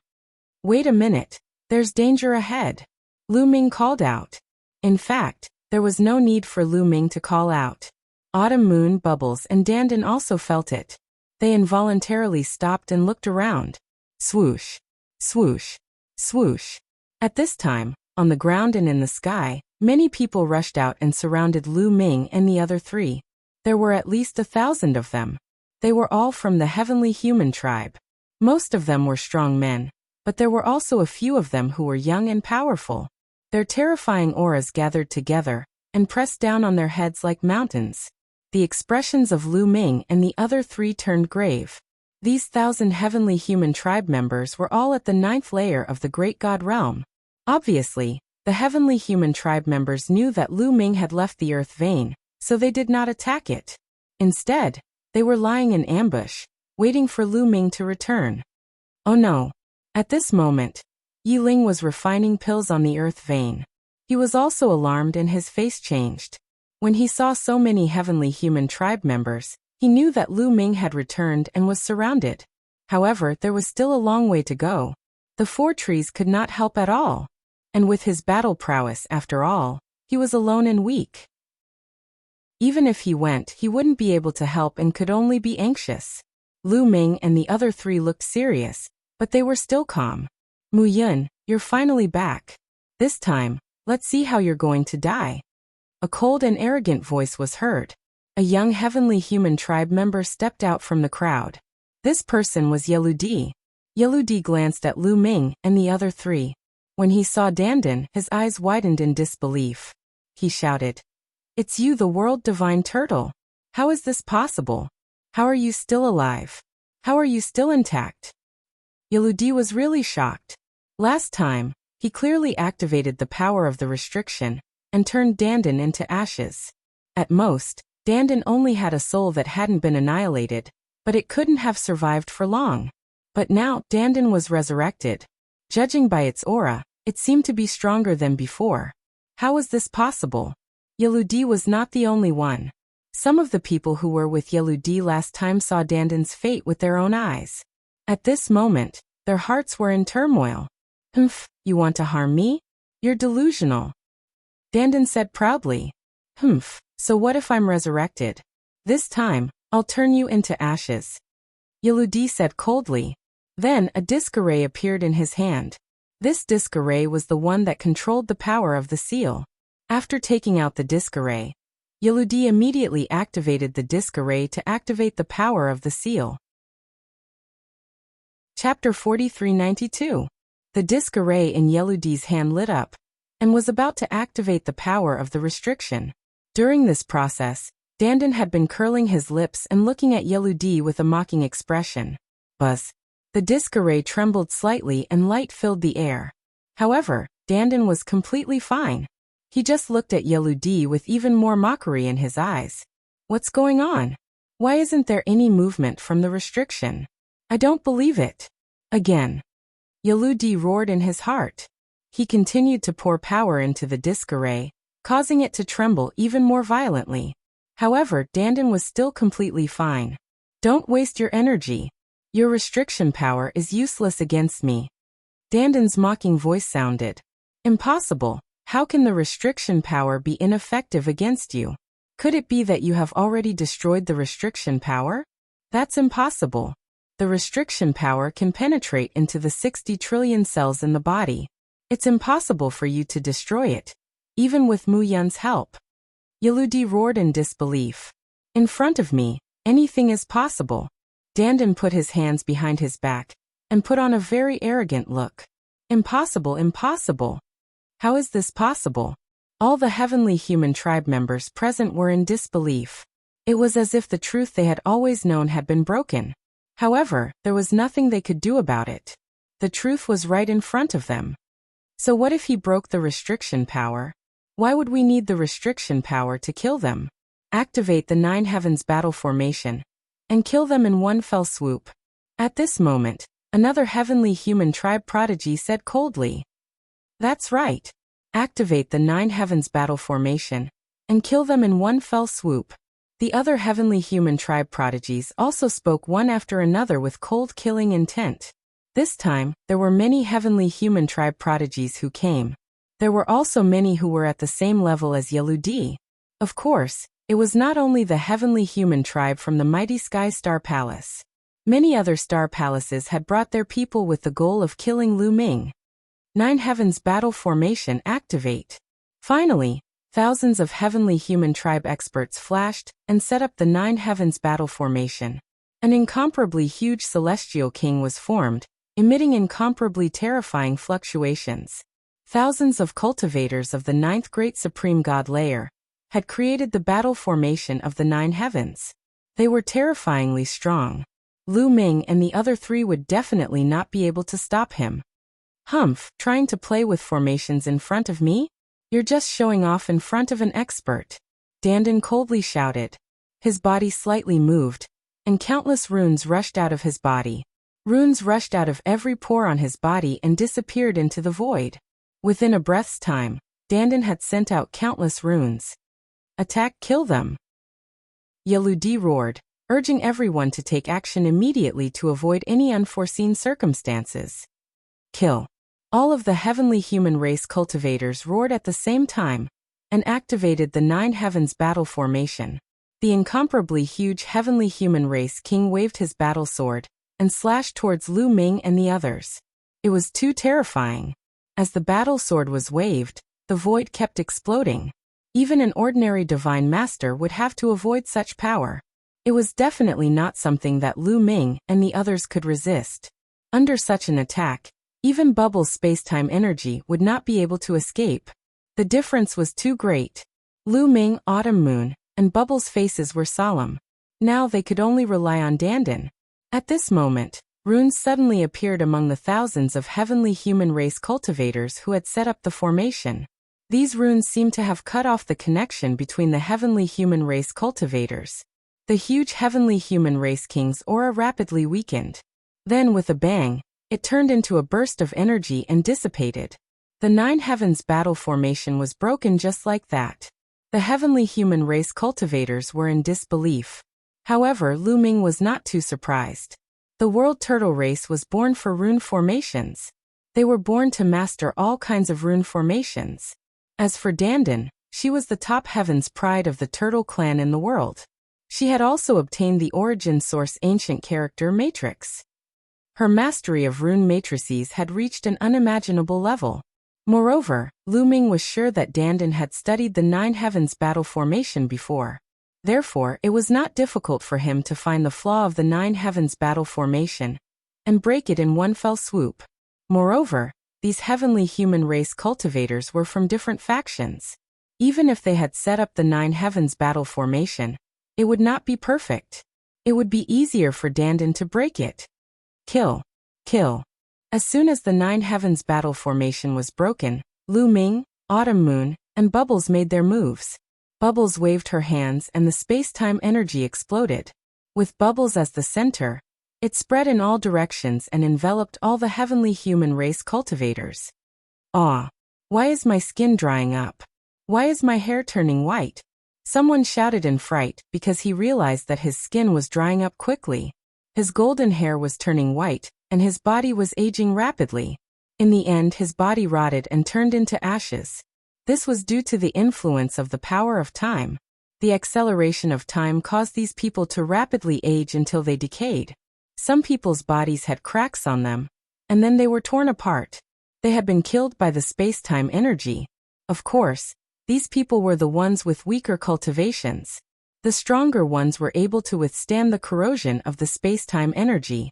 Wait a minute, there's danger ahead. Lu Ming called out. In fact, there was no need for Lu Ming to call out. Autumn Moon, Bubbles and Dandan also felt it. They involuntarily stopped and looked around. Swoosh, swoosh, swoosh. At this time, on the ground and in the sky, many people rushed out and surrounded Lu Ming and the other 3. There were at least 1,000 of them. They were all from the Heavenly Human tribe. Most of them were strong men, but there were also a few of them who were young and powerful. Their terrifying auras gathered together and pressed down on their heads like mountains. The expressions of Lu Ming and the other 3 turned grave. These 1,000 Heavenly Human tribe members were all at the 9th layer of the Great God Realm. Obviously, the Heavenly Human tribe members knew that Lu Ming had left the earth vein, so they did not attack it. Instead, they were lying in ambush, waiting for Lu Ming to return. Oh no. At this moment, Yi Ling was refining pills on the earth vein. He was also alarmed and his face changed. When he saw so many Heavenly Human tribe members, he knew that Lu Ming had returned and was surrounded. However, there was still a long way to go. The 4 trees could not help at all. And with his battle prowess, after all, he was alone and weak. Even if he went, he wouldn't be able to help and could only be anxious. Lu Ming and the other three looked serious, but they were still calm. Mu Yun, you're finally back. This time, let's see how you're going to die. A cold and arrogant voice was heard. A young heavenly human tribe member stepped out from the crowd. This person was Yeludi. Yeludi glanced at Lu Ming and the other three. When he saw Dandan, his eyes widened in disbelief. He shouted, "It's you, the world divine turtle. How is this possible? How are you still alive? How are you still intact?" Yeludi was really shocked. Last time, he clearly activated the power of the restriction and turned Dandan into ashes. At most, Dandan only had a soul that hadn't been annihilated, but it couldn't have survived for long. But now, Dandan was resurrected. Judging by its aura, it seemed to be stronger than before. How was this possible? Yeludi was not the only one. Some of the people who were with Yeludi last time saw Dandan's fate with their own eyes. At this moment, their hearts were in turmoil. "Humph, you want to harm me? You're delusional," Dandan said proudly. "Humph, so what if I'm resurrected? This time, I'll turn you into ashes," Yeludi said coldly. Then a disc array appeared in his hand. This disc array was the one that controlled the power of the seal. After taking out the disc array, Yeludi immediately activated the disc array to activate the power of the seal. Chapter 4392. The disc array in Yeludi's hand lit up and was about to activate the power of the restriction. During this process, Dandan had been curling his lips and looking at Yeludi with a mocking expression. Buzz. The disc array trembled slightly and light filled the air. However, Dandan was completely fine. He just looked at Yeludi with even more mockery in his eyes. "What's going on? Why isn't there any movement from the restriction? I don't believe it." Again. Yeludi roared in his heart. He continued to pour power into the disc array, causing it to tremble even more violently. However, Dandan was still completely fine. "Don't waste your energy. Your restriction power is useless against me." Dandan's mocking voice sounded. "Impossible. How can the restriction power be ineffective against you? Could it be that you have already destroyed the restriction power? That's impossible. The restriction power can penetrate into the 60 trillion cells in the body. It's impossible for you to destroy it, even with Mu Yun's help." Yeludi roared in disbelief. "In front of me, anything is possible." Dandan put his hands behind his back and put on a very arrogant look. "Impossible, impossible. How is this possible?" All the heavenly human tribe members present were in disbelief. It was as if the truth they had always known had been broken. However, there was nothing they could do about it. The truth was right in front of them. So what if he broke the restriction power? Why would we need the restriction power to kill them? Activate the 9 heavens battle formation and kill them in one fell swoop. At this moment, another heavenly human tribe prodigy said coldly. "That's right. Activate the 9 heavens battle formation and kill them in one fell swoop." The other heavenly human tribe prodigies also spoke one after another with cold killing intent. This time, there were many heavenly human tribe prodigies who came. There were also many who were at the same level as Yeludi. Of course, it was not only the heavenly human tribe from the mighty Sky Star Palace. Many other star palaces had brought their people with the goal of killing Lu Ming. 9 heavens battle formation activate. Finally, thousands of heavenly human tribe experts flashed and set up the 9 heavens battle formation. An incomparably huge celestial king was formed, emitting incomparably terrifying fluctuations. Thousands of cultivators of the 9th great supreme god layer had created the battle formation of the 9 heavens. They were terrifyingly strong. Lu Ming and the other 3 would definitely not be able to stop him. "Humph, trying to play with formations in front of me? You're just showing off in front of an expert," Dandan coldly shouted. His body slightly moved, and countless runes rushed out of his body. Runes rushed out of every pore on his body and disappeared into the void. Within a breath's time, Dandan had sent out countless runes. "Attack, kill them!" Yeludi roared, urging everyone to take action immediately to avoid any unforeseen circumstances. "Kill. All of the heavenly human race cultivators roared at the same time and activated the 9 heavens battle formation. The incomparably huge heavenly human race king waved his battle sword and slashed towards Lu Ming and the others. It was too terrifying. As the battle sword was waved, the void kept exploding. Even an ordinary divine master would have to avoid such power. It was definitely not something that Lu Ming and the others could resist. Under such an attack, even Bubble's space-time energy would not be able to escape. The difference was too great. Lu Ming, Autumn Moon, and Bubble's faces were solemn. Now they could only rely on Dandan. At this moment, runes suddenly appeared among the thousands of heavenly human race cultivators who had set up the formation. These runes seemed to have cut off the connection between the heavenly human race cultivators. The huge heavenly human race king's aura rapidly weakened. Then, with a bang, it turned into a burst of energy and dissipated. The 9 heavens battle formation was broken just like that. The heavenly human race cultivators were in disbelief. However, Lu Ming was not too surprised. The world turtle race was born for rune formations. They were born to master all kinds of rune formations. As for Dandan, she was the top heaven's pride of the turtle clan in the world. She had also obtained the origin source ancient character matrix. Her mastery of rune matrices had reached an unimaginable level. Moreover, Lu Ming was sure that Dandan had studied the 9 heavens battle formation before. Therefore, it was not difficult for him to find the flaw of the 9 heavens battle formation and break it in one fell swoop. Moreover, these heavenly human race cultivators were from different factions. Even if they had set up the 9 heavens battle formation, it would not be perfect. It would be easier for Dandan to break it. Kill. Kill. As soon as the 9 heavens battle formation was broken, Lu Ming, Autumn Moon, and Bubbles made their moves. Bubbles waved her hands and the space-time energy exploded. With Bubbles as the center, it spread in all directions and enveloped all the heavenly human race cultivators. "Ah! Why is my skin drying up? Why is my hair turning white?" Someone shouted in fright because he realized that his skin was drying up quickly. His golden hair was turning white, and his body was aging rapidly. In the end, his body rotted and turned into ashes. This was due to the influence of the power of time. The acceleration of time caused these people to rapidly age until they decayed. Some people's bodies had cracks on them, and then they were torn apart. They had been killed by the space-time energy. Of course, these people were the ones with weaker cultivations. The stronger ones were able to withstand the corrosion of the space-time energy.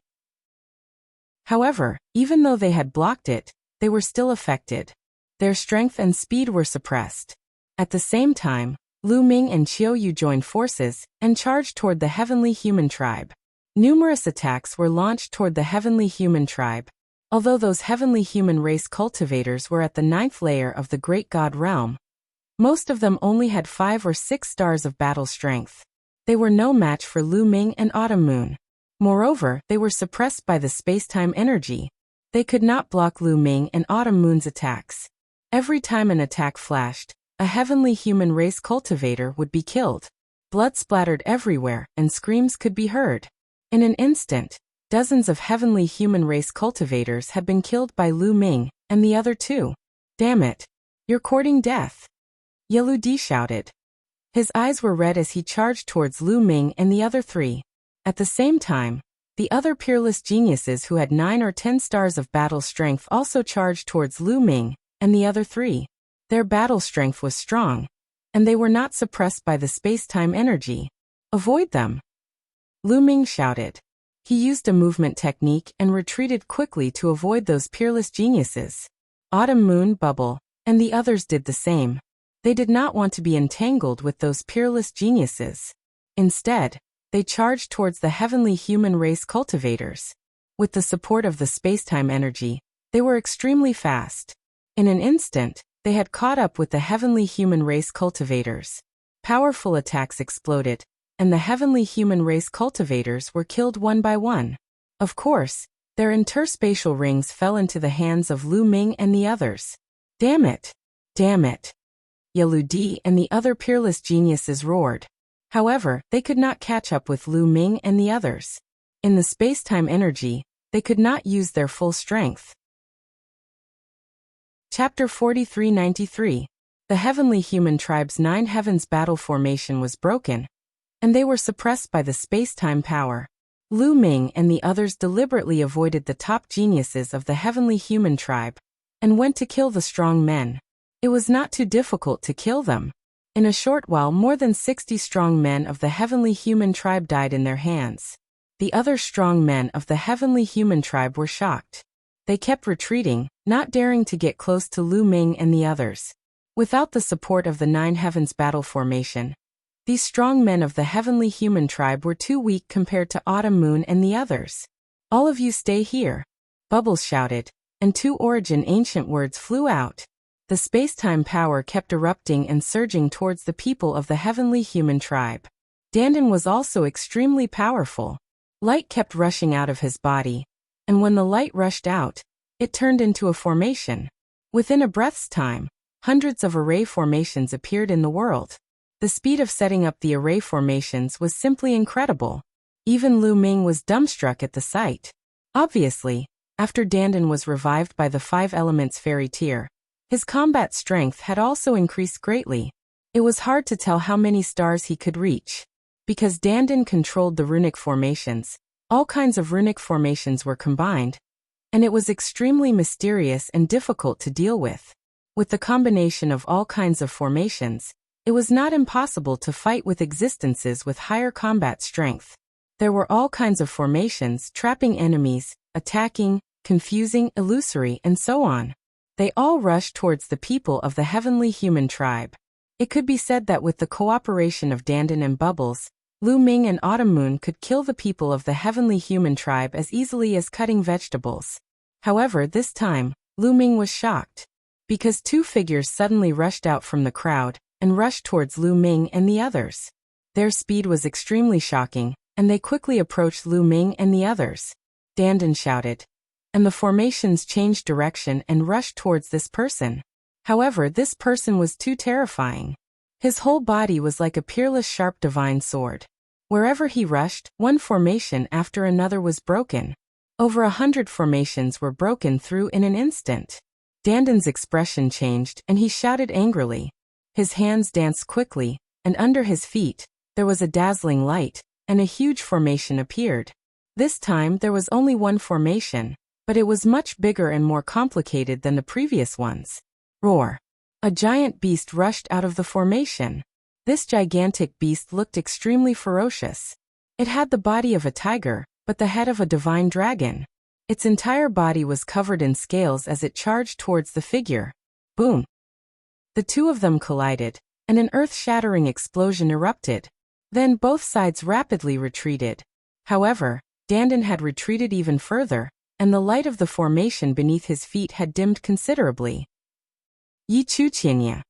However, even though they had blocked it, they were still affected. Their strength and speed were suppressed. At the same time, Lu Ming and Qiu Yu joined forces and charged toward the heavenly human tribe. Numerous attacks were launched toward the heavenly human tribe. Although those heavenly human race cultivators were at the 9th layer of the great god realm, most of them only had 5 or 6 stars of battle strength. They were no match for Lu Ming and Autumn Moon. Moreover, they were suppressed by the space-time energy. They could not block Lu Ming and Autumn Moon's attacks. Every time an attack flashed, a heavenly human race cultivator would be killed. Blood splattered everywhere, and screams could be heard. In an instant, dozens of heavenly human race cultivators had been killed by Lu Ming and the other 2. "Damn it! You're courting death!" Yeludi shouted. His eyes were red as he charged towards Lu Ming and the other 3. At the same time, the other peerless geniuses who had 9 or 10 stars of battle strength also charged towards Lu Ming and the other 3. Their battle strength was strong, and they were not suppressed by the space-time energy. "Avoid them!" Lu Ming shouted. He used a movement technique and retreated quickly to avoid those peerless geniuses. Autumn Moon, Bubble, and the others did the same. They did not want to be entangled with those peerless geniuses. Instead, they charged towards the heavenly human race cultivators. With the support of the space-time energy, they were extremely fast. In an instant, they had caught up with the heavenly human race cultivators. Powerful attacks exploded, and the heavenly human race cultivators were killed one by one. Of course, their interspatial rings fell into the hands of Lu Ming and the others. "Damn it! Damn it!" Yeludi and the other peerless geniuses roared. However, they could not catch up with Lu Ming and the others. In the space-time energy, they could not use their full strength. Chapter 4393. The Heavenly Human Tribe's 9 Heavens battle formation was broken, and they were suppressed by the space-time power. Lu Ming and the others deliberately avoided the top geniuses of the Heavenly Human Tribe and went to kill the strong men. It was not too difficult to kill them. In a short while, more than 60 strong men of the Heavenly Human Tribe died in their hands. The other strong men of the Heavenly Human Tribe were shocked. They kept retreating, not daring to get close to Lu Ming and the others. Without the support of the 9 Heavens battle formation, these strong men of the Heavenly Human Tribe were too weak compared to Autumn Moon and the others. "All of you stay here," Bubbles shouted, and 2 origin ancient words flew out. The space-time power kept erupting and surging towards the people of the Heavenly Human Tribe. Dandan was also extremely powerful. Light kept rushing out of his body, and when the light rushed out, it turned into a formation. Within a breath's time, hundreds of array formations appeared in the world. The speed of setting up the array formations was simply incredible. Even Lu Ming was dumbstruck at the sight. Obviously, after Dandan was revived by the 5 Elements Fairy Tier, his combat strength had also increased greatly. It was hard to tell how many stars he could reach. Because Dandan controlled the runic formations, all kinds of runic formations were combined, and it was extremely mysterious and difficult to deal with. With the combination of all kinds of formations, it was not impossible to fight with existences with higher combat strength. There were all kinds of formations trapping enemies, attacking, confusing, illusory, and so on. They all rushed towards the people of the Heavenly Human Tribe. It could be said that with the cooperation of Dandan and Bubbles, Lu Ming and Autumn Moon could kill the people of the Heavenly Human Tribe as easily as cutting vegetables. However, this time, Lu Ming was shocked, because 2 figures suddenly rushed out from the crowd and rushed towards Lu Ming and the others. Their speed was extremely shocking, and they quickly approached Lu Ming and the others. Dandan shouted, and the formations changed direction and rushed towards this person. However, this person was too terrifying. His whole body was like a peerless sharp divine sword. Wherever he rushed, one formation after another was broken. Over 100 formations were broken through in an instant. Dandan's expression changed and he shouted angrily. His hands danced quickly, and under his feet, there was a dazzling light, and a huge formation appeared. This time there was only one formation, but it was much bigger and more complicated than the previous ones. Roar! A giant beast rushed out of the formation. This gigantic beast looked extremely ferocious. It had the body of a tiger, but the head of a divine dragon. Its entire body was covered in scales as it charged towards the figure. Boom! The 2 of them collided, and an earth-shattering explosion erupted. Then both sides rapidly retreated. However, Dandan had retreated even further, and the light of the formation beneath his feet had dimmed considerably. Yi Chu Qianya.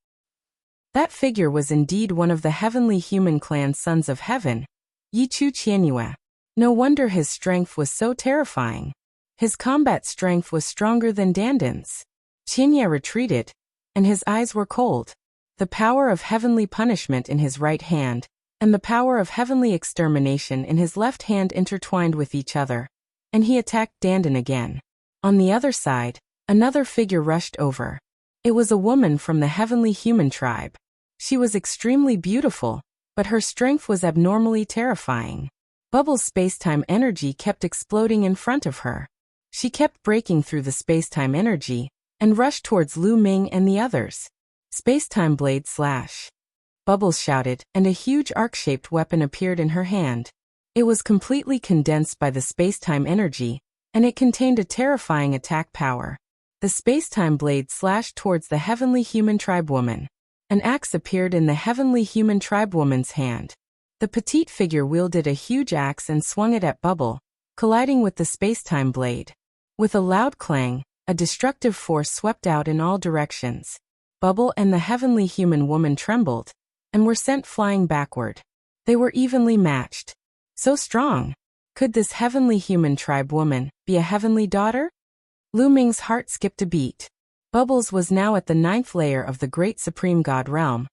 That figure was indeed one of the Heavenly Human Clan's Sons of Heaven, Yi Chu Qianya. No wonder his strength was so terrifying. His combat strength was stronger than Dandan's. Qianya retreated, and his eyes were cold. The power of heavenly punishment in his right hand, and the power of heavenly extermination in his left hand intertwined with each other, and he attacked Dandan again. On the other side, another figure rushed over. It was a woman from the Heavenly Human Tribe. She was extremely beautiful, but her strength was abnormally terrifying. Bubbles' space-time energy kept exploding in front of her. She kept breaking through the space-time energy and rushed towards Lu Ming and the others. Space-time blade slash! Bubbles shouted, and a huge arc-shaped weapon appeared in her hand. It was completely condensed by the space-time energy, and it contained a terrifying attack power. The space-time blade slashed towards the Heavenly Human Tribe woman. An axe appeared in the Heavenly Human Tribe woman's hand. The petite figure wielded a huge axe and swung it at Bubble, colliding with the space-time blade. With a loud clang, a destructive force swept out in all directions. Bubble and the Heavenly Human woman trembled, and were sent flying backward. They were evenly matched. So strong! Could this Heavenly Human Tribe woman be a heavenly daughter? Lu Ming's heart skipped a beat. Bubbles was now at the 9th layer of the Great Supreme God realm,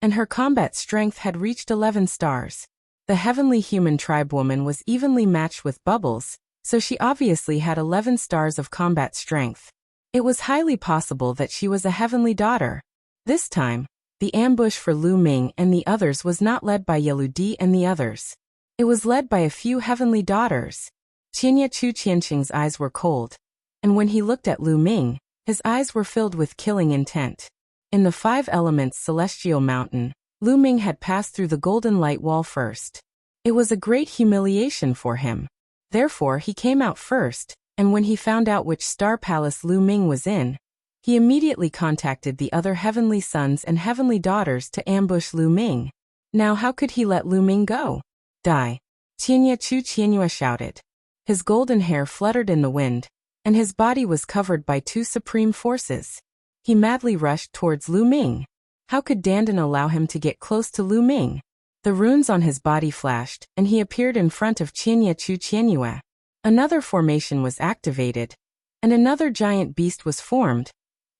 and her combat strength had reached 11 stars. The Heavenly Human Tribe woman was evenly matched with Bubbles, so she obviously had 11 stars of combat strength. It was highly possible that she was a heavenly daughter. This time, the ambush for Lu Ming and the others was not led by Yeludi and the others. It was led by a few heavenly daughters. Qianya Chu Qianqing's eyes were cold, and when he looked at Lu Ming, his eyes were filled with killing intent. In the 5 elements celestial mountain, Lu Ming had passed through the golden light wall first. It was a great humiliation for him. Therefore he came out first, and when he found out which star palace Lu Ming was in, he immediately contacted the other heavenly sons and heavenly daughters to ambush Lu Ming. Now how could he let Lu Ming go? Die! Qianya Chu Qianyue shouted. His golden hair fluttered in the wind, and his body was covered by 2 supreme forces. He madly rushed towards Lu Ming. How could Dandan allow him to get close to Lu Ming? The runes on his body flashed, and he appeared in front of Qianya Chu Qianyue. Another formation was activated, and another giant beast was formed,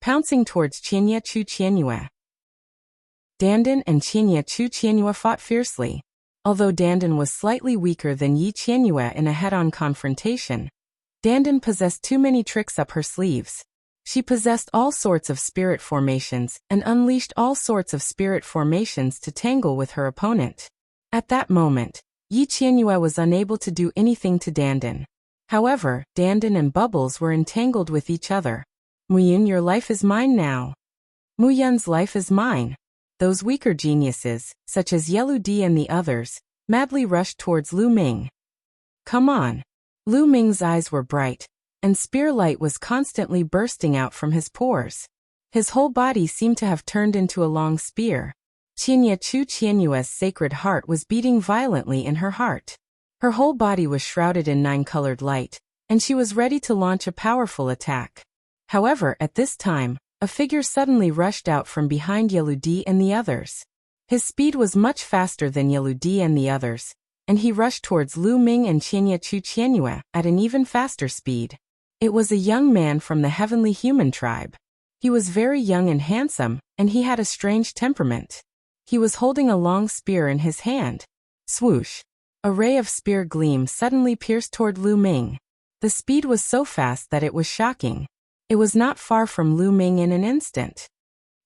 pouncing towards Qianya Chu Qianyue. Dandan and Qianya Chu Qianyue fought fiercely. Although Dandan was slightly weaker than Yi Qianyue in a head-on confrontation, Dandan possessed too many tricks up her sleeves. She possessed all sorts of spirit formations and unleashed all sorts of spirit formations to tangle with her opponent. At that moment, Yi Qianyue was unable to do anything to Dandan. However, Dandan and Bubbles were entangled with each other. Muyun, your life is mine now. Muyun's life is mine. Those weaker geniuses, such as Yeludi and the others, madly rushed towards Lu Ming. Come on. Lu Ming's eyes were bright, and spear light was constantly bursting out from his pores. His whole body seemed to have turned into a long spear. Qianya Chu Qianyue's sacred heart was beating violently in her heart. Her whole body was shrouded in 9-colored light, and she was ready to launch a powerful attack. However, at this time, a figure suddenly rushed out from behind Yeludi and the others. His speed was much faster than Yeludi and the others, and he rushed towards Lu Ming and Qianya Chu Qianyue at an even faster speed. It was a young man from the heavenly human tribe. He was very young and handsome, and he had a strange temperament. He was holding a long spear in his hand. Swoosh! A ray of spear gleam suddenly pierced toward Lu Ming. The speed was so fast that it was shocking. It was not far from Lu Ming in an instant.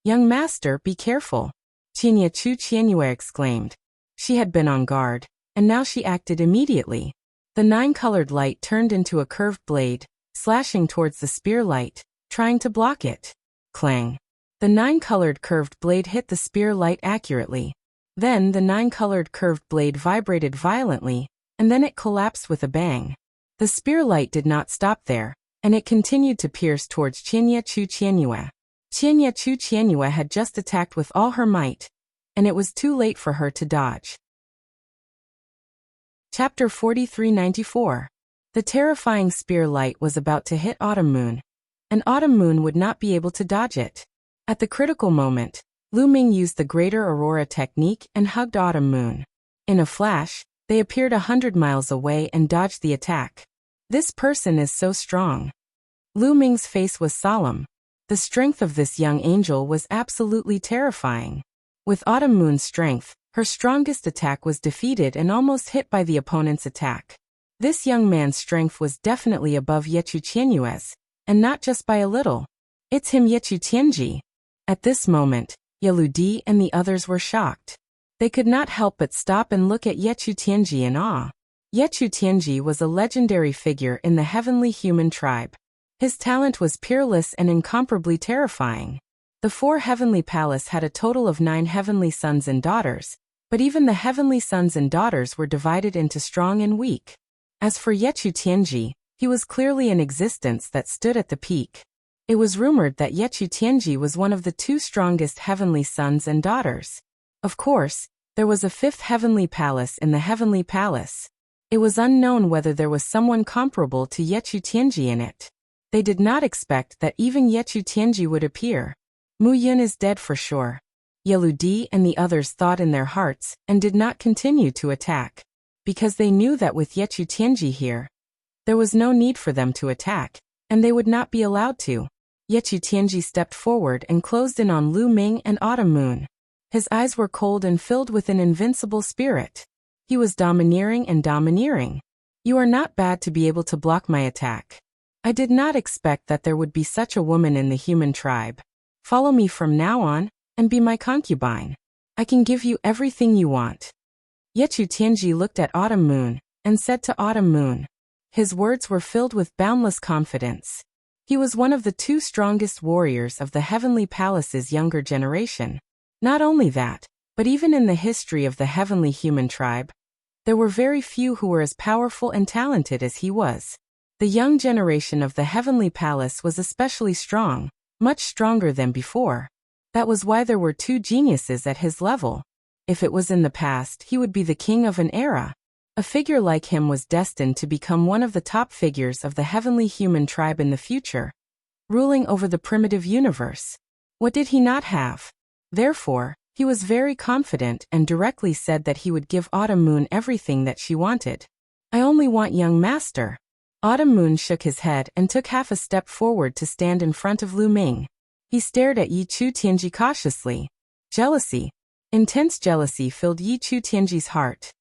Young master, be careful! Qianya Chu Qianyue exclaimed. She had been on guard, and now she acted immediately. The 9-colored light turned into a curved blade, slashing towards the spear light, trying to block it. Clang! The 9-colored curved blade hit the spear light accurately. Then the 9-colored curved blade vibrated violently, and then it collapsed with a bang. The spear light did not stop there, and it continued to pierce towards Qianya Chu Qianyue. Qianya Chu Qianyue had just attacked with all her might, and it was too late for her to dodge. Chapter 4394. The terrifying spear light was about to hit Autumn Moon, and Autumn Moon would not be able to dodge it. At the critical moment, Lu Ming used the Greater Aurora technique and hugged Autumn Moon. In a flash, they appeared 100 miles away and dodged the attack. This person is so strong. Lu Ming's face was solemn. The strength of this young angel was absolutely terrifying. With Autumn Moon's strength, her strongest attack was defeated and almost hit by the opponent's attack. This young man's strength was definitely above Yechu Qianyue's, and not just by a little. It's him, Yechu Tianji. At this moment, Yeludi and the others were shocked. They could not help but stop and look at Yechu Tianji in awe. Yechu Tianji was a legendary figure in the heavenly human tribe. His talent was peerless and incomparably terrifying. The 4 heavenly palace had a total of 9 heavenly sons and daughters, but even the heavenly sons and daughters were divided into strong and weak. As for Yechu Tianji, he was clearly an existence that stood at the peak. It was rumored that Yechu Tianji was one of the 2 strongest heavenly sons and daughters. Of course, there was a 5th heavenly palace in the heavenly palace. It was unknown whether there was someone comparable to Yechu Tianji in it. They did not expect that even Yechu Tianji would appear. Mu Yun is dead for sure. Yeludi and the others thought in their hearts and did not continue to attack, because they knew that with Yechu Tianji here, there was no need for them to attack, and they would not be allowed to. Yechu Tianji stepped forward and closed in on Lu Ming and Autumn Moon. His eyes were cold and filled with an invincible spirit. He was domineering and domineering. You are not bad to be able to block my attack. I did not expect that there would be such a woman in the human tribe. Follow me from now on, and be my concubine. I can give you everything you want. Yichu Tianji looked at Autumn Moon, and said to Autumn Moon. His words were filled with boundless confidence. He was one of the two strongest warriors of the Heavenly Palace's younger generation. Not only that, but even in the history of the Heavenly Human Tribe, there were very few who were as powerful and talented as he was. The young generation of the Heavenly Palace was especially strong, much stronger than before. That was why there were two geniuses at his level. If it was in the past, he would be the king of an era. A figure like him was destined to become one of the top figures of the Heavenly Human Tribe in the future, ruling over the primitive universe. What did he not have? Therefore, he was very confident and directly said that he would give Autumn Moon everything that she wanted. I only want young master. Autumn Moon shook his head and took half a step forward to stand in front of Lu Ming. He stared at Yichu Tianji cautiously. Jealousy. Intense jealousy filled Yichu Tianji's heart.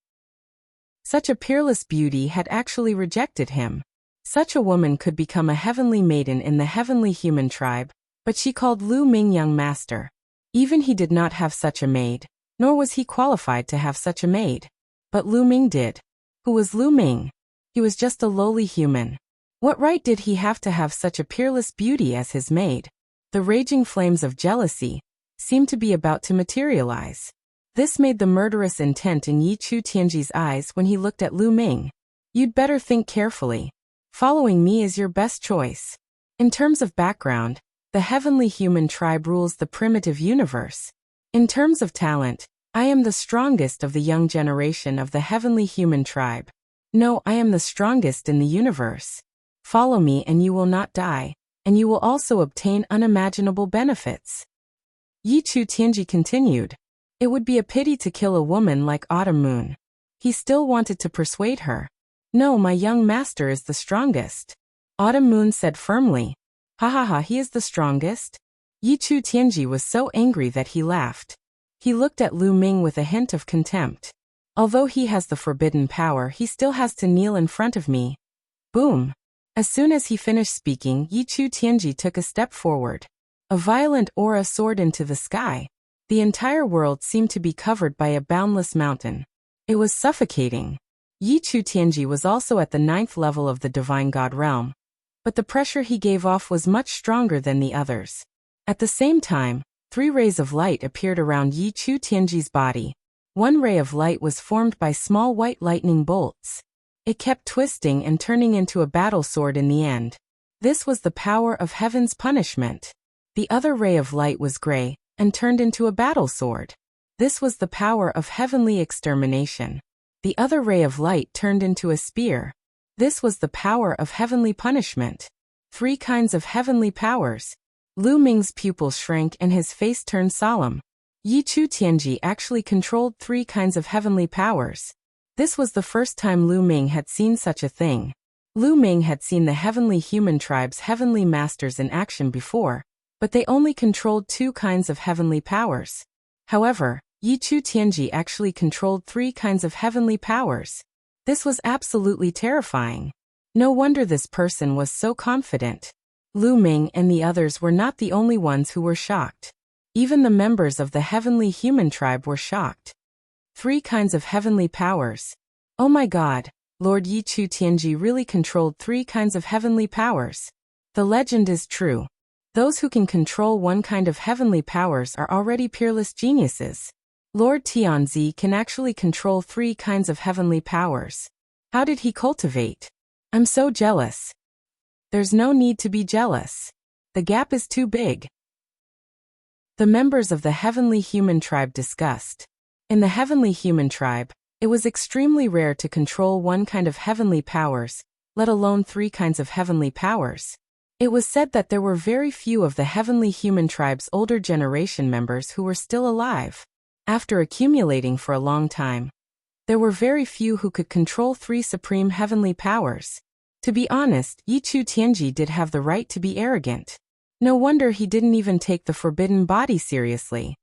Such a peerless beauty had actually rejected him. Such a woman could become a heavenly maiden in the Heavenly Human Tribe, but she called Lu Ming young master. Even he did not have such a maid, nor was he qualified to have such a maid. But Lu Ming did. Who was Lu Ming? He was just a lowly human. What right did he have to have such a peerless beauty as his maid? The raging flames of jealousy seemed to be about to materialize. This made the murderous intent in Yichu Tianji's eyes when he looked at Lu Ming. You'd better think carefully. Following me is your best choice. In terms of background, the Heavenly Human Tribe rules the primitive universe. In terms of talent, I am the strongest of the young generation of the Heavenly Human Tribe. No, I am the strongest in the universe. Follow me and you will not die, and you will also obtain unimaginable benefits. Yichu Tianji continued. It would be a pity to kill a woman like Autumn Moon. He still wanted to persuade her. No, my young master is the strongest. Autumn Moon said firmly. Ha ha ha, he is the strongest? Yichu Tianji was so angry that he laughed. He looked at Lu Ming with a hint of contempt. Although he has the forbidden power, he still has to kneel in front of me. Boom. As soon as he finished speaking, Yichu Tianji took a step forward. A violent aura soared into the sky. The entire world seemed to be covered by a boundless mountain. It was suffocating. Yichu Tianji was also at the 9th level of the Divine God realm, but the pressure he gave off was much stronger than the others. At the same time, 3 rays of light appeared around Yichu Tianji's body. One ray of light was formed by small white lightning bolts. It kept twisting and turning into a battle sword in the end. This was the power of heaven's punishment. The other ray of light was gray, and turned into a battle sword. This was the power of heavenly extermination. The other ray of light turned into a spear. This was the power of heavenly punishment. 3 kinds of heavenly powers. Lu Ming's pupils shrank and his face turned solemn. Yichu Tianji actually controlled 3 kinds of heavenly powers. This was the first time Lu Ming had seen such a thing. Lu Ming had seen the Heavenly Human Tribe's heavenly masters in action before, but they only controlled 2 kinds of heavenly powers. However, Yichu Tianji actually controlled 3 kinds of heavenly powers. This was absolutely terrifying. No wonder this person was so confident. Lu Ming and the others were not the only ones who were shocked. Even the members of the Heavenly Human Tribe were shocked. 3 kinds of heavenly powers. Oh my god, Lord Yichu Tianji really controlled 3 kinds of heavenly powers. The legend is true. Those who can control 1 kind of heavenly powers are already peerless geniuses. Lord Tianzi can actually control 3 kinds of heavenly powers. How did he cultivate? I'm so jealous. There's no need to be jealous. The gap is too big. The members of the Heavenly Human Tribe discussed. In the Heavenly Human Tribe, it was extremely rare to control 1 kind of heavenly powers, let alone 3 kinds of heavenly powers. It was said that there were very few of the Heavenly Human Tribe's older generation members who were still alive. After accumulating for a long time, there were very few who could control 3 supreme heavenly powers. To be honest, Yichu Tianji did have the right to be arrogant. No wonder he didn't even take the forbidden body seriously.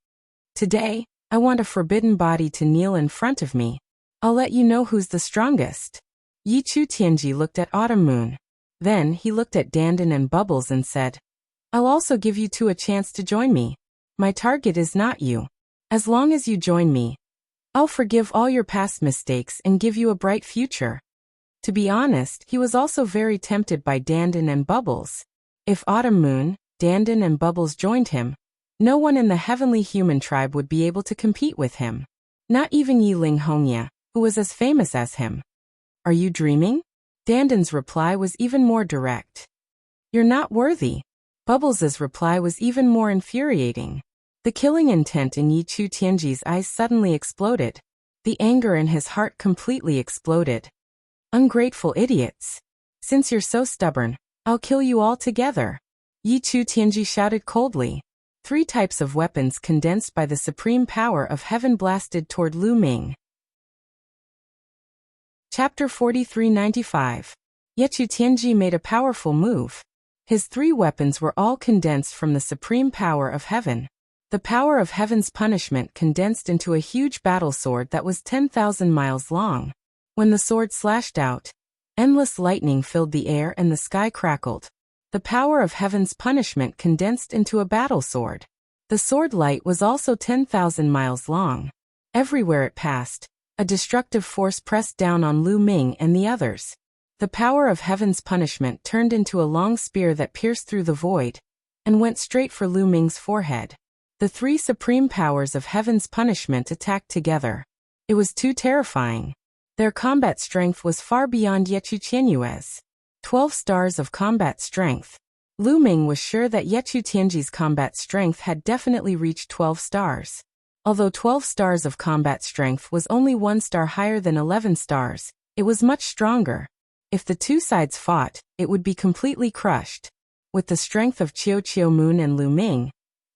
Today, I want a forbidden body to kneel in front of me. I'll let you know who's the strongest. Yichu Tianji looked at Autumn Moon. Then he looked at Dandan and Bubbles and said, I'll also give you two a chance to join me. My target is not you. As long as you join me, I'll forgive all your past mistakes and give you a bright future. To be honest, he was also very tempted by Dandan and Bubbles. If Autumn Moon, Dandan and Bubbles joined him, no one in the heavenly human tribe would be able to compete with him. Not even Yiling Hongya, who was as famous as him. Are you dreaming? Dandan's reply was even more direct. You're not worthy. Bubbles' reply was even more infuriating. The killing intent in Yi Chu Tianji's eyes suddenly exploded. The anger in his heart completely exploded. Ungrateful idiots. Since you're so stubborn, I'll kill you all together. Yi Chu Tianji shouted coldly. 3 types of weapons condensed by the supreme power of heaven blasted toward Lu Ming. Chapter 4395. Ye Chu Tianji made a powerful move. His 3 weapons were all condensed from the supreme power of heaven. The power of heaven's punishment condensed into a huge battle sword that was 10,000 miles long. When the sword slashed out, endless lightning filled the air and the sky crackled. The power of heaven's punishment condensed into a battle sword. The sword light was also 10,000 miles long. Everywhere it passed, a destructive force pressed down on Lu Ming and the others. The power of heaven's punishment turned into a long spear that pierced through the void and went straight for Lu Ming's forehead. The 3 supreme powers of heaven's punishment attacked together. It was too terrifying. Their combat strength was far beyond Ye Chu Tianyue's. 12 stars of combat strength. Lu Ming was sure that Ye Chu Tianji's combat strength had definitely reached 12 stars. Although 12 stars of combat strength was only 1 star higher than 11 stars, it was much stronger. If the 2 sides fought, it would be completely crushed. With the strength of Qiu Moon and Lu Ming,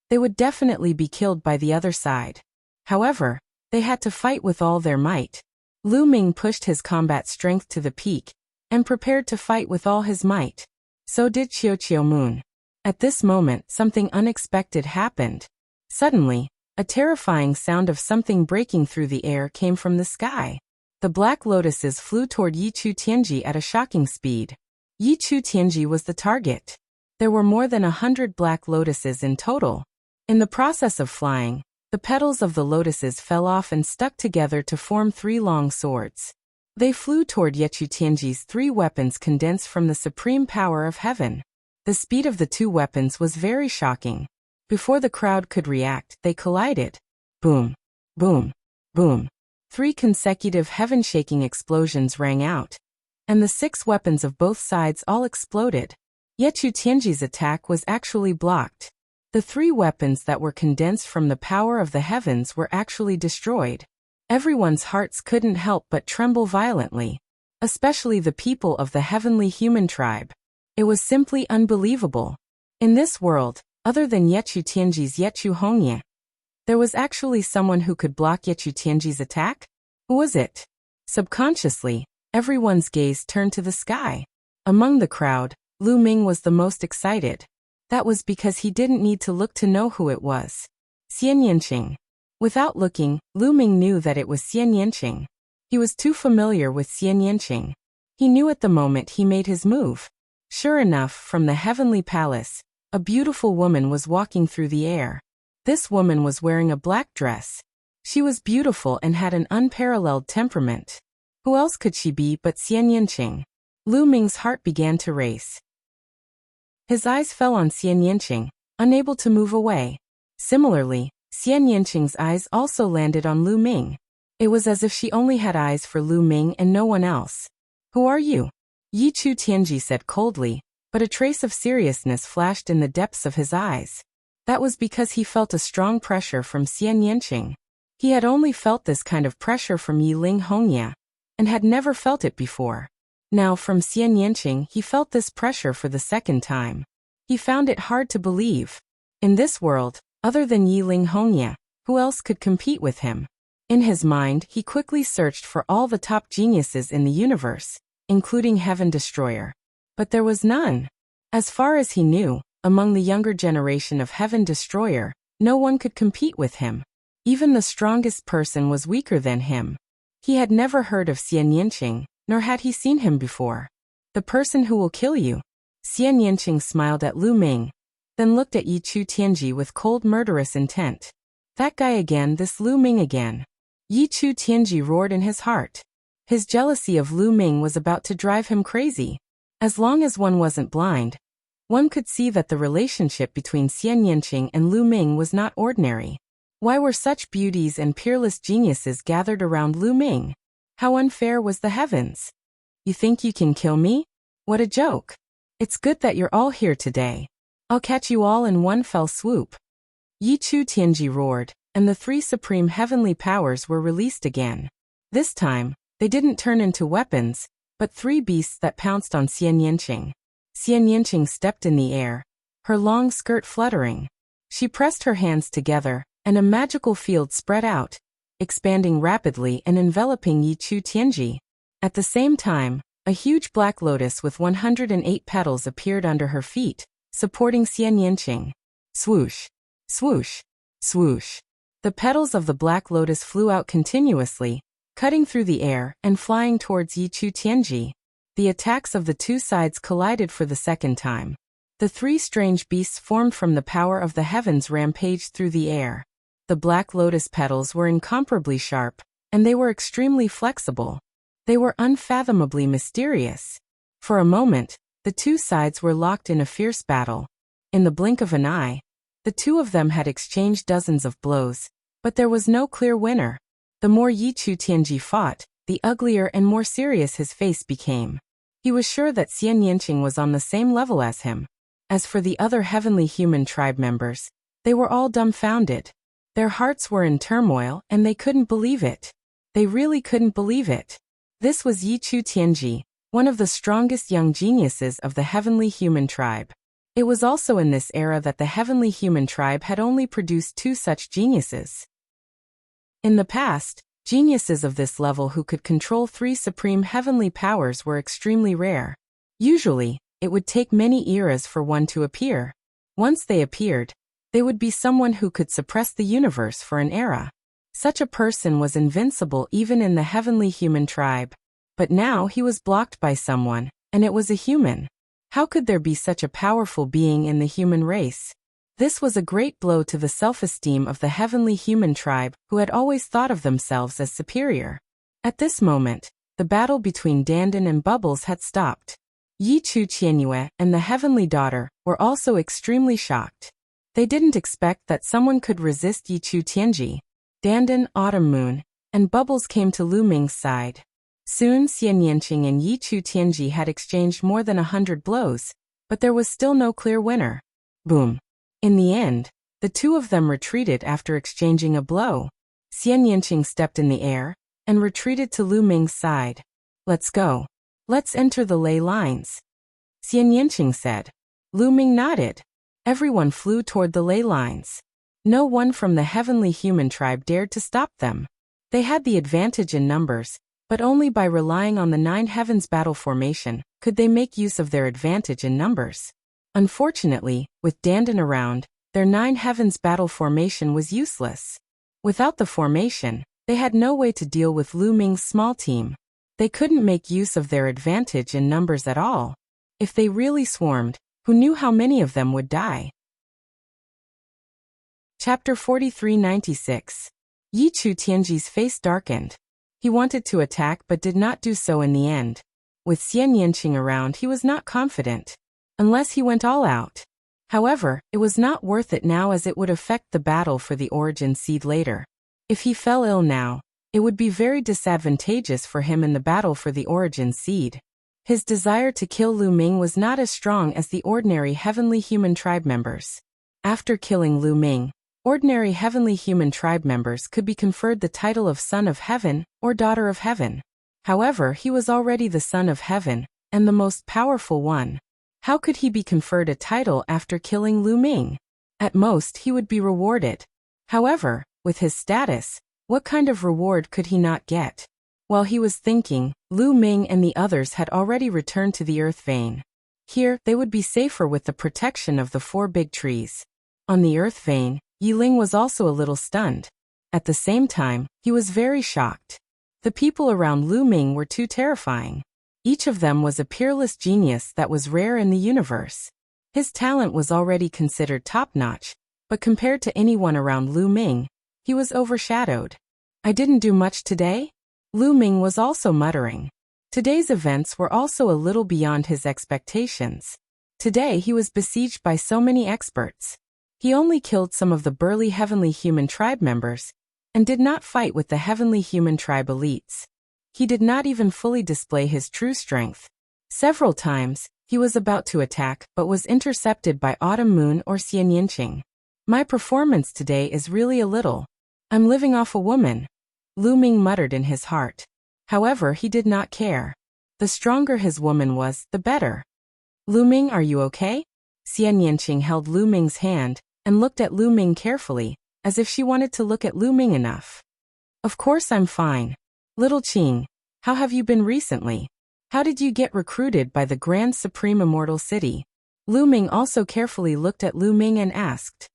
they would definitely be killed by the other side. However, they had to fight with all their might. Lu Ming pushed his combat strength to the peak and prepared to fight with all his might. So did Qiu Moon. At this moment, something unexpected happened. Suddenly, a terrifying sound of something breaking through the air came from the sky. The black lotuses flew toward Yi Chu Tianji at a shocking speed. Yi Chu Tianji was the target. There were more than 100 black lotuses in total. In the process of flying, the petals of the lotuses fell off and stuck together to form 3 long swords. They flew toward Ye Chu Tianji's 3 weapons condensed from the supreme power of heaven. The speed of the 2 weapons was very shocking. Before the crowd could react, they collided. Boom, boom, boom. 3 consecutive heaven-shaking explosions rang out, and the 6 weapons of both sides all exploded. Ye Chu Tianji's attack was actually blocked. The 3 weapons that were condensed from the power of the heavens were actually destroyed. Everyone's hearts couldn't help but tremble violently, especially the people of the heavenly human tribe. It was simply unbelievable. In this world, other than Ye Chu Tianji's Ye Chu Hongye, there was actually someone who could block Ye Chu Tianji's attack? Who was it? Subconsciously, everyone's gaze turned to the sky. Among the crowd, Lu Ming was the most excited. That was because he didn't need to look to know who it was. Xian Yanqing. Without looking, Lu Ming knew that it was Xian Yanqing. He was too familiar with Xian Yanqing. He knew at the moment he made his move. Sure enough, from the heavenly palace, a beautiful woman was walking through the air. This woman was wearing a black dress. She was beautiful and had an unparalleled temperament. Who else could she be but Xian Yanqing? Lu Ming's heart began to race. His eyes fell on Xian Yanqing, unable to move away. Similarly, Xian Yanqing's eyes also landed on Lu Ming. It was as if she only had eyes for Lu Ming and no one else. Who are you? Yi Chu Tianji said coldly, but a trace of seriousness flashed in the depths of his eyes. That was because he felt a strong pressure from Xian Yanqing. He had only felt this kind of pressure from Yiling Hongya, and had never felt it before. Now from Xian Yanqing he felt this pressure for the second time. He found it hard to believe. In this world, other than Yiling Hongya, who else could compete with him? In his mind, he quickly searched for all the top geniuses in the universe, including Heaven Destroyer. But there was none. As far as he knew, among the younger generation of Heaven Destroyer, no one could compete with him. Even the strongest person was weaker than him. He had never heard of Xian Yanqing, nor had he seen him before. The person who will kill you. Xian Yanqing smiled at Lu Ming, then looked at Yi Chu Tianji with cold murderous intent. That guy again, this Lu Ming again. Yi Chu Tianji roared in his heart. His jealousy of Lu Ming was about to drive him crazy. As long as one wasn't blind, one could see that the relationship between Xian Yanqing and Lu Ming was not ordinary. Why were such beauties and peerless geniuses gathered around Lu Ming? How unfair was the heavens? You think you can kill me? What a joke. It's good that you're all here today. I'll catch you all in one fell swoop. Yi Chu Tianji roared, and the three supreme heavenly powers were released again. This time, they didn't turn into weapons, but three beasts that pounced on Xian Yanqing. Xian Yanqing stepped in the air, her long skirt fluttering. She pressed her hands together, and a magical field spread out, expanding rapidly and enveloping Yi Chu Tianji. At the same time, a huge black lotus with 108 petals appeared under her feet, supporting Xian Yanqing. Swoosh, swoosh, swoosh. The petals of the black lotus flew out continuously, cutting through the air and flying towards Yi Chu Tianji. The attacks of the two sides collided for the second time. The three strange beasts formed from the power of the heavens rampaged through the air. The black lotus petals were incomparably sharp, and they were extremely flexible. They were unfathomably mysterious. For a moment, the two sides were locked in a fierce battle. In the blink of an eye, the two of them had exchanged dozens of blows, but there was no clear winner. The more Yi Chu Tianji fought, the uglier and more serious his face became. He was sure that Xian Yanqing was on the same level as him. As for the other heavenly human tribe members, they were all dumbfounded. Their hearts were in turmoil and they couldn't believe it. They really couldn't believe it. This was Yi Chu Tianji, one of the strongest young geniuses of the heavenly human tribe. It was also in this era that the heavenly human tribe had only produced two such geniuses. In the past, geniuses of this level who could control three supreme heavenly powers were extremely rare. Usually, it would take many eras for one to appear. Once they appeared, they would be someone who could suppress the universe for an era. Such a person was invincible even in the heavenly human tribe. But now he was blocked by someone, and it was a human. How could there be such a powerful being in the human race? This was a great blow to the self-esteem of the heavenly human tribe, who had always thought of themselves as superior. At this moment, the battle between Dandan and Bubbles had stopped. Yi Chu Tianyue and the heavenly daughter were also extremely shocked. They didn't expect that someone could resist Yi Chu Tianji. Dandan, Autumn Moon, and Bubbles came to Lu Ming's side. Soon Xian Yanqing and Yi Chu Tianji had exchanged more than 100 blows, but there was still no clear winner. Boom. In the end, the two of them retreated after exchanging a blow. Xian Yanqing stepped in the air and retreated to Lu Ming's side. Let's go. Let's enter the ley lines. Xian Yanqing said. Lu Ming nodded. Everyone flew toward the ley lines. No one from the heavenly human tribe dared to stop them. They had the advantage in numbers, but only by relying on the nine heavens battle formation could they make use of their advantage in numbers. Unfortunately, with Dandan around, their nine heavens battle formation was useless. Without the formation, they had no way to deal with Lu Ming's small team. They couldn't make use of their advantage in numbers at all. If they really swarmed, who knew how many of them would die? Chapter 4396. Yi Chu Tianji's face darkened. He wanted to attack but did not do so in the end. With Xian Yanqing around, he was not confident. Unless he went all out. However, it was not worth it now as it would affect the battle for the origin seed later. If he fell ill now, it would be very disadvantageous for him in the battle for the origin seed. His desire to kill Lu Ming was not as strong as the ordinary heavenly human tribe members. After killing Lu Ming, ordinary heavenly human tribe members could be conferred the title of Son of Heaven or Daughter of Heaven. However, he was already the Son of Heaven, and the most powerful one. How could he be conferred a title after killing Lu Ming? At most, he would be rewarded. However, with his status, what kind of reward could he not get? While he was thinking, Lu Ming and the others had already returned to the earth vein. Here, they would be safer with the protection of the four big trees. On the earth vein, Yiling was also a little stunned. At the same time, he was very shocked. The people around Lu Ming were too terrifying. Each of them was a peerless genius that was rare in the universe. His talent was already considered top-notch, but compared to anyone around Lu Ming, he was overshadowed. I didn't do much today? Lu Ming was also muttering. Today's events were also a little beyond his expectations. Today he was besieged by so many experts. He only killed some of the burly Heavenly Human Tribe members, and did not fight with the Heavenly Human Tribe elites. He did not even fully display his true strength. Several times, he was about to attack but was intercepted by Autumn Moon or Xian Yinqing. My performance today is really a little. I'm living off a woman, Lu Ming muttered in his heart. However, he did not care. The stronger his woman was, the better. Lu Ming, are you okay? Xian Yinqing held Lu Ming's hand and looked at Lu Ming carefully, as if she wanted to look at Lu Ming enough. Of course I'm fine. Little Qing, how have you been recently? How did you get recruited by the Grand Supreme Immortal City? Lu Ming also carefully looked at Lu Ming and asked.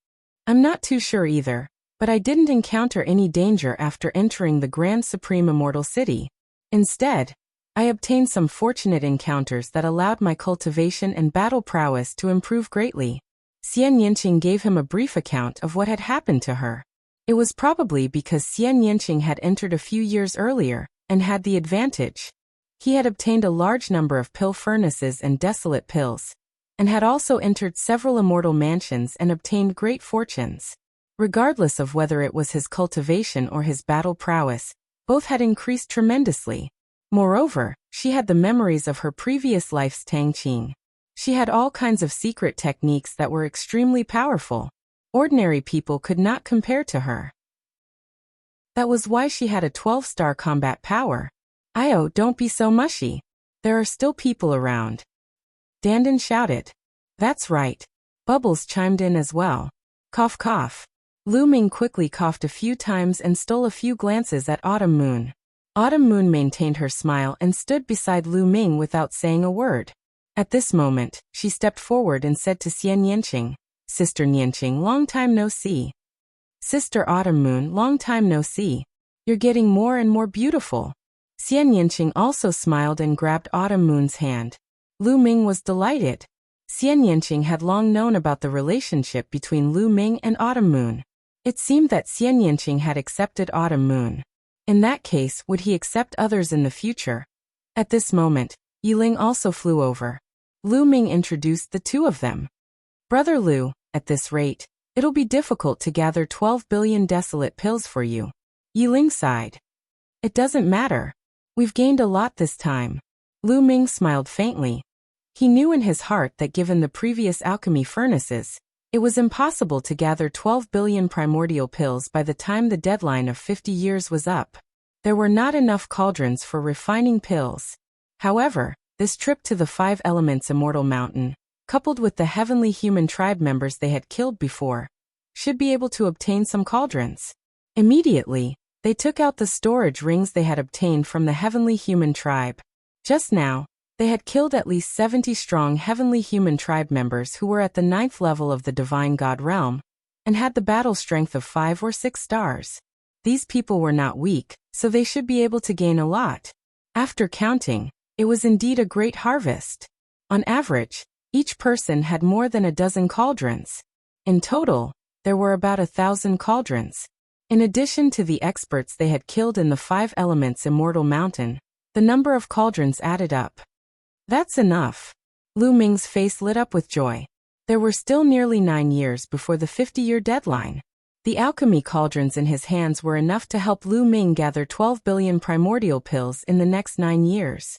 I'm not too sure either, but I didn't encounter any danger after entering the Grand Supreme Immortal City. Instead, I obtained some fortunate encounters that allowed my cultivation and battle prowess to improve greatly. Xian Yinqing gave him a brief account of what had happened to her. It was probably because Xian Yinqing had entered a few years earlier and had the advantage. He had obtained a large number of pill furnaces and desolate pills, and had also entered several immortal mansions and obtained great fortunes. Regardless of whether it was his cultivation or his battle prowess, both had increased tremendously. Moreover, she had the memories of her previous life's Tangqing. She had all kinds of secret techniques that were extremely powerful. Ordinary people could not compare to her. That was why she had a 12-star combat power. Io, don't be so mushy. There are still people around. Dandan shouted. That's right. Bubbles chimed in as well. Cough cough. Lu Ming quickly coughed a few times and stole a few glances at Autumn Moon. Autumn Moon maintained her smile and stood beside Lu Ming without saying a word. At this moment, she stepped forward and said to Xian Yinqing, Sister Nianqing, long time no see. Sister Autumn Moon, long time no see. You're getting more and more beautiful. Xian Yinqing also smiled and grabbed Autumn Moon's hand. Lu Ming was delighted. Xian Yinqing had long known about the relationship between Lu Ming and Autumn Moon. It seemed that Xian Yinqing had accepted Autumn Moon. In that case, would he accept others in the future? At this moment, Yiling also flew over. Lu Ming introduced the two of them. Brother Lu, at this rate, it'll be difficult to gather 12 billion desolate pills for you. Yiling sighed. It doesn't matter. We've gained a lot this time. Lu Ming smiled faintly. He knew in his heart that given the previous alchemy furnaces, it was impossible to gather 12 billion primordial pills by the time the deadline of 50 years was up. There were not enough cauldrons for refining pills. However, this trip to the Five Elements Immortal Mountain, coupled with the Heavenly Human Tribe members they had killed before, should be able to obtain some cauldrons. Immediately, they took out the storage rings they had obtained from the Heavenly Human Tribe. Just now, they had killed at least 70 strong Heavenly Human Tribe members who were at the 9th level of the Divine God realm, and had the battle strength of 5 or 6 stars. These people were not weak, so they should be able to gain a lot. After counting, it was indeed a great harvest. On average, each person had more than a dozen cauldrons. In total, there were about 1,000 cauldrons. In addition to the experts they had killed in the Five Elements Immortal Mountain, the number of cauldrons added up. That's enough. Lu Ming's face lit up with joy. There were still nearly 9 years before the 50-year deadline. The alchemy cauldrons in his hands were enough to help Lu Ming gather 12 billion primordial pills in the next 9 years.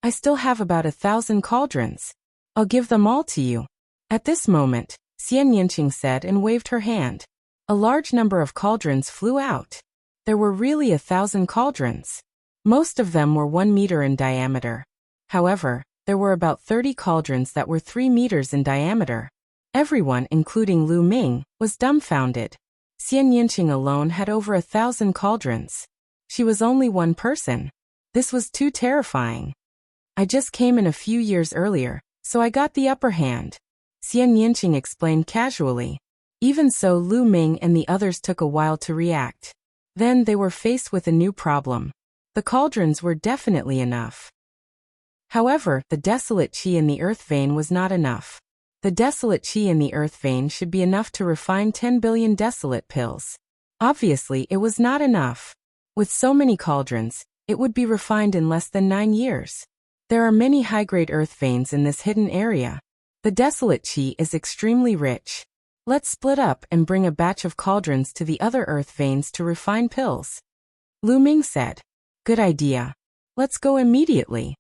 I still have about 1,000 cauldrons. I'll give them all to you. At this moment, Xian Yinqing said and waved her hand. A large number of cauldrons flew out. There were really 1,000 cauldrons. Most of them were 1 meter in diameter. However, there were about 30 cauldrons that were 3 meters in diameter. Everyone, including Lu Ming, was dumbfounded. Xian Yinqing alone had over 1,000 cauldrons. She was only one person. This was too terrifying. I just came in a few years earlier, so I got the upper hand. Xian Yinqing explained casually. Even so, Lu Ming and the others took a while to react. Then they were faced with a new problem. The cauldrons were definitely enough. However, the desolate chi in the earth vein was not enough. The desolate chi in the earth vein should be enough to refine 10 billion desolate pills. Obviously, it was not enough. With so many cauldrons, it would be refined in less than 9 years. There are many high-grade earth veins in this hidden area. The desolate chi is extremely rich. Let's split up and bring a batch of cauldrons to the other earth veins to refine pills. Lu Ming said. Good idea. Let's go immediately.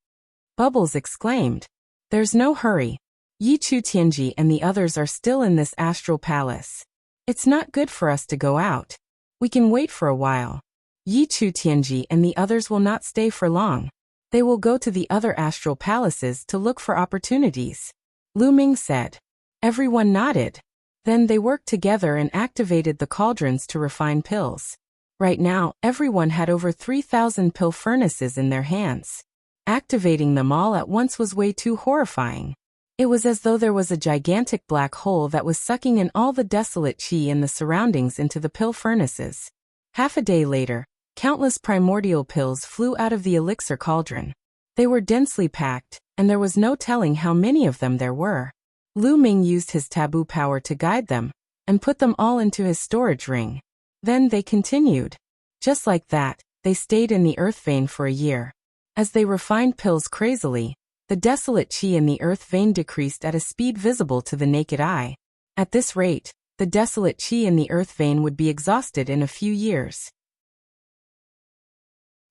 Bubbles exclaimed. There's no hurry. Yi Chu Tianji and the others are still in this astral palace. It's not good for us to go out. We can wait for a while. Yi Chu Tianji and the others will not stay for long. They will go to the other astral palaces to look for opportunities. Lu Ming said. Everyone nodded. Then they worked together and activated the cauldrons to refine pills. Right now, everyone had over 3,000 pill furnaces in their hands. Activating them all at once was way too horrifying. It was as though there was a gigantic black hole that was sucking in all the desolate chi in the surroundings into the pill furnaces. Half a day later, countless primordial pills flew out of the elixir cauldron. They were densely packed, and there was no telling how many of them there were. Lu Ming used his taboo power to guide them, and put them all into his storage ring. Then they continued. Just like that, they stayed in the earth vein for a year. As they refined pills crazily, the desolate chi in the earth vein decreased at a speed visible to the naked eye. At this rate, the desolate chi in the earth vein would be exhausted in a few years.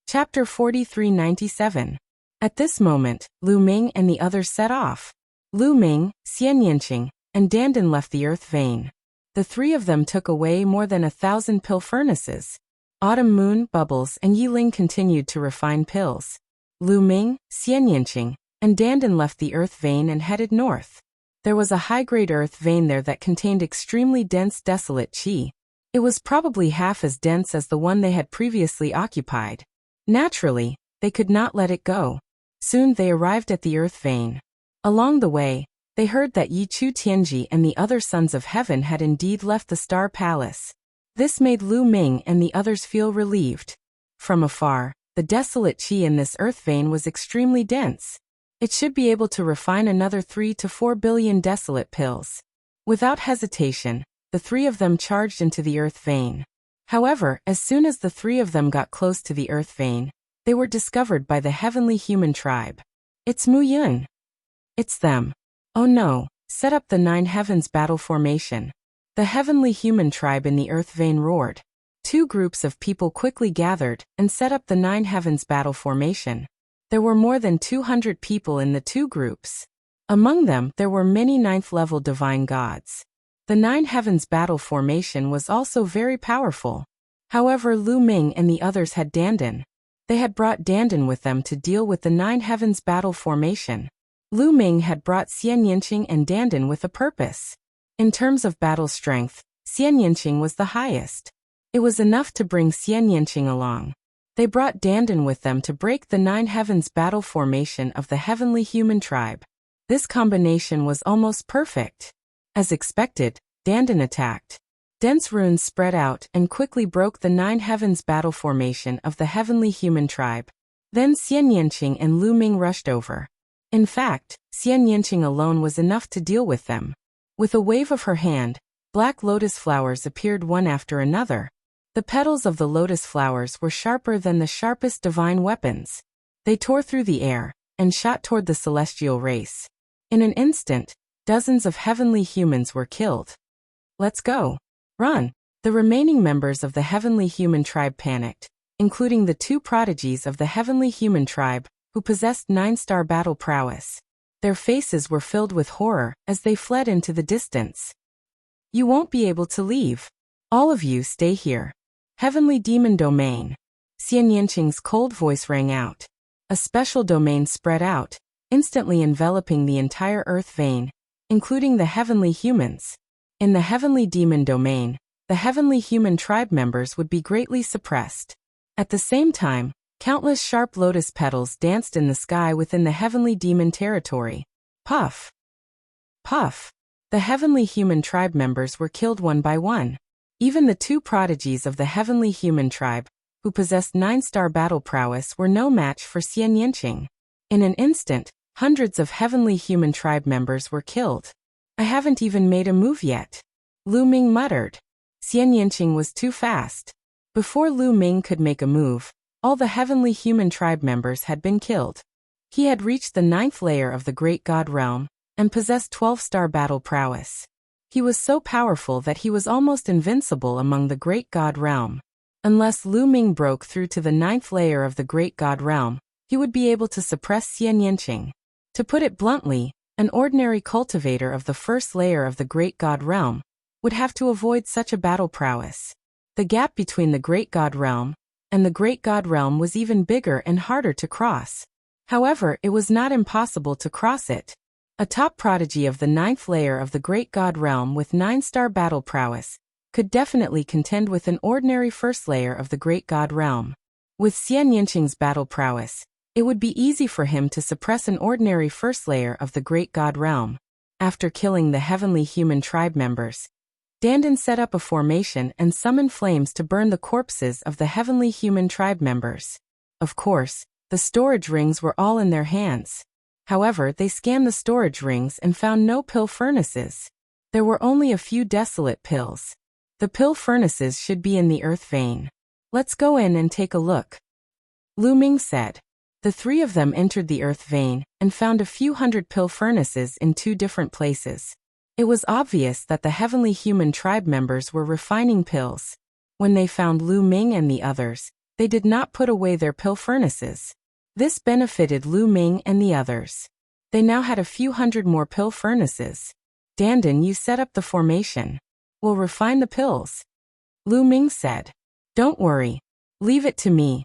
Chapter 4397. At this moment, Lu Ming and the others set off. Lu Ming, Xian Yanqing, and Dandan left the earth vein. The three of them took away more than 1,000 pill furnaces. Autumn Moon, Bubbles, and Yiling continued to refine pills. Lu Ming, Xian Yanqing, and Dandan left the earth vein and headed north. There was a high-grade earth vein there that contained extremely dense desolate chi. It was probably half as dense as the one they had previously occupied. Naturally, they could not let it go. Soon they arrived at the earth vein. Along the way, they heard that Yi Chu Tianji and the other sons of heaven had indeed left the Star Palace. This made Lu Ming and the others feel relieved. From afar, the desolate chi in this earth vein was extremely dense. It should be able to refine another 3 to 4 billion desolate pills. Without hesitation, the three of them charged into the earth vein. However, as soon as the three of them got close to the earth vein, they were discovered by the heavenly human tribe. It's Mu Yun. It's them. Oh no, set up the 9 heavens battle formation. The heavenly human tribe in the earth vein roared. 2 groups of people quickly gathered and set up the 9 heavens battle formation. There were more than 200 people in the 2 groups. Among them, there were many 9th-level divine gods. The 9 heavens battle formation was also very powerful. However, Lu Ming and the others had Dandan. They had brought Dandan with them to deal with the 9 heavens battle formation. Lu Ming had brought Xian Yanqing and Dandan with a purpose. In terms of battle strength, Xian Yanqing was the highest. It was enough to bring Xian Yanqing along. They brought Dandan with them to break the 9 heavens battle formation of the heavenly human tribe. This combination was almost perfect. As expected, Dandan attacked. Dense runes spread out and quickly broke the 9 heavens battle formation of the heavenly human tribe. Then Xian Yanqing and Lu Ming rushed over. In fact, Xian Yanqing alone was enough to deal with them. With a wave of her hand, black lotus flowers appeared one after another. The petals of the lotus flowers were sharper than the sharpest divine weapons. They tore through the air and shot toward the celestial race. In an instant, dozens of heavenly humans were killed. Let's go. Run. The remaining members of the heavenly human tribe panicked, including the 2 prodigies of the heavenly human tribe, who possessed 9-star battle prowess. Their faces were filled with horror as they fled into the distance. You won't be able to leave. All of you stay here. Heavenly Demon Domain. Xian Yanqing's cold voice rang out. A special domain spread out, instantly enveloping the entire earth vein, including the heavenly humans. In the heavenly demon domain, the heavenly human tribe members would be greatly suppressed. At the same time, countless sharp lotus petals danced in the sky within the heavenly demon territory. Puff! Puff! The heavenly human tribe members were killed one by one. Even the 2 prodigies of the heavenly human tribe, who possessed 9-star battle prowess, were no match for Xian Yanqing. In an instant, hundreds of heavenly human tribe members were killed. I haven't even made a move yet, Lu Ming muttered. Xian Yanqing was too fast. Before Lu Ming could make a move, all the heavenly human tribe members had been killed. He had reached the 9th layer of the Great God Realm, and possessed 12-star battle prowess. He was so powerful that he was almost invincible among the Great God Realm. Unless Lu Ming broke through to the 9th layer of the Great God Realm, he would be able to suppress Xian Yanqing. To put it bluntly, an ordinary cultivator of the 1st layer of the Great God Realm would have to avoid such a battle prowess. The gap between the Great God Realm and the Great God Realm was even bigger and harder to cross. However, it was not impossible to cross it. A top prodigy of the 9th layer of the Great God Realm with 9-star battle prowess could definitely contend with an ordinary 1st layer of the Great God Realm. With Xian Yanqing's battle prowess, it would be easy for him to suppress an ordinary 1st layer of the Great God Realm. After killing the heavenly human tribe members, Dandan set up a formation and summoned flames to burn the corpses of the heavenly human tribe members. Of course, the storage rings were all in their hands. However, they scanned the storage rings and found no pill furnaces. There were only a few desolate pills. The pill furnaces should be in the earth vein. Let's go in and take a look, Lu Ming said. The 3 of them entered the earth vein and found a few hundred pill furnaces in 2 different places. It was obvious that the heavenly human tribe members were refining pills. When they found Lu Ming and the others, they did not put away their pill furnaces. This benefited Lu Ming and the others. They now had a few hundred more pill furnaces. Dandan, you set up the formation. We'll refine the pills, Lu Ming said. Don't worry. Leave it to me.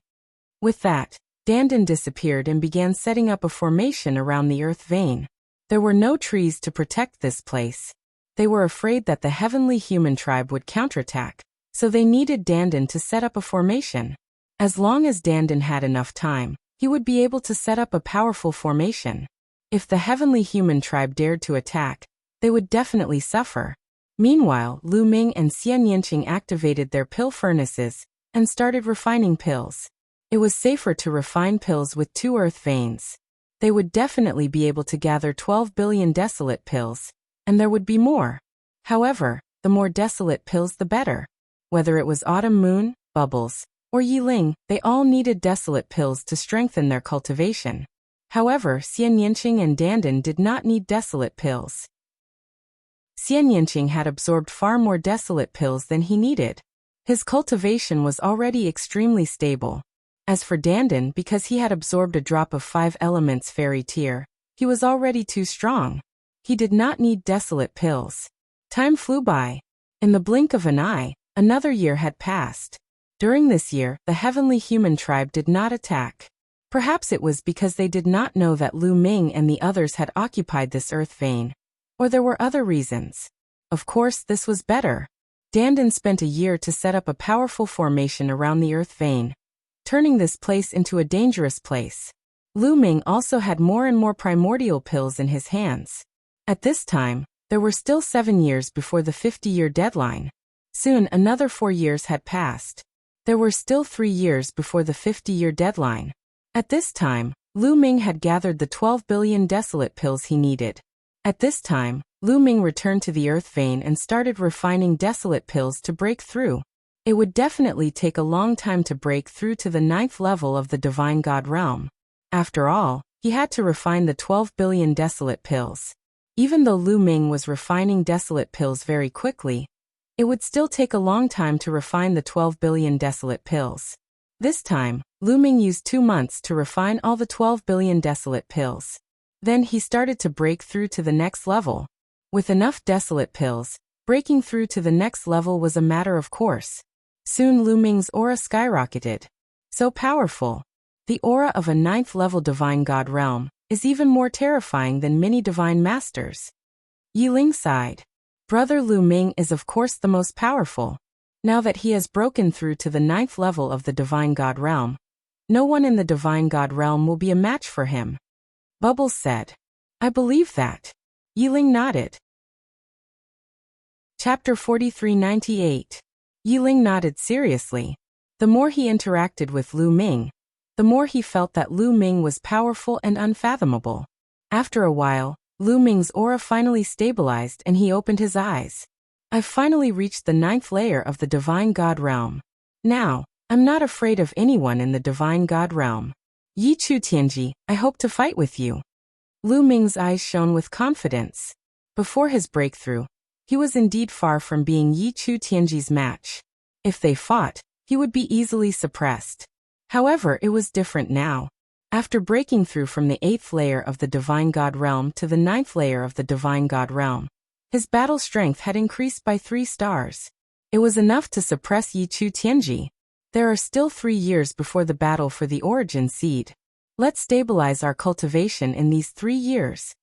With that, Dandan disappeared and began setting up a formation around the earth vein. There were no trees to protect this place. They were afraid that the heavenly human tribe would counterattack, so they needed Dandan to set up a formation. As long as Dandan had enough time, he would be able to set up a powerful formation. If the heavenly human tribe dared to attack, they would definitely suffer. Meanwhile, Lu Ming and Xian Yanqing activated their pill furnaces and started refining pills. It was safer to refine pills with 2 earth veins. They would definitely be able to gather 12 billion desolate pills, and there would be more. However, the more desolate pills the better. Whether it was Autumn Moon, Bubbles, or Yiling, they all needed desolate pills to strengthen their cultivation. However, Xian Yanqing and Dandan did not need desolate pills. Xian Yanqing had absorbed far more desolate pills than he needed. His cultivation was already extremely stable. As for Dandan, because he had absorbed a drop of 5 elements fairy tier, he was already too strong. He did not need desolate pills. Time flew by. In the blink of an eye, another year had passed. During this year, the heavenly human tribe did not attack. Perhaps it was because they did not know that Lu Ming and the others had occupied this earth vein. Or there were other reasons. Of course, this was better. Dandan spent a year to set up a powerful formation around the earth vein, turning this place into a dangerous place. Lu Ming also had more and more primordial pills in his hands. At this time, there were still 7 years before the 50-year deadline. Soon another 4 years had passed. There were still 3 years before the 50-year deadline. At this time, Lu Ming had gathered the 12 billion desolate pills he needed. At this time, Lu Ming returned to the earth vein and started refining desolate pills to break through. It would definitely take a long time to break through to the 9th level of the Divine God Realm. After all, he had to refine the 12 billion desolate pills. Even though Lu Ming was refining desolate pills very quickly, it would still take a long time to refine the 12 billion desolate pills. This time, Lu Ming used 2 months to refine all the 12 billion desolate pills. Then he started to break through to the next level. With enough desolate pills, breaking through to the next level was a matter of course. Soon Lu Ming's aura skyrocketed. So powerful. The aura of a 9th level Divine God Realm is even more terrifying than many Divine Masters. Yiling sighed. Brother Lu Ming is of course the most powerful. Now that he has broken through to the 9th level of the Divine God Realm, no one in the Divine God Realm will be a match for him, Bubbles said. I believe that. Yiling nodded. Chapter 4398. Yiling nodded seriously. The more he interacted with Lu Ming, the more he felt that Lu Ming was powerful and unfathomable. After a while, Lu Ming's aura finally stabilized and he opened his eyes. I've finally reached the 9th layer of the Divine God realm. Now, I'm not afraid of anyone in the Divine God realm. Yi Chu Tianji, I hope to fight with you. Lu Ming's eyes shone with confidence. Before his breakthrough, he was indeed far from being Yi Chu Tianji's match. If they fought, he would be easily suppressed. However, it was different now. After breaking through from the 8th layer of the Divine God realm to the 9th layer of the Divine God realm, his battle strength had increased by 3 stars. It was enough to suppress Yi Chu Tianji. There are still 3 years before the battle for the origin seed. Let's stabilize our cultivation in these 3 years.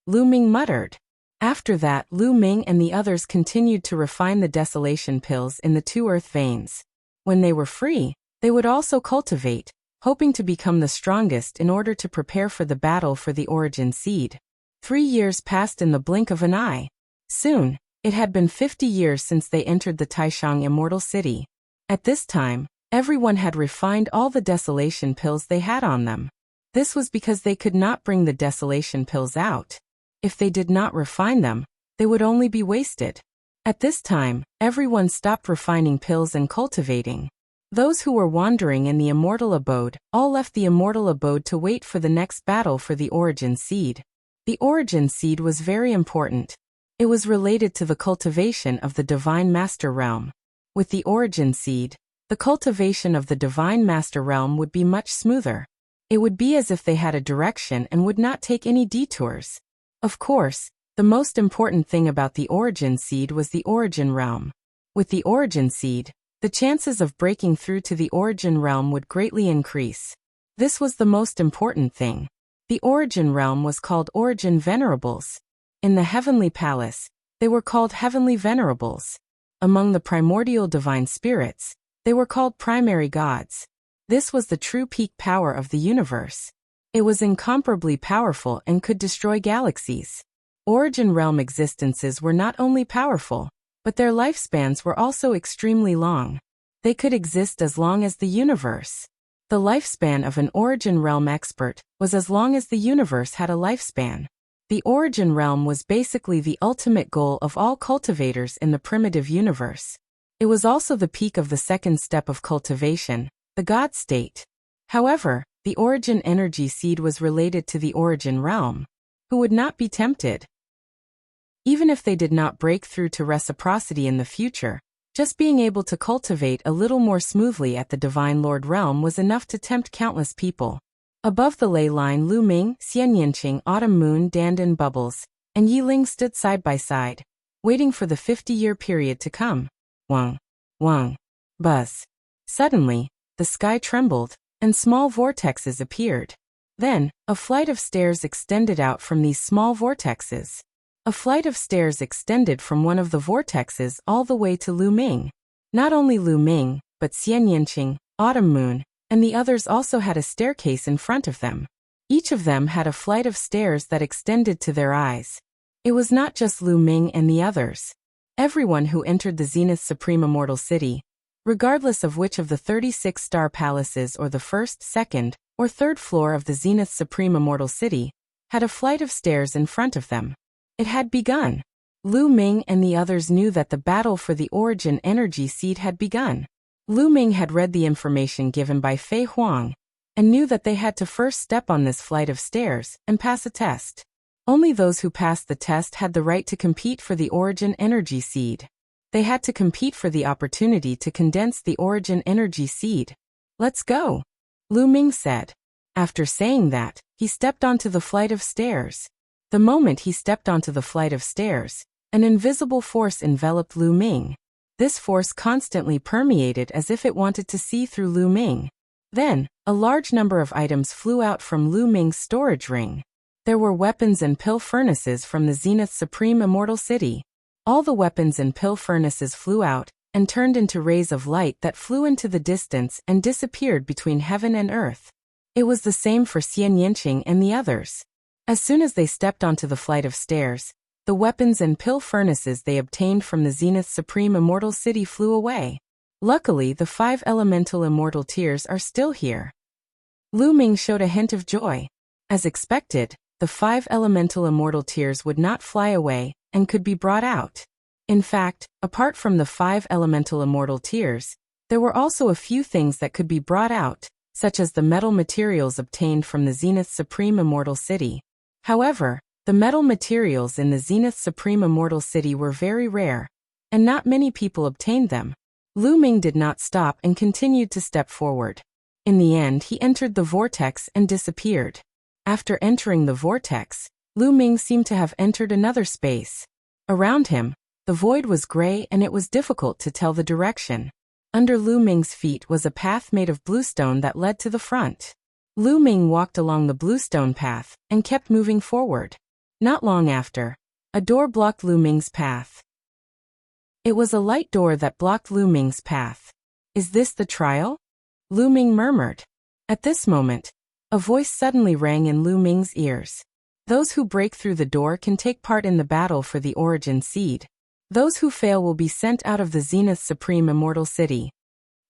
Lu Ming muttered. After that, Lu Ming and the others continued to refine the desolation pills in the 2 earth veins. When they were free, they would also cultivate, hoping to become the strongest in order to prepare for the battle for the origin seed. 3 years passed in the blink of an eye. Soon, it had been 50 years since they entered the Taishang Immortal City. At this time, everyone had refined all the desolation pills they had on them. This was because they could not bring the desolation pills out. If they did not refine them, they would only be wasted. At this time, everyone stopped refining pills and cultivating. Those who were wandering in the immortal abode all left the immortal abode to wait for the next battle for the origin seed. The origin seed was very important. It was related to the cultivation of the Divine Master Realm. With the origin seed, the cultivation of the Divine Master Realm would be much smoother. It would be as if they had a direction and would not take any detours. Of course, the most important thing about the origin seed was the origin realm. With the origin seed, the chances of breaking through to the origin realm would greatly increase. This was the most important thing. The origin realm was called Origin Venerables. In the Heavenly Palace, they were called Heavenly Venerables. Among the primordial divine spirits, they were called primary gods. This was the true peak power of the universe. It was incomparably powerful and could destroy galaxies. Origin realm existences were not only powerful, but their lifespans were also extremely long. They could exist as long as the universe. The lifespan of an origin realm expert was as long as the universe had a lifespan. The origin realm was basically the ultimate goal of all cultivators in the primitive universe. It was also the peak of the second step of cultivation, the God state. However, the origin energy seed was related to the origin realm, who would not be tempted. Even if they did not break through to reciprocity in the future, just being able to cultivate a little more smoothly at the Divine Lord realm was enough to tempt countless people. Above the ley line, Lu Ming, Xian Yinqing, Autumn Moon, Dandan Bubbles, and Yi Ling stood side by side, waiting for the 50-year period to come. Wang, wang, buzz. Suddenly, the sky trembled, and small vortexes appeared. Then, a flight of stairs extended out from these small vortexes. A flight of stairs extended from one of the vortexes all the way to Lu Ming. Not only Lu Ming, but Xian Yinqing, Autumn Moon, and the others also had a staircase in front of them. Each of them had a flight of stairs that extended to their eyes. It was not just Lu Ming and the others. Everyone who entered the Zenith Supreme Immortal City, regardless of which of the 36 star palaces or the first, second, or third floor of the Zenith Supreme Immortal City, had a flight of stairs in front of them. It had begun. Lu Ming and the others knew that the battle for the origin energy seed had begun. Lu Ming had read the information given by Fei Huang, and knew that they had to first step on this flight of stairs and pass a test. Only those who passed the test had the right to compete for the origin energy seed. They had to compete for the opportunity to condense the origin energy seed. Let's go, Lu Ming said. After saying that, he stepped onto the flight of stairs. The moment he stepped onto the flight of stairs, an invisible force enveloped Lu Ming. This force constantly permeated as if it wanted to see through Lu Ming. Then, a large number of items flew out from Lu Ming's storage ring. There were weapons and pill furnaces from the Zenith Supreme Immortal City. All the weapons and pill furnaces flew out, and turned into rays of light that flew into the distance and disappeared between heaven and earth. It was the same for Xian Yinqing and the others. As soon as they stepped onto the flight of stairs, the weapons and pill furnaces they obtained from the Zenith Supreme Immortal City flew away. Luckily, the 5 elemental immortal tears are still here. Lu Ming showed a hint of joy. As expected, the 5 elemental immortal tears would not fly away and could be brought out. In fact, apart from the 5 elemental immortal tears, there were also a few things that could be brought out, such as the metal materials obtained from the Zenith Supreme Immortal City. However, the metal materials in the Zenith Supreme Immortal City were very rare, and not many people obtained them. Lu Ming did not stop and continued to step forward. In the end, he entered the vortex and disappeared. After entering the vortex, Lu Ming seemed to have entered another space. Around him, the void was gray and it was difficult to tell the direction. Under Lu Ming's feet was a path made of bluestone that led to the front. Lu Ming walked along the bluestone path and kept moving forward. Not long after, a door blocked Lu Ming's path. It was a light door that blocked Lu Ming's path. "Is this the trial?" Lu Ming murmured. At this moment, a voice suddenly rang in Lu Ming's ears. "Those who break through the door can take part in the battle for the origin seed. Those who fail will be sent out of the Zenith Supreme Immortal City."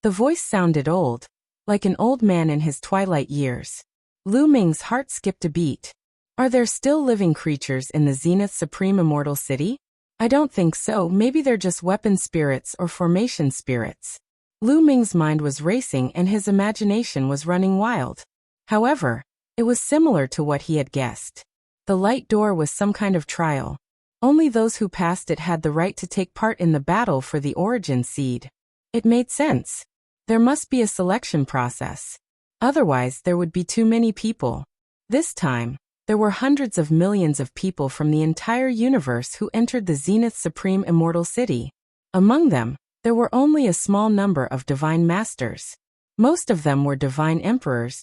The voice sounded old, like an old man in his twilight years. Lu Ming's heart skipped a beat. Are there still living creatures in the Zenith Supreme Immortal City? I don't think so. Maybe they're just weapon spirits or formation spirits. Lu Ming's mind was racing and his imagination was running wild. However, it was similar to what he had guessed. The light door was some kind of trial. Only those who passed it had the right to take part in the battle for the origin seed. It made sense. There must be a selection process. Otherwise, there would be too many people. This time, there were hundreds of millions of people from the entire universe who entered the Zenith Supreme Immortal City. Among them, there were only a small number of divine masters. Most of them were divine emperors,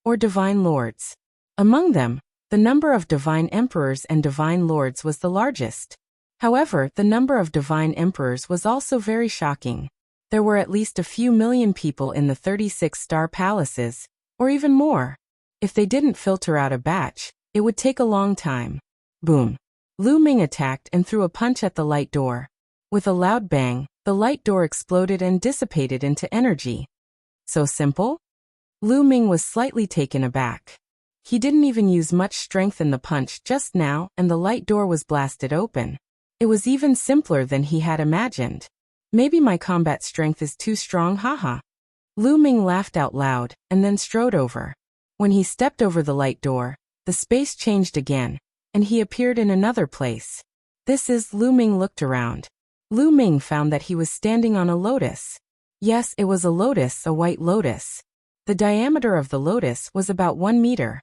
or divine lords. Among them, the number of divine emperors and divine lords was the largest. However, the number of divine emperors was also very shocking. There were at least a few million people in the 36-star palaces, or even more. If they didn't filter out a batch, it would take a long time. Boom. Lu Ming attacked and threw a punch at the light door. With a loud bang, the light door exploded and dissipated into energy. So simple? Lu Ming was slightly taken aback. He didn't even use much strength in the punch just now, and the light door was blasted open. It was even simpler than he had imagined. Maybe my combat strength is too strong, haha. Lu Ming laughed out loud, and then strode over. When he stepped over the light door, the space changed again, and he appeared in another place. Lu Ming looked around. Lu Ming found that he was standing on a lotus. Yes, it was a lotus, a white lotus. The diameter of the lotus was about 1 meter.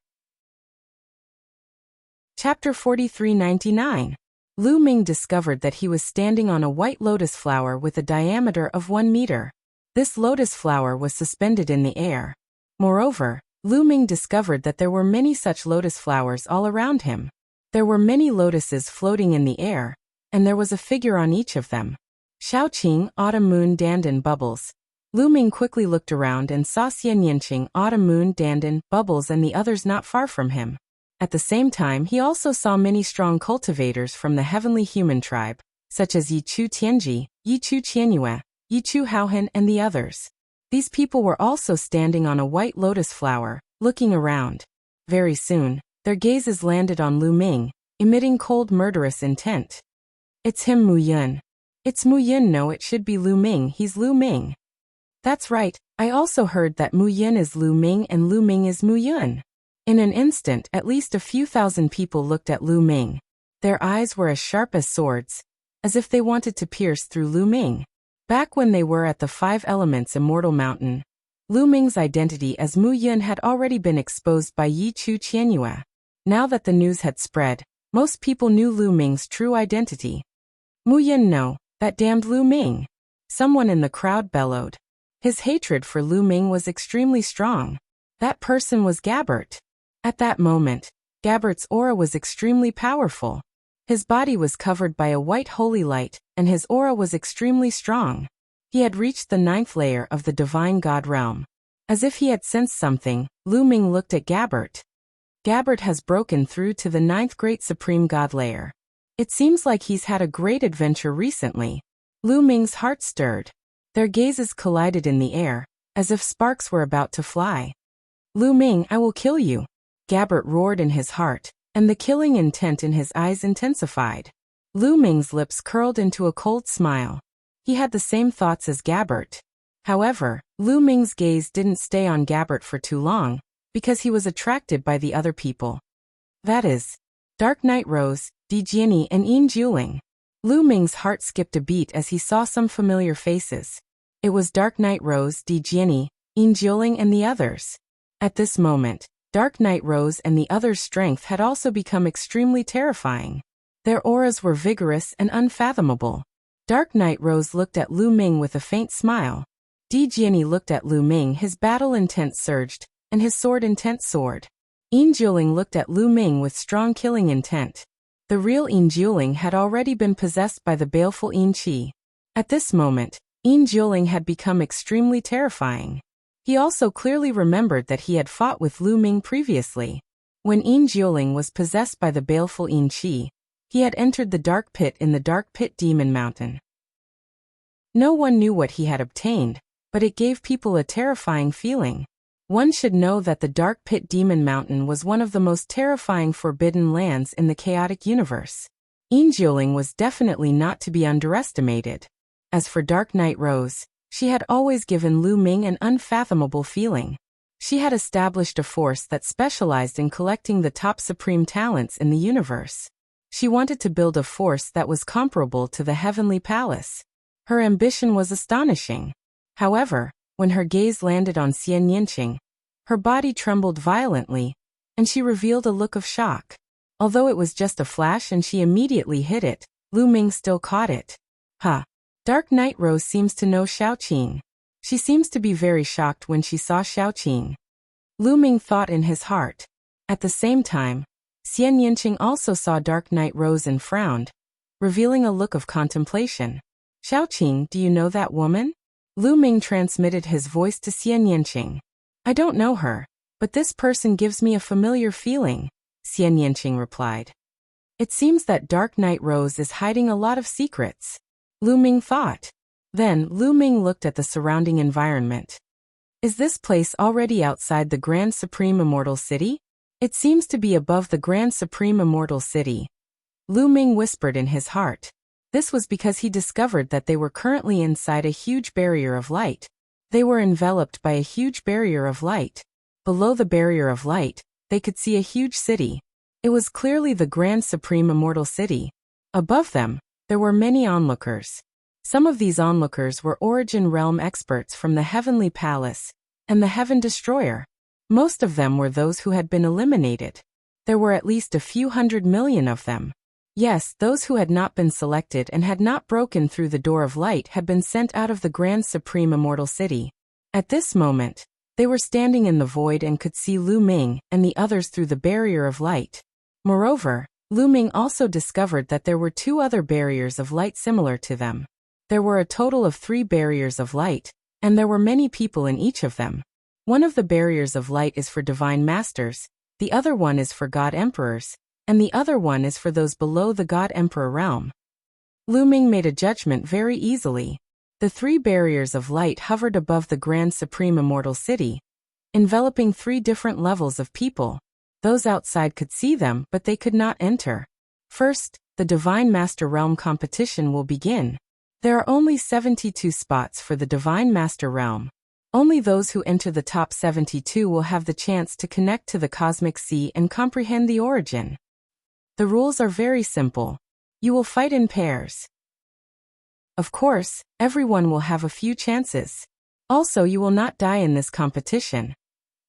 Chapter 4399. Lu Ming discovered that he was standing on a white lotus flower with a diameter of 1 meter. This lotus flower was suspended in the air. Moreover, Lu Ming discovered that there were many such lotus flowers all around him. There were many lotuses floating in the air, and there was a figure on each of them. Xiaoqing, Autumn Moon Dandan Bubbles. Lu Ming quickly looked around and saw Xian Yanqing, Autumn Moon Dandan Bubbles and the others not far from him. At the same time, he also saw many strong cultivators from the heavenly human tribe, such as Yichu Tianji, Yichu Qianyue, Yichu Haohan and the others. These people were also standing on a white lotus flower, looking around. Very soon, their gazes landed on Lu Ming, emitting cold murderous intent. It's him, Mu Yun. It's Mu Yun. No, it should be Lu Ming. He's Lu Ming. That's right, I also heard that Mu Yun is Lu Ming and Lu Ming is Mu Yun. In an instant, at least a few thousand people looked at Lu Ming. Their eyes were as sharp as swords, as if they wanted to pierce through Lu Ming. Back when they were at the 5 Elements Immortal Mountain, Lu Ming's identity as Mu Yun had already been exposed by Yichu Qianyue. Now that the news had spread, most people knew Lu Ming's true identity. Mu Yun, no, that damned Lu Ming. Someone in the crowd bellowed. His hatred for Lu Ming was extremely strong. That person was Gabbert. At that moment, Gabbert's aura was extremely powerful. His body was covered by a white holy light, and his aura was extremely strong. He had reached the 9th layer of the divine god realm. As if he had sensed something, Lu Ming looked at Gabbert. Gabbert has broken through to the 9th great supreme god layer. It seems like he's had a great adventure recently. Lu Ming's heart stirred. Their gazes collided in the air, as if sparks were about to fly. Lu Ming, I will kill you. Gabbert roared in his heart, and the killing intent in his eyes intensified. Lu Ming's lips curled into a cold smile. He had the same thoughts as Gabbert. However, Lu Ming's gaze didn't stay on Gabbert for too long, because he was attracted by the other people. That is, Dark Knight Rose, Di Jiani and Yin Juling. Lu Ming's heart skipped a beat as he saw some familiar faces. It was Dark Knight Rose, Di Jiani, Yin Juling and the others. At this moment, Dark Knight Rose and the others' strength had also become extremely terrifying. Their auras were vigorous and unfathomable. Dark Knight Rose looked at Lu Ming with a faint smile. Di Jiani looked at Lu Ming, his battle intent surged, and his sword intent soared. Yin Juling looked at Lu Ming with strong killing intent. The real Yin Juling had already been possessed by the baleful Yin Qi. At this moment, Yin Juling had become extremely terrifying. He also clearly remembered that he had fought with Lu Ming previously. When Yin Juling was possessed by the baleful Yin Qi, he had entered the Dark Pit in the Dark Pit Demon Mountain. No one knew what he had obtained, but it gave people a terrifying feeling. One should know that the Dark Pit Demon Mountain was one of the most terrifying forbidden lands in the chaotic universe. Yin Juling was definitely not to be underestimated. As for Dark Knight Rose, she had always given Lu Ming an unfathomable feeling. She had established a force that specialized in collecting the top supreme talents in the universe. She wanted to build a force that was comparable to the Heavenly Palace. Her ambition was astonishing. However, when her gaze landed on Xian Yinqing, her body trembled violently, and she revealed a look of shock. Although it was just a flash and she immediately hid it, Lu Ming still caught it. Dark Knight Rose seems to know Xiaoqing. She seems to be very shocked when she saw Xiaoqing. Lu Ming thought in his heart. At the same time, Xian Yinqing also saw Dark Knight Rose and frowned, revealing a look of contemplation. Xiaoqing, do you know that woman? Lu Ming transmitted his voice to Xian Yinqing. I don't know her, but this person gives me a familiar feeling, Xian Yinqing replied. It seems that Dark Knight Rose is hiding a lot of secrets, Lu Ming thought. Then Lu Ming looked at the surrounding environment. Is this place already outside the Grand Supreme Immortal City? It seems to be above the Grand Supreme Immortal City. Lu Ming whispered in his heart. This was because he discovered that they were currently inside a huge barrier of light. They were enveloped by a huge barrier of light. Below the barrier of light, they could see a huge city. It was clearly the Grand Supreme Immortal City. Above them, there were many onlookers. Some of these onlookers were Origin Realm experts from the Heavenly Palace and the Heaven Destroyer. Most of them were those who had been eliminated. There were at least a few 100 million of them. Yes, those who had not been selected and had not broken through the door of light had been sent out of the Grand Supreme Immortal City. At this moment, they were standing in the void and could see Lu Ming and the others through the barrier of light. Moreover, Lu Ming also discovered that there were two other barriers of light similar to them. There were a total of 3 barriers of light, and there were many people in each of them. One of the barriers of light is for divine masters, the other one is for god emperors, and the other one is for those below the god emperor realm. Lu Ming made a judgment very easily. The 3 barriers of light hovered above the Grand Supreme Immortal City, enveloping 3 different levels of people. Those outside could see them, but they could not enter. First, the Divine Master Realm competition will begin. There are only 72 spots for the Divine Master Realm. Only those who enter the top 72 will have the chance to connect to the Cosmic Sea and comprehend the origin. The rules are very simple. You will fight in pairs. Of course, everyone will have a few chances. Also, you will not die in this competition.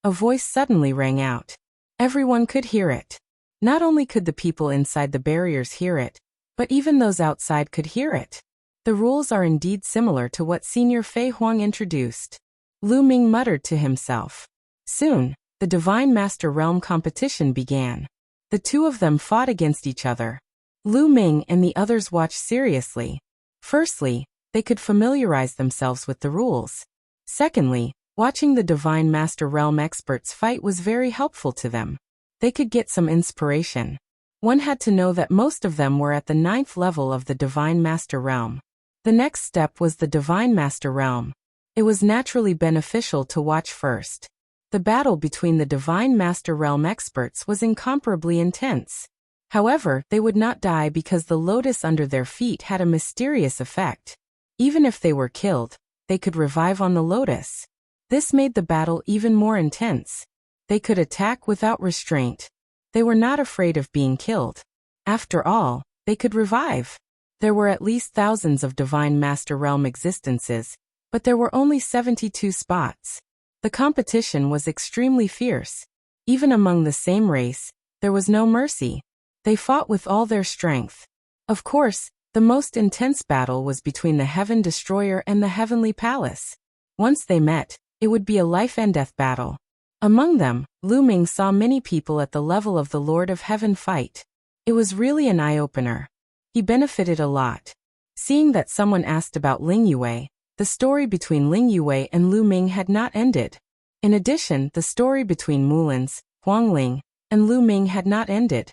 A voice suddenly rang out. Everyone could hear it. Not only could the people inside the barriers hear it, but even those outside could hear it. The rules are indeed similar to what Senior Fei Huang introduced. Lu Ming muttered to himself. Soon, the Divine Master Realm competition began. The two of them fought against each other. Lu Ming and the others watched seriously. Firstly, they could familiarize themselves with the rules. Secondly, watching the Divine Master Realm experts fight was very helpful to them. They could get some inspiration. One had to know that most of them were at the 9th level of the Divine Master Realm. The next step was the Divine Master Realm. It was naturally beneficial to watch first. The battle between the Divine Master Realm experts was incomparably intense. However, they would not die because the lotus under their feet had a mysterious effect. Even if they were killed, they could revive on the lotus. This made the battle even more intense. They could attack without restraint. They were not afraid of being killed. After all, they could revive. There were at least thousands of Divine Master Realm existences, but there were only 72 spots. The competition was extremely fierce. Even among the same race, there was no mercy. They fought with all their strength. Of course, the most intense battle was between the Heaven Destroyer and the Heavenly Palace. Once they met, it would be a life-and-death battle. Among them, Lu Ming saw many people at the level of the Lord of Heaven fight. It was really an eye-opener. He benefited a lot. Seeing that someone asked about Ling Yue, the story between Ling Yue and Lu Ming had not ended. In addition, the story between Mulans, Huang Ling, and Lu Ming had not ended.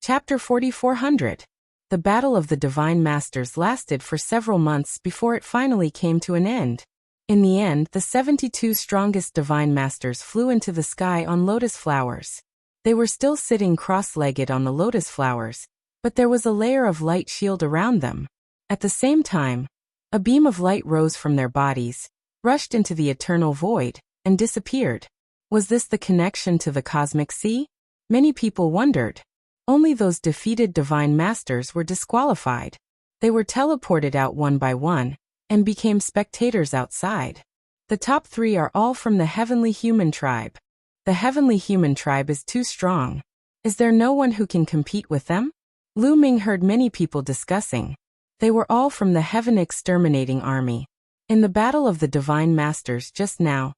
Chapter 4400. The Battle of the Divine Masters lasted for several months before it finally came to an end. In the end, the 72 strongest Divine Masters flew into the sky on lotus flowers. They were still sitting cross-legged on the lotus flowers, but there was a layer of light shield around them. At the same time, a beam of light rose from their bodies, rushed into the eternal void, and disappeared. Was this the connection to the cosmic sea? Many people wondered. Only those defeated Divine Masters were disqualified. They were teleported out one by one, and became spectators outside. The top 3 are all from the Heavenly Human Tribe. The Heavenly Human Tribe is too strong. Is there no one who can compete with them? Lu Ming heard many people discussing. They were all from the Heaven Exterminating Army. In the Battle of the Divine Masters just now,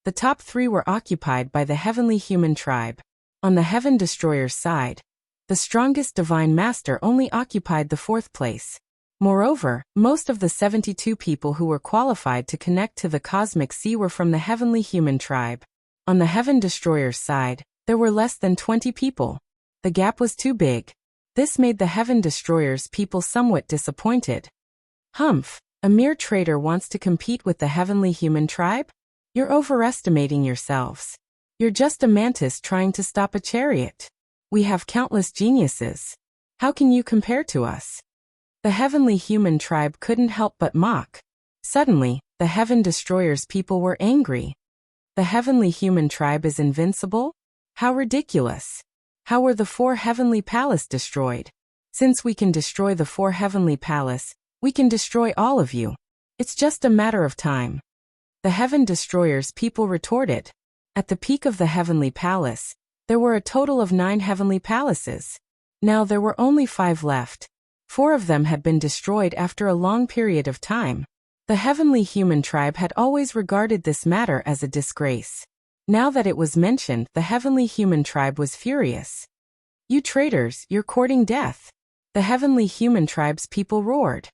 the top 3 were occupied by the Heavenly Human Tribe. On the Heaven Destroyer's side, the strongest Divine Master only occupied the 4th place. Moreover, most of the 72 people who were qualified to connect to the cosmic sea were from the Heavenly Human Tribe. On the Heaven Destroyer's side, there were less than 20 people. The gap was too big. This made the Heaven Destroyer's people somewhat disappointed. Humph, a mere traitor wants to compete with the Heavenly Human Tribe? You're overestimating yourselves. You're just a mantis trying to stop a chariot. We have countless geniuses. How can you compare to us? The Heavenly Human Tribe couldn't help but mock. Suddenly, the Heaven Destroyer's people were angry. The Heavenly Human Tribe is invincible? How ridiculous! How were the 4 Heavenly Palace destroyed? Since we can destroy the 4 Heavenly Palace, we can destroy all of you. It's just a matter of time. The Heaven Destroyer's people retorted. At the peak of the Heavenly Palace, there were a total of 9 Heavenly Palaces. Now there were only 5 left. 4 of them had been destroyed after a long period of time. The Heavenly Human Tribe had always regarded this matter as a disgrace. Now that it was mentioned, the Heavenly Human Tribe was furious. You traitors, you're courting death. The Heavenly Human Tribe's people roared.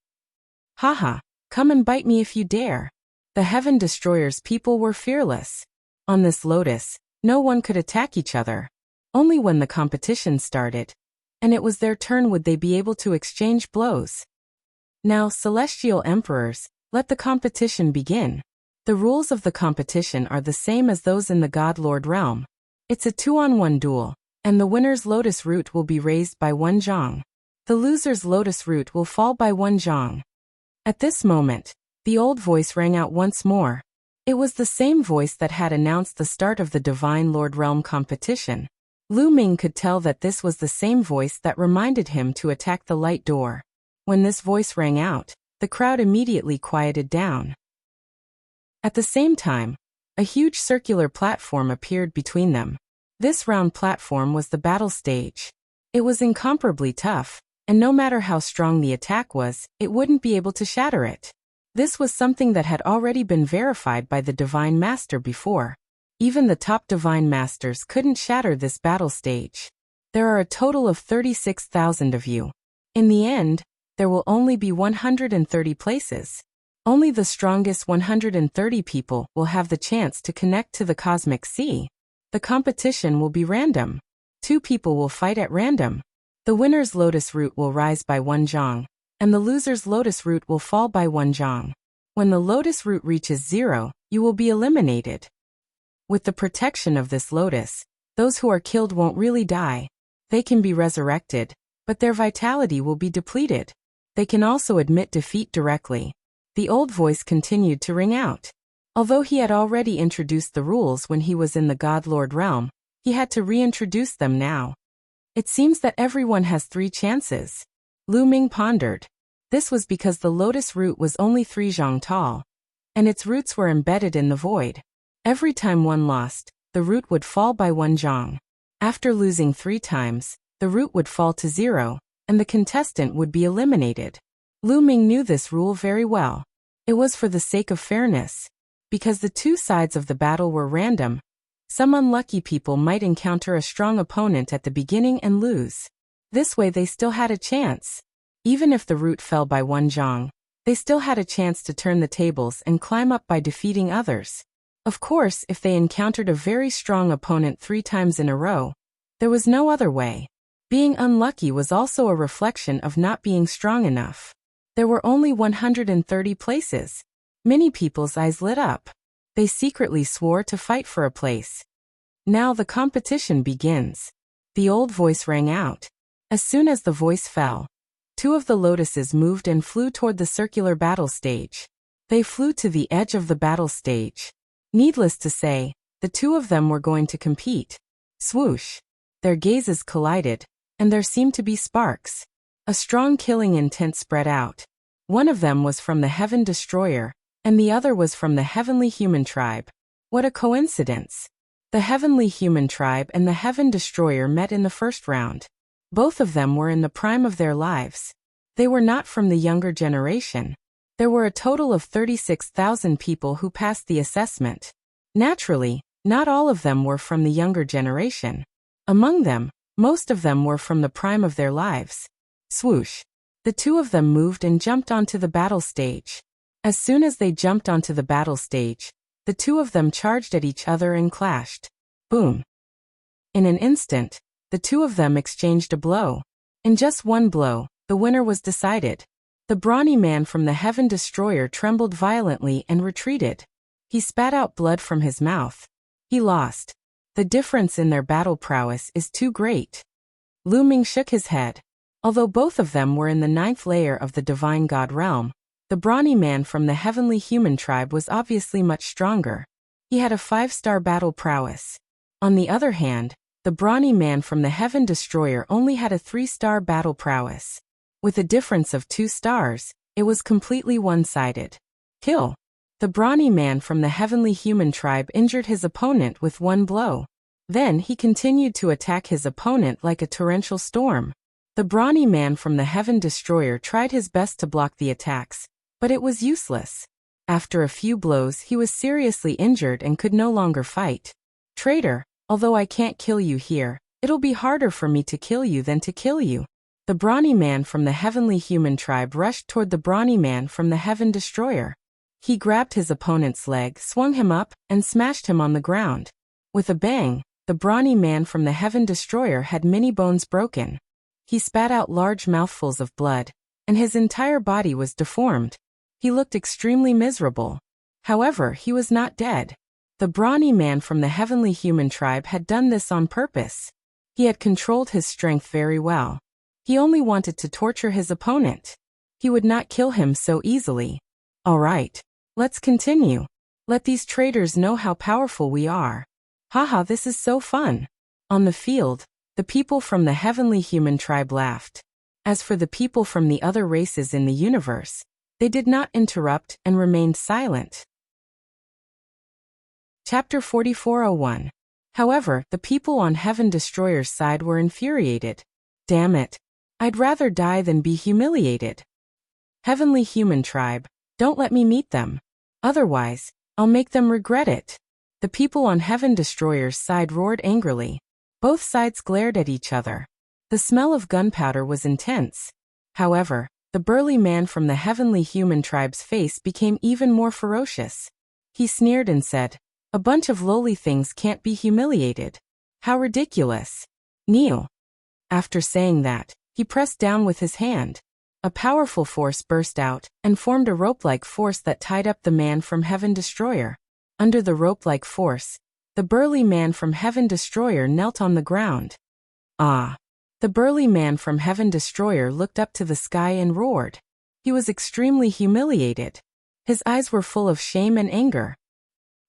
Haha, come and bite me if you dare. The Heaven Destroyer's people were fearless. On this lotus, no one could attack each other. Only when the competition started, and it was their turn, would they be able to exchange blows. Now, Celestial Emperors, let the competition begin. The rules of the competition are the same as those in the God Lord realm. It's a 2-on-1 duel, and the winner's lotus root will be raised by 1 zhang. The loser's lotus root will fall by 1 zhang. At this moment, the old voice rang out once more. It was the same voice that had announced the start of the Divine Lord Realm competition. Lu Ming could tell that this was the same voice that reminded him to attack the light door. When this voice rang out, the crowd immediately quieted down. At the same time, a huge circular platform appeared between them. This round platform was the battle stage. It was incomparably tough, and no matter how strong the attack was, it wouldn't be able to shatter it. This was something that had already been verified by the Divine Master before. Even the top Divine Masters couldn't shatter this battle stage. There are a total of 36,000 of you. In the end, there will only be 130 places. Only the strongest 130 people will have the chance to connect to the cosmic sea. The competition will be random. 2 people will fight at random. The winner's lotus root will rise by 1 zhang, and the loser's lotus root will fall by 1 zhang. When the lotus root reaches 0, you will be eliminated. With the protection of this lotus, those who are killed won't really die. They can be resurrected, but their vitality will be depleted. They can also admit defeat directly. The old voice continued to ring out. Although he had already introduced the rules when he was in the God-Lord realm, he had to reintroduce them now. It seems that everyone has 3 chances. Lu Ming pondered. This was because the lotus root was only 3 zhang tall, and its roots were embedded in the void. Every time one lost, the root would fall by 1 zhang. After losing 3 times, the root would fall to 0, and the contestant would be eliminated. Lu Ming knew this rule very well. It was for the sake of fairness. Because the 2 sides of the battle were random, some unlucky people might encounter a strong opponent at the beginning and lose. This way they still had a chance. Even if the root fell by 1 zhang, they still had a chance to turn the tables and climb up by defeating others. Of course, if they encountered a very strong opponent 3 times in a row, there was no other way. Being unlucky was also a reflection of not being strong enough. There were only 130 places. Many people's eyes lit up. They secretly swore to fight for a place. Now the competition begins. The old voice rang out. As soon as the voice fell, 2 of the lotuses moved and flew toward the circular battle stage. They flew to the edge of the battle stage. Needless to say, the 2 of them were going to compete. Swoosh! Their gazes collided, and there seemed to be sparks. A strong killing intent spread out. One of them was from the Heaven Destroyer, and the other was from the Heavenly Human Tribe. What a coincidence! The Heavenly Human Tribe and the Heaven Destroyer met in the first round. Both of them were in the prime of their lives. They were not from the younger generation. There were a total of 36,000 people who passed the assessment. Naturally, not all of them were from the younger generation. Among them, most of them were from the prime of their lives. Swoosh! The 2 of them moved and jumped onto the battle stage. As soon as they jumped onto the battle stage, the 2 of them charged at each other and clashed. Boom! In an instant, the 2 of them exchanged a blow. In just one blow, the winner was decided. The brawny man from the Heaven Destroyer trembled violently and retreated. He spat out blood from his mouth. He lost. The difference in their battle prowess is too great. Lu Ming shook his head. Although both of them were in the 9th layer of the Divine God realm, the brawny man from the Heavenly Human Tribe was obviously much stronger. He had a 5-star battle prowess. On the other hand, the brawny man from the Heaven Destroyer only had a 3-star battle prowess. With a difference of 2 stars, it was completely one-sided. Kill! The brawny man from the Heavenly Human Tribe injured his opponent with 1 blow. Then he continued to attack his opponent like a torrential storm. The brawny man from the Heaven Destroyer tried his best to block the attacks, but it was useless. After a few blows he was seriously injured and could no longer fight. Traitor, although I can't kill you here, it'll be harder for me to kill you than to kill you. The brawny man from the Heavenly Human Tribe rushed toward the brawny man from the Heaven Destroyer. He grabbed his opponent's leg, swung him up, and smashed him on the ground. With a bang, the brawny man from the Heaven Destroyer had many bones broken. He spat out large mouthfuls of blood, and his entire body was deformed. He looked extremely miserable. However, he was not dead. The brawny man from the Heavenly Human Tribe had done this on purpose. He had controlled his strength very well. He only wanted to torture his opponent. He would not kill him so easily. All right, let's continue. Let these traitors know how powerful we are. Haha, this is so fun. On the field, the people from the Heavenly Human Tribe laughed. As for the people from the other races in the universe, they did not interrupt and remained silent. Chapter 4401. However, the people on Heaven Destroyer's side were infuriated. Damn it. I'd rather die than be humiliated. Heavenly Human Tribe, don't let me meet them. Otherwise, I'll make them regret it. The people on Heaven Destroyer's side roared angrily. Both sides glared at each other. The smell of gunpowder was intense. However, the burly man from the Heavenly Human Tribe's face became even more ferocious. He sneered and said, "A bunch of lowly things can't be humiliated. How ridiculous. Kneel." After saying that, he pressed down with his hand. A powerful force burst out and formed a rope-like force that tied up the man from Heaven Destroyer. Under the rope-like force, the burly man from Heaven Destroyer knelt on the ground. Ah! The burly man from Heaven Destroyer looked up to the sky and roared. He was extremely humiliated. His eyes were full of shame and anger.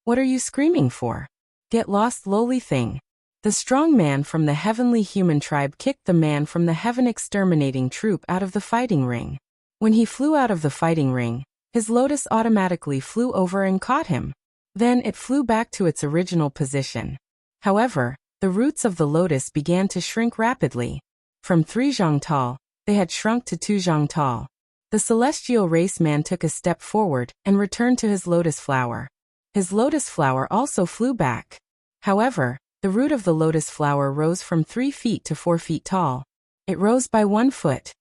What are you screaming for? Get lost, lowly thing. The strong man from the heavenly human tribe kicked the man from the heaven exterminating troop out of the fighting ring. When he flew out of the fighting ring, his lotus automatically flew over and caught him. Then it flew back to its original position. However, the roots of the lotus began to shrink rapidly. From 3 zhang tall, they had shrunk to 2 zhang tall. The celestial race man took a step forward and returned to his lotus flower. His lotus flower also flew back. However, the root of the lotus flower rose from 3 feet to 4 feet tall. It rose by 1 foot.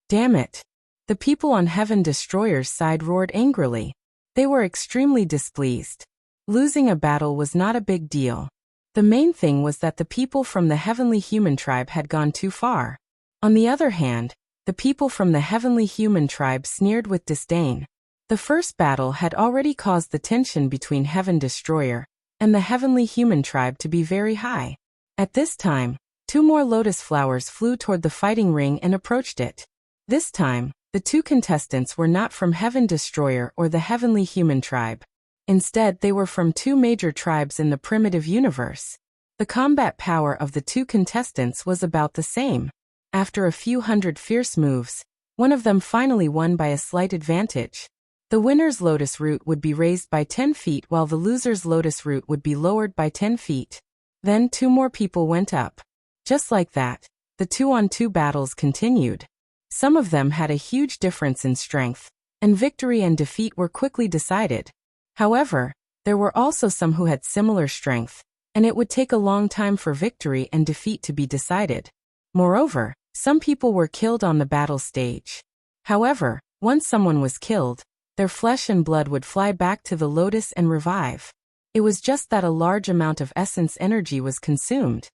Damn it! The people on Heaven Destroyer's side roared angrily. They were extremely displeased. Losing a battle was not a big deal. The main thing was that the people from the heavenly human tribe had gone too far. On the other hand, the people from the heavenly human tribe sneered with disdain. The first battle had already caused the tension between Heaven Destroyer and the heavenly human tribe to be very high. At this time, 2 more lotus flowers flew toward the fighting ring and approached it. This time, the 2 contestants were not from Heaven Destroyer or the heavenly human tribe. Instead, they were from 2 major tribes in the primitive universe. The combat power of the 2 contestants was about the same. After a few hundred fierce moves, one of them finally won by a slight advantage. The winner's lotus root would be raised by 10 feet while the loser's lotus root would be lowered by 10 feet. Then 2 more people went up. Just like that, the 2-on-2 battles continued. Some of them had a huge difference in strength, and victory and defeat were quickly decided. However, there were also some who had similar strength, and it would take a long time for victory and defeat to be decided. Moreover, some people were killed on the battle stage. However, once someone was killed, their flesh and blood would fly back to the lotus and revive. It was just that a large amount of essence energy was consumed.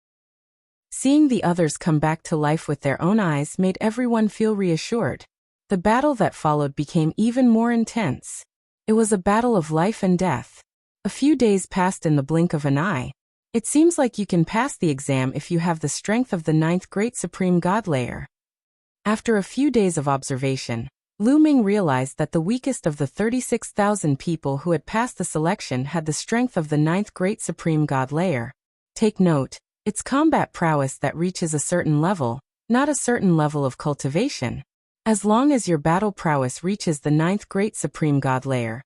Seeing the others come back to life with their own eyes made everyone feel reassured. The battle that followed became even more intense. It was a battle of life and death. A few days passed in the blink of an eye. It seems like you can pass the exam if you have the strength of the 9th Great Supreme God Layer. After a few days of observation, Lu Ming realized that the weakest of the 36,000 people who had passed the selection had the strength of the 9th Great Supreme God Layer. Take note, it's combat prowess that reaches a certain level, not a certain level of cultivation. As long as your battle prowess reaches the 9th Great Supreme God Layer,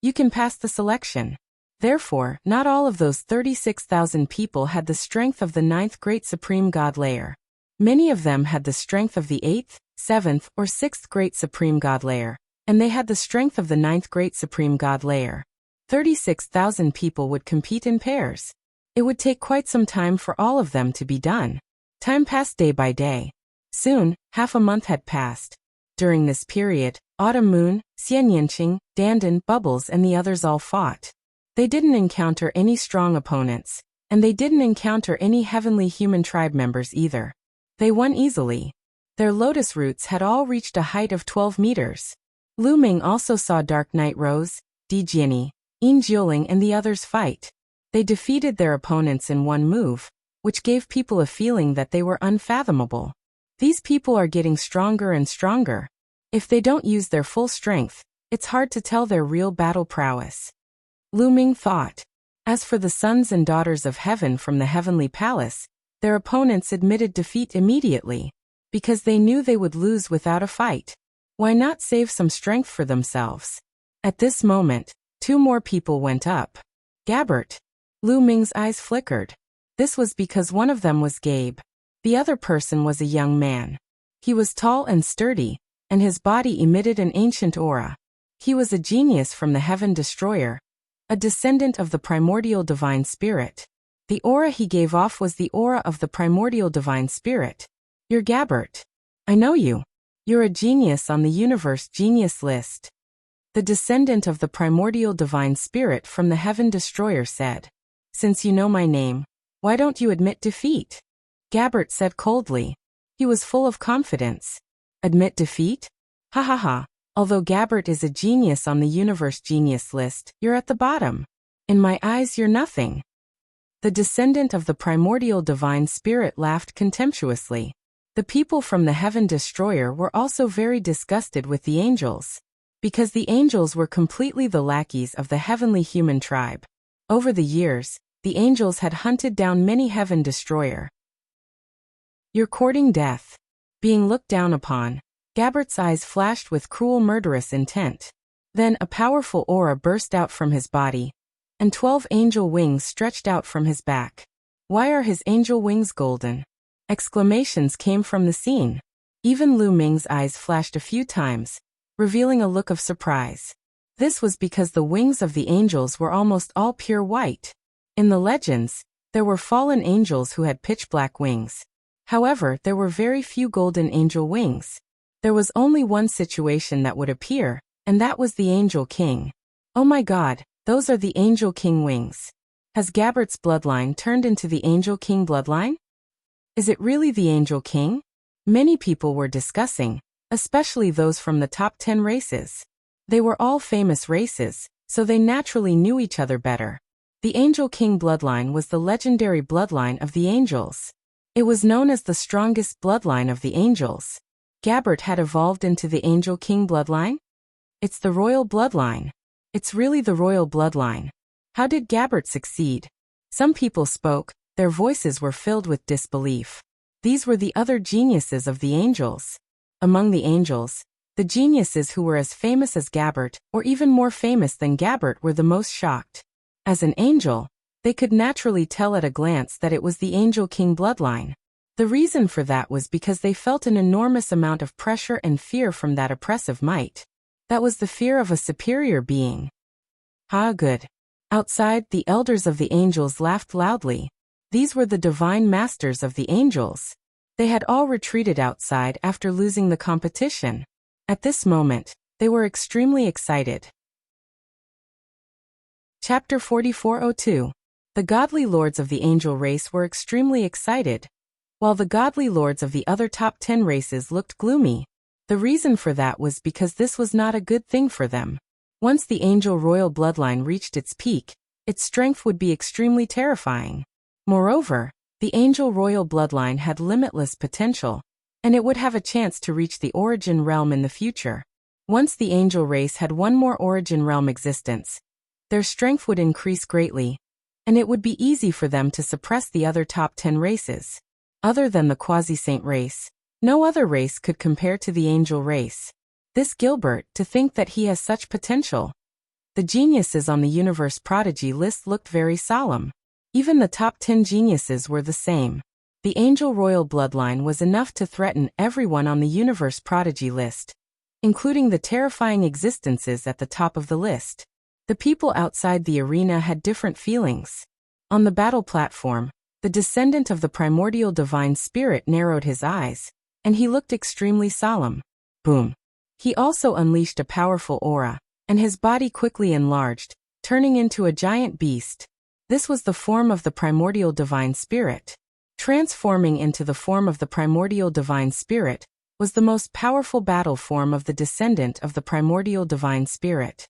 you can pass the selection. Therefore, not all of those 36,000 people had the strength of the 9th Great Supreme God Layer. Many of them had the strength of the 8th, 7th, or 6th Great Supreme God Layer, and they had the strength of the 9th Great Supreme God Layer. 36,000 people would compete in pairs. It would take quite some time for all of them to be done. Time passed day by day. Soon, half a month had passed. During this period, Autumn Moon, Xian Yanqing, Dandan, Bubbles and the others all fought. They didn't encounter any strong opponents, and they didn't encounter any heavenly human tribe members either. They won easily. Their lotus roots had all reached a height of 12 meters. Lu Ming also saw Dark Knight Rose, Di Jiani, Yin Jioling and the others fight. They defeated their opponents in one move, which gave people a feeling that they were unfathomable. These people are getting stronger and stronger. If they don't use their full strength, it's hard to tell their real battle prowess. Lu Ming thought. As for the sons and daughters of heaven from the heavenly palace, their opponents admitted defeat immediately, because they knew they would lose without a fight. Why not save some strength for themselves? At this moment, 2 more people went up. Gabbert. Lu Ming's eyes flickered. This was because one of them was Gabe. The other person was a young man. He was tall and sturdy, and his body emitted an ancient aura. He was a genius from the Heaven Destroyer, a descendant of the primordial divine spirit. The aura he gave off was the aura of the primordial divine spirit. You're Gabbert. I know you. You're a genius on the universe genius list. The descendant of the primordial divine spirit from the Heaven Destroyer said. Since you know my name, why don't you admit defeat? Gabbert said coldly. He was full of confidence. Admit defeat? Ha ha ha. Although Gabbert is a genius on the universe genius list, you're at the bottom. In my eyes you're nothing. The descendant of the primordial divine spirit laughed contemptuously. The people from the Heaven Destroyer were also very disgusted with the angels, because the angels were completely the lackeys of the heavenly human tribe. Over the years, the angels had hunted down many Heaven Destroyer. You're courting death. Being looked down upon, Gabbert's eyes flashed with cruel murderous intent. Then a powerful aura burst out from his body, and 12 angel wings stretched out from his back. Why are his angel wings golden? Exclamations came from the scene. Even Lu Ming's eyes flashed a few times, revealing a look of surprise. This was because the wings of the angels were almost all pure white. In the legends, there were fallen angels who had pitch-black wings. However, there were very few golden angel wings. There was only one situation that would appear, and that was the Angel King. Oh my God, those are the Angel King wings. Has Gabbert's bloodline turned into the Angel King bloodline? Is it really the Angel King? Many people were discussing, especially those from the top 10 races. They were all famous races, so they naturally knew each other better. The Angel King bloodline was the legendary bloodline of the angels. It was known as the strongest bloodline of the angels. Gabbert had evolved into the Angel King bloodline? It's the royal bloodline. It's really the royal bloodline. How did Gabbert succeed? Some people spoke, their voices were filled with disbelief. These were the other geniuses of the angels. Among the angels, the geniuses who were as famous as Gabbert, or even more famous than Gabbert, were the most shocked. As an angel, they could naturally tell at a glance that it was the Angel King bloodline. The reason for that was because they felt an enormous amount of pressure and fear from that oppressive might. That was the fear of a superior being. Good. Outside, the elders of the angels laughed loudly. These were the divine masters of the angels. They had all retreated outside after losing the competition. At this moment, they were extremely excited. Chapter 4402. The godly lords of the angel race were extremely excited, while the godly lords of the other top 10 races looked gloomy. The reason for that was because this was not a good thing for them. Once the angel royal bloodline reached its peak, its strength would be extremely terrifying. Moreover, the angel royal bloodline had limitless potential, and it would have a chance to reach the origin realm in the future. Once the angel race had one more origin realm existence, their strength would increase greatly, and it would be easy for them to suppress the other top 10 races. Other than the quasi-saint race, no other race could compare to the angel race. This Gilbert, to think that he has such potential. The geniuses on the universe prodigy list looked very solemn. Even the top 10 geniuses were the same. The angel royal bloodline was enough to threaten everyone on the universe prodigy list, including the terrifying existences at the top of the list. The people outside the arena had different feelings. On the battle platform, the descendant of the primordial divine spirit narrowed his eyes, and he looked extremely solemn. Boom. He also unleashed a powerful aura, and his body quickly enlarged, turning into a giant beast. This was the form of the primordial divine spirit. Transforming into the form of the primordial divine spirit was the most powerful battle form of the descendant of the primordial divine spirit.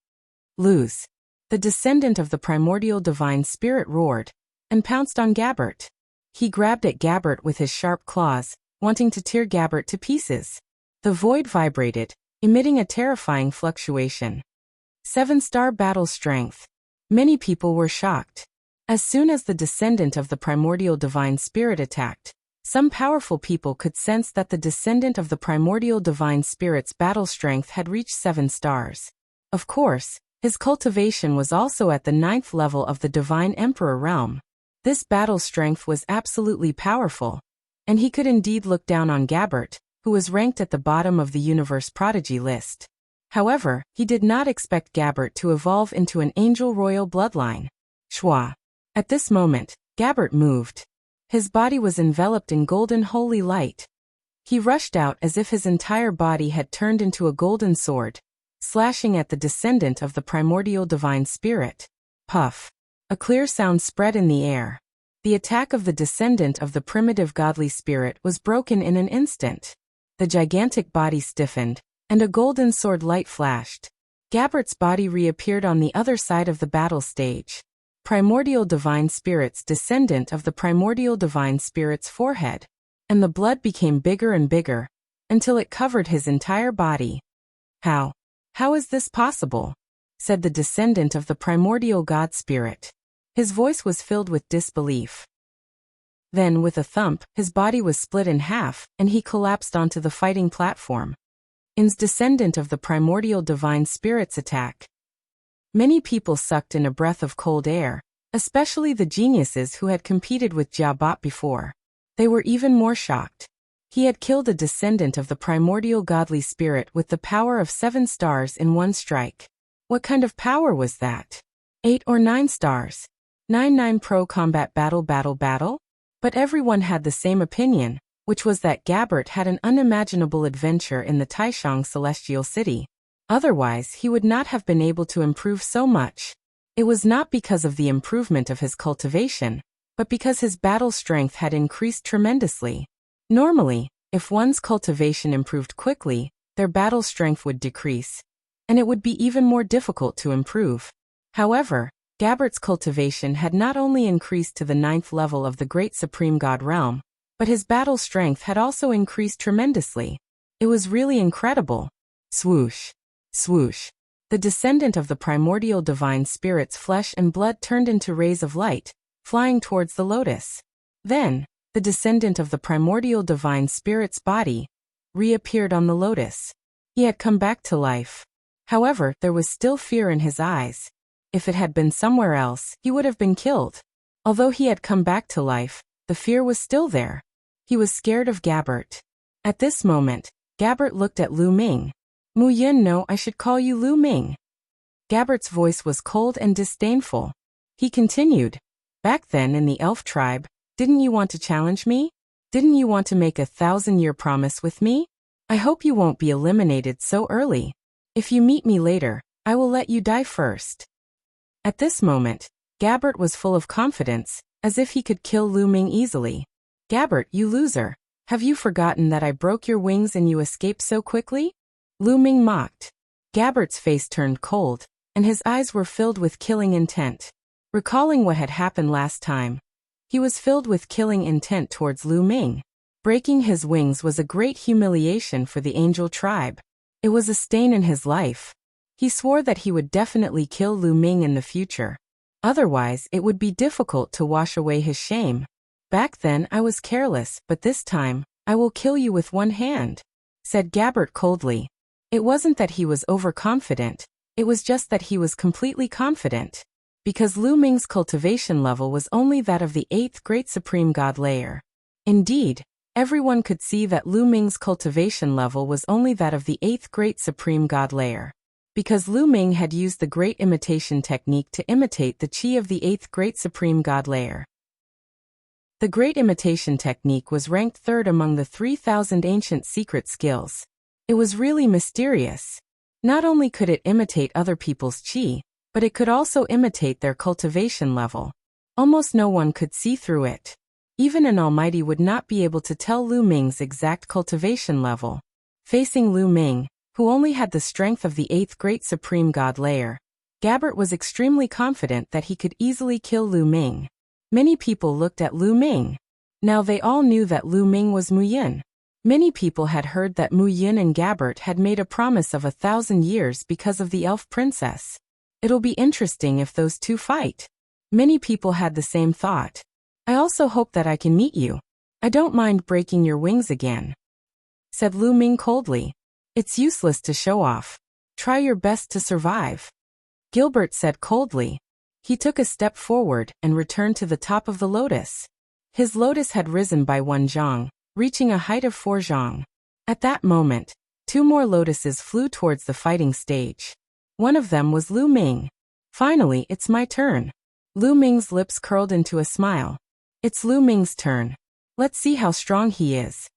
Lose. The descendant of the primordial divine spirit roared, and pounced on Gabbert. He grabbed at Gabbert with his sharp claws, wanting to tear Gabbert to pieces. The void vibrated, emitting a terrifying fluctuation. 7-star battle strength. Many people were shocked. As soon as the descendant of the primordial divine spirit attacked, some powerful people could sense that the descendant of the primordial divine spirit's battle strength had reached 7 stars. Of course, his cultivation was also at the 9th level of the divine emperor realm. This battle strength was absolutely powerful, and he could indeed look down on Gabbert, who was ranked at the bottom of the universe prodigy list. However, he did not expect Gabbert to evolve into an angel royal bloodline. Shwa. At this moment, Gabbert moved. His body was enveloped in golden holy light. He rushed out as if his entire body had turned into a golden sword, slashing at the descendant of the primordial divine spirit. Puff. A clear sound spread in the air. The attack of the descendant of the primitive godly spirit was broken in an instant. The gigantic body stiffened, and a golden sword light flashed. Gabbert's body reappeared on the other side of the battle stage. primordial divine spirit's descendant of the primordial divine spirit's forehead, and the blood became bigger and bigger, until it covered his entire body. How? How is this possible? Said the descendant of the primordial god spirit. His voice was filled with disbelief. Then, with a thump, his body was split in half, and he collapsed onto the fighting platform. In's descendant of the primordial divine spirit's attack. Many people sucked in a breath of cold air, especially the geniuses who had competed with Jiabot before. They were even more shocked. He had killed a descendant of the primordial godly spirit with the power of 7 stars in one strike. What kind of power was that? 8 or 9 stars? 9 pro combat battle. But everyone had the same opinion, which was that Gabbert had an unimaginable adventure in the Taishang Celestial City. Otherwise, he would not have been able to improve so much. It was not because of the improvement of his cultivation, but because his battle strength had increased tremendously. Normally, if one's cultivation improved quickly, their battle strength would decrease, and it would be even more difficult to improve. However, Gabbert's cultivation had not only increased to the 9th level of the Great Supreme God realm, but his battle strength had also increased tremendously. It was really incredible. Swoosh! Swoosh! The descendant of the primordial divine spirit's flesh and blood turned into rays of light, flying towards the lotus. Then, the descendant of the primordial divine spirit's body reappeared on the lotus. He had come back to life. However, there was still fear in his eyes. If it had been somewhere else, he would have been killed. Although he had come back to life, the fear was still there. He was scared of Gabbert. At this moment, Gabbert looked at Lu Ming. Mu Yin, no, I should call you Lu Ming. Gabbert's voice was cold and disdainful. He continued, back then in the elf tribe, didn't you want to challenge me? Didn't you want to make a 1,000-year promise with me? I hope you won't be eliminated so early. If you meet me later, I will let you die first. At this moment, Gabbert was full of confidence, as if he could kill Lu Ming easily. Gabbert, you loser. Have you forgotten that I broke your wings and you escaped so quickly? Lu Ming mocked. Gabbert's face turned cold, and his eyes were filled with killing intent. Recalling what had happened last time, he was filled with killing intent towards Lu Ming. Breaking his wings was a great humiliation for the angel tribe. It was a stain in his life. He swore that he would definitely kill Lu Ming in the future. Otherwise, it would be difficult to wash away his shame. Back then, I was careless, but this time, I will kill you with one hand, said Gabbert coldly. It wasn't that he was overconfident, it was just that he was completely confident. Because Lu Ming's cultivation level was only that of the 8th Great Supreme God layer. Indeed, everyone could see that Lu Ming's cultivation level was only that of the 8th Great Supreme God layer. Because Lu Ming had used the Great Imitation technique to imitate the Qi of the 8th Great Supreme God layer. The Great Imitation technique was ranked 3rd among the 3,000 ancient secret skills. It was really mysterious. Not only could it imitate other people's Qi, but it could also imitate their cultivation level. Almost no one could see through it. Even an almighty would not be able to tell Lu Ming's exact cultivation level. Facing Lu Ming, who only had the strength of the 8th Great Supreme God layer, Gabbert was extremely confident that he could easily kill Lu Ming. Many people looked at Lu Ming. Now they all knew that Lu Ming was Mu Yin. Many people had heard that Mu Yin and Gabbert had made a promise of 1,000 years because of the elf princess. It'll be interesting if those two fight. Many people had the same thought. I also hope that I can meet you. I don't mind breaking your wings again, said Lu Ming coldly. It's useless to show off. Try your best to survive, Gilbert said coldly. He took a step forward and returned to the top of the lotus. His lotus had risen by 1 zhang, reaching a height of 4 zhang. At that moment, 2 more lotuses flew towards the fighting stage. One of them was Lu Ming. Finally, it's my turn. Lu Ming's lips curled into a smile. It's Lu Ming's turn. Let's see how strong he is.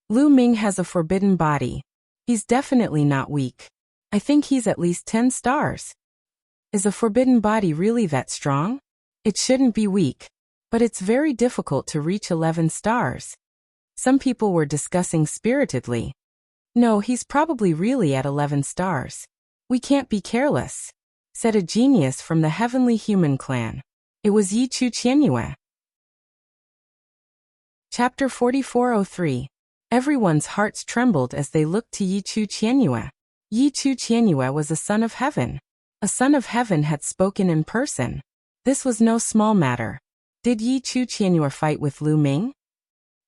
Lu Ming has a forbidden body. He's definitely not weak. I think he's at least 10 stars. Is a forbidden body really that strong? It shouldn't be weak. But it's very difficult to reach 11 stars. Some people were discussing spiritedly. No, he's probably really at 11 stars. We can't be careless, said a genius from the Heavenly Human clan. It was Yi Chu Qianyue. Chapter 4403. Everyone's hearts trembled as they looked to Yi Chu Qianyue. Yi Chu Qianyue was a son of heaven. A son of heaven had spoken in person. This was no small matter. Did Yi Chu Qianyue fight with Lu Ming?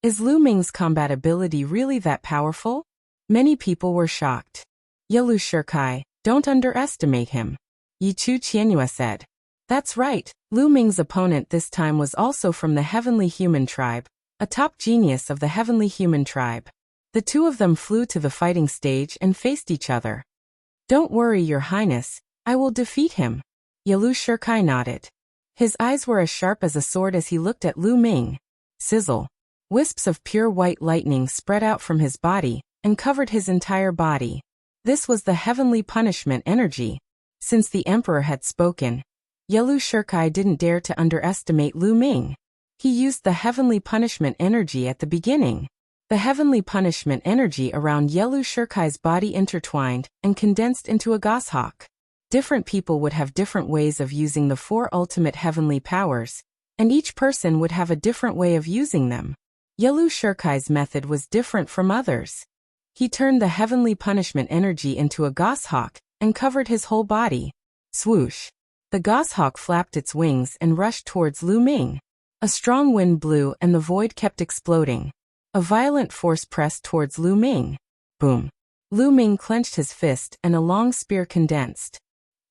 Is Lu Ming's combat ability really that powerful? Many people were shocked. Yalu Shikai, don't underestimate him, Yi Chu Qianyue said. That's right, Lu Ming's opponent this time was also from the heavenly human tribe, a top genius of the heavenly human tribe. The two of them flew to the fighting stage and faced each other. Don't worry, Your Highness, I will defeat him. Yalu Shikai nodded. His eyes were as sharp as a sword as he looked at Lu Ming. Sizzle. Wisps of pure white lightning spread out from his body and covered his entire body. This was the heavenly punishment energy. Since the emperor had spoken, Yalu Shikai didn't dare to underestimate Lu Ming. He used the heavenly punishment energy at the beginning. The heavenly punishment energy around Yalu Shirkai's body intertwined and condensed into a goshawk. Different people would have different ways of using the four ultimate heavenly powers, and each person would have a different way of using them. Yalu Shirkai's method was different from others. He turned the heavenly punishment energy into a goshawk and covered his whole body. Swoosh! The goshawk flapped its wings and rushed towards Lu Ming. A strong wind blew and the void kept exploding. A violent force pressed towards Lu Ming. Boom! Lu Ming clenched his fist and a long spear condensed.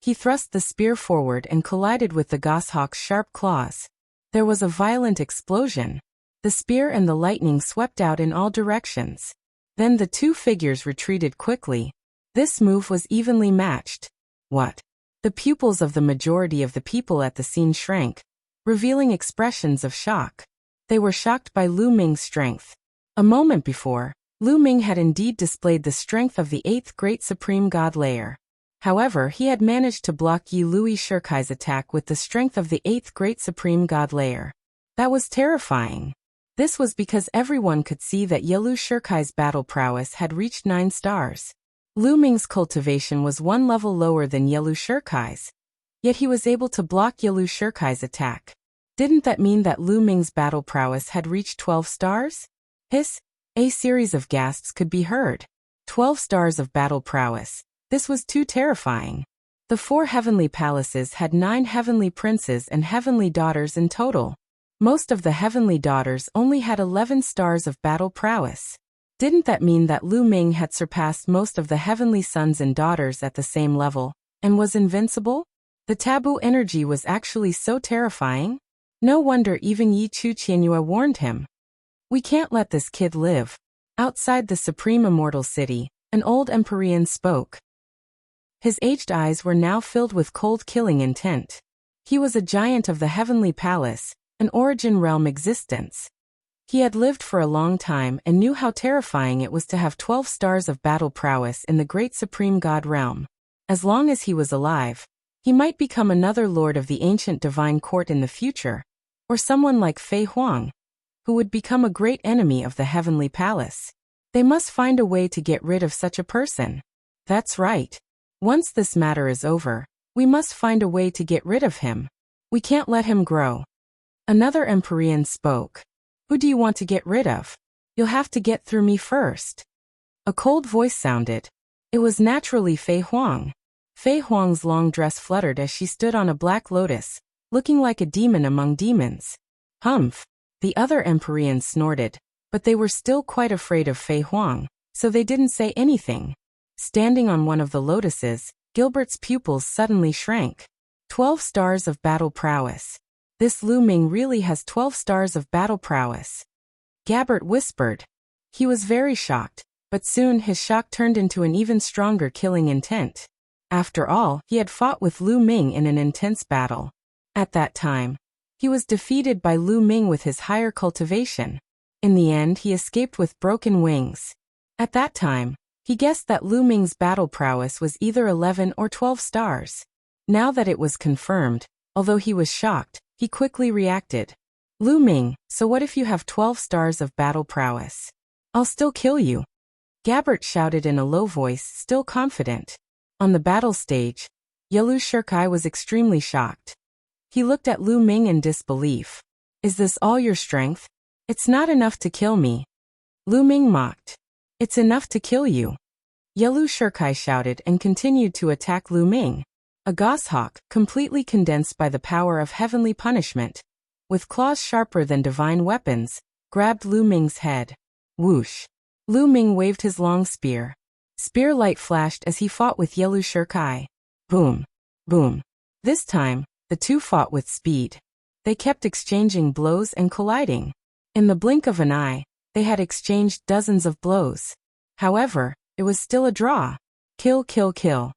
He thrust the spear forward and collided with the goshawk's sharp claws. There was a violent explosion. The spear and the lightning swept out in all directions. Then the two figures retreated quickly. This move was evenly matched. What? The pupils of the majority of the people at the scene shrank, revealing expressions of shock. They were shocked by Lu Ming's strength. A moment before, Lu Ming had indeed displayed the strength of the 8th Great Supreme God Layer. However, he had managed to block Yi Lui Shirkai's attack with the strength of the 8th Great Supreme God Layer. That was terrifying. This was because everyone could see that Yalu Shirkai's battle prowess had reached 9 stars. Lu Ming's cultivation was 1 level lower than Yalu Shirkai's. Yet he was able to block Yalu Shirkai's attack. Didn't that mean that Lu Ming's battle prowess had reached 12 stars? Hiss! A series of gasps could be heard. 12 stars of battle prowess. This was too terrifying. The 4 heavenly palaces had 9 heavenly princes and heavenly daughters in total. Most of the heavenly daughters only had 11 stars of battle prowess. Didn't that mean that Lu Ming had surpassed most of the heavenly sons and daughters at the same level, and was invincible? The taboo energy was actually so terrifying. No wonder even Yi Chu Qianyue warned him. We can't let this kid live. Outside the supreme immortal city, an old Empyrean spoke. His aged eyes were now filled with cold killing intent. He was a giant of the heavenly palace, an origin realm existence. He had lived for a long time and knew how terrifying it was to have 12 stars of battle prowess in the great supreme god realm. As long as he was alive, he might become another lord of the ancient divine court in the future, or someone like Fei Huang, who would become a great enemy of the heavenly palace. They must find a way to get rid of such a person. That's right. Once this matter is over, we must find a way to get rid of him. We can't let him grow. Another Empyrean spoke. Who do you want to get rid of? You'll have to get through me first. A cold voice sounded. It was naturally Fei Huang. Fei Huang's long dress fluttered as she stood on a black lotus, looking like a demon among demons. Humph! The other Empyreans snorted, but they were still quite afraid of Fei Huang, so they didn't say anything. Standing on one of the lotuses, Gilbert's pupils suddenly shrank. 12 stars of battle prowess. This Lu Ming really has 12 stars of battle prowess. Gabbert whispered. He was very shocked, but soon his shock turned into an even stronger killing intent. After all, he had fought with Lu Ming in an intense battle. At that time, he was defeated by Lu Ming with his higher cultivation. In the end, he escaped with broken wings. At that time, he guessed that Lu Ming's battle prowess was either 11 or 12 stars. Now that it was confirmed, although he was shocked, he quickly reacted. Lu Ming, so what if you have 12 stars of battle prowess? I'll still kill you. Gabbert shouted in a low voice, still confident. On the battle stage, Yalu Shirkai was extremely shocked. He looked at Lu Ming in disbelief. Is this all your strength? It's not enough to kill me. Lu Ming mocked. It's enough to kill you. Yelu Shirkai shouted and continued to attack Lu Ming. A goshawk, completely condensed by the power of heavenly punishment, with claws sharper than divine weapons, grabbed Lu Ming's head. Whoosh! Lu Ming waved his long spear. Spear light flashed as he fought with Yelu Shirkai. Boom! Boom! This time, the two fought with speed. They kept exchanging blows and colliding. In the blink of an eye, they had exchanged dozens of blows. However, it was still a draw. Kill, kill, kill.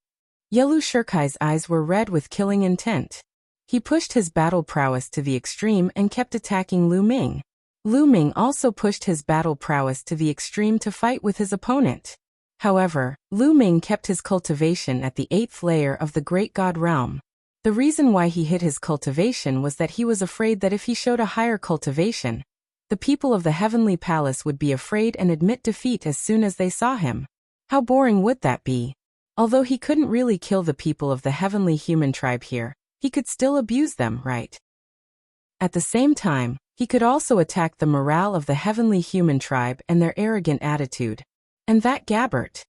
Yelu Shirkai's eyes were red with killing intent. He pushed his battle prowess to the extreme and kept attacking Lu Ming. Lu Ming also pushed his battle prowess to the extreme to fight with his opponent. However, Lu Ming kept his cultivation at the 8th layer of the Great God Realm. The reason why he hid his cultivation was that he was afraid that if he showed a higher cultivation, the people of the Heavenly Palace would be afraid and admit defeat as soon as they saw him. How boring would that be? Although he couldn't really kill the people of the Heavenly Human Tribe here, he could still abuse them, right? At the same time, he could also attack the morale of the Heavenly Human Tribe and their arrogant attitude. And that Gabbert.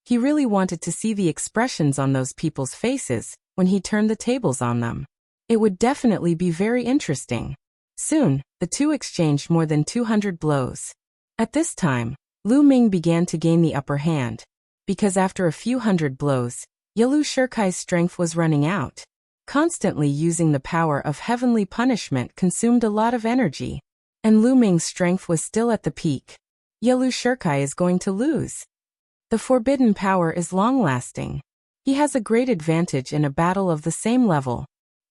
He really wanted to see the expressions on those people's faces when he turned the tables on them. It would definitely be very interesting. Soon, the two exchanged more than 200 blows. At this time, Lu Ming began to gain the upper hand, because after a few hundred blows, Yelu Shirkai's strength was running out. Constantly using the power of heavenly punishment consumed a lot of energy, and Lu Ming's strength was still at the peak. Yelu Shirkai is going to lose. The forbidden power is long-lasting. He has a great advantage in a battle of the same level.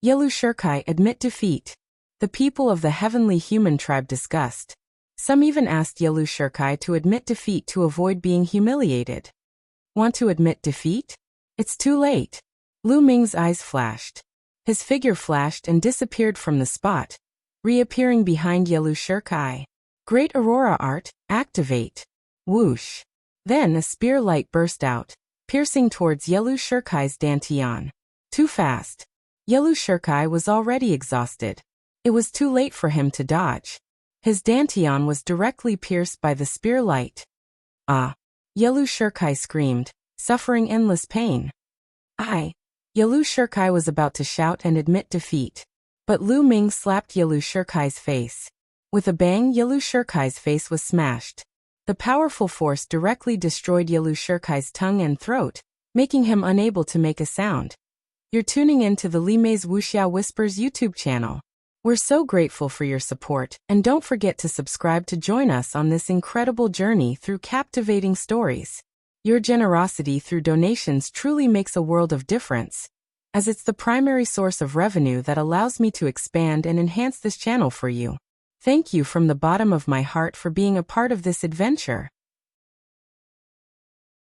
Yelu Shirkai admit defeat. The people of the Heavenly Human Tribe discussed. Some even asked Yelu Shirkai to admit defeat to avoid being humiliated. Want to admit defeat? It's too late. Lu Ming's eyes flashed. His figure flashed and disappeared from the spot, reappearing behind Yelu Shirkai. Great Aurora Art, activate. Whoosh. Then a spear light burst out, piercing towards Yelu Shirkai's dantian. Too fast. Yelu Shirkai was already exhausted. It was too late for him to dodge. His dantian was directly pierced by the spear light. Ah! Yelu Shirkai screamed, suffering endless pain. Yelu Shirkai was about to shout and admit defeat. But Lu Ming slapped Yelu Shirkai's face. With a bang, Yelu Shirkai's face was smashed. The powerful force directly destroyed Yelu Shirkai's tongue and throat, making him unable to make a sound. You're tuning in to the Li Mei's Wuxia Whispers YouTube channel. We're so grateful for your support, and don't forget to subscribe to join us on this incredible journey through captivating stories. Your generosity through donations truly makes a world of difference, as it's the primary source of revenue that allows me to expand and enhance this channel for you. Thank you from the bottom of my heart for being a part of this adventure.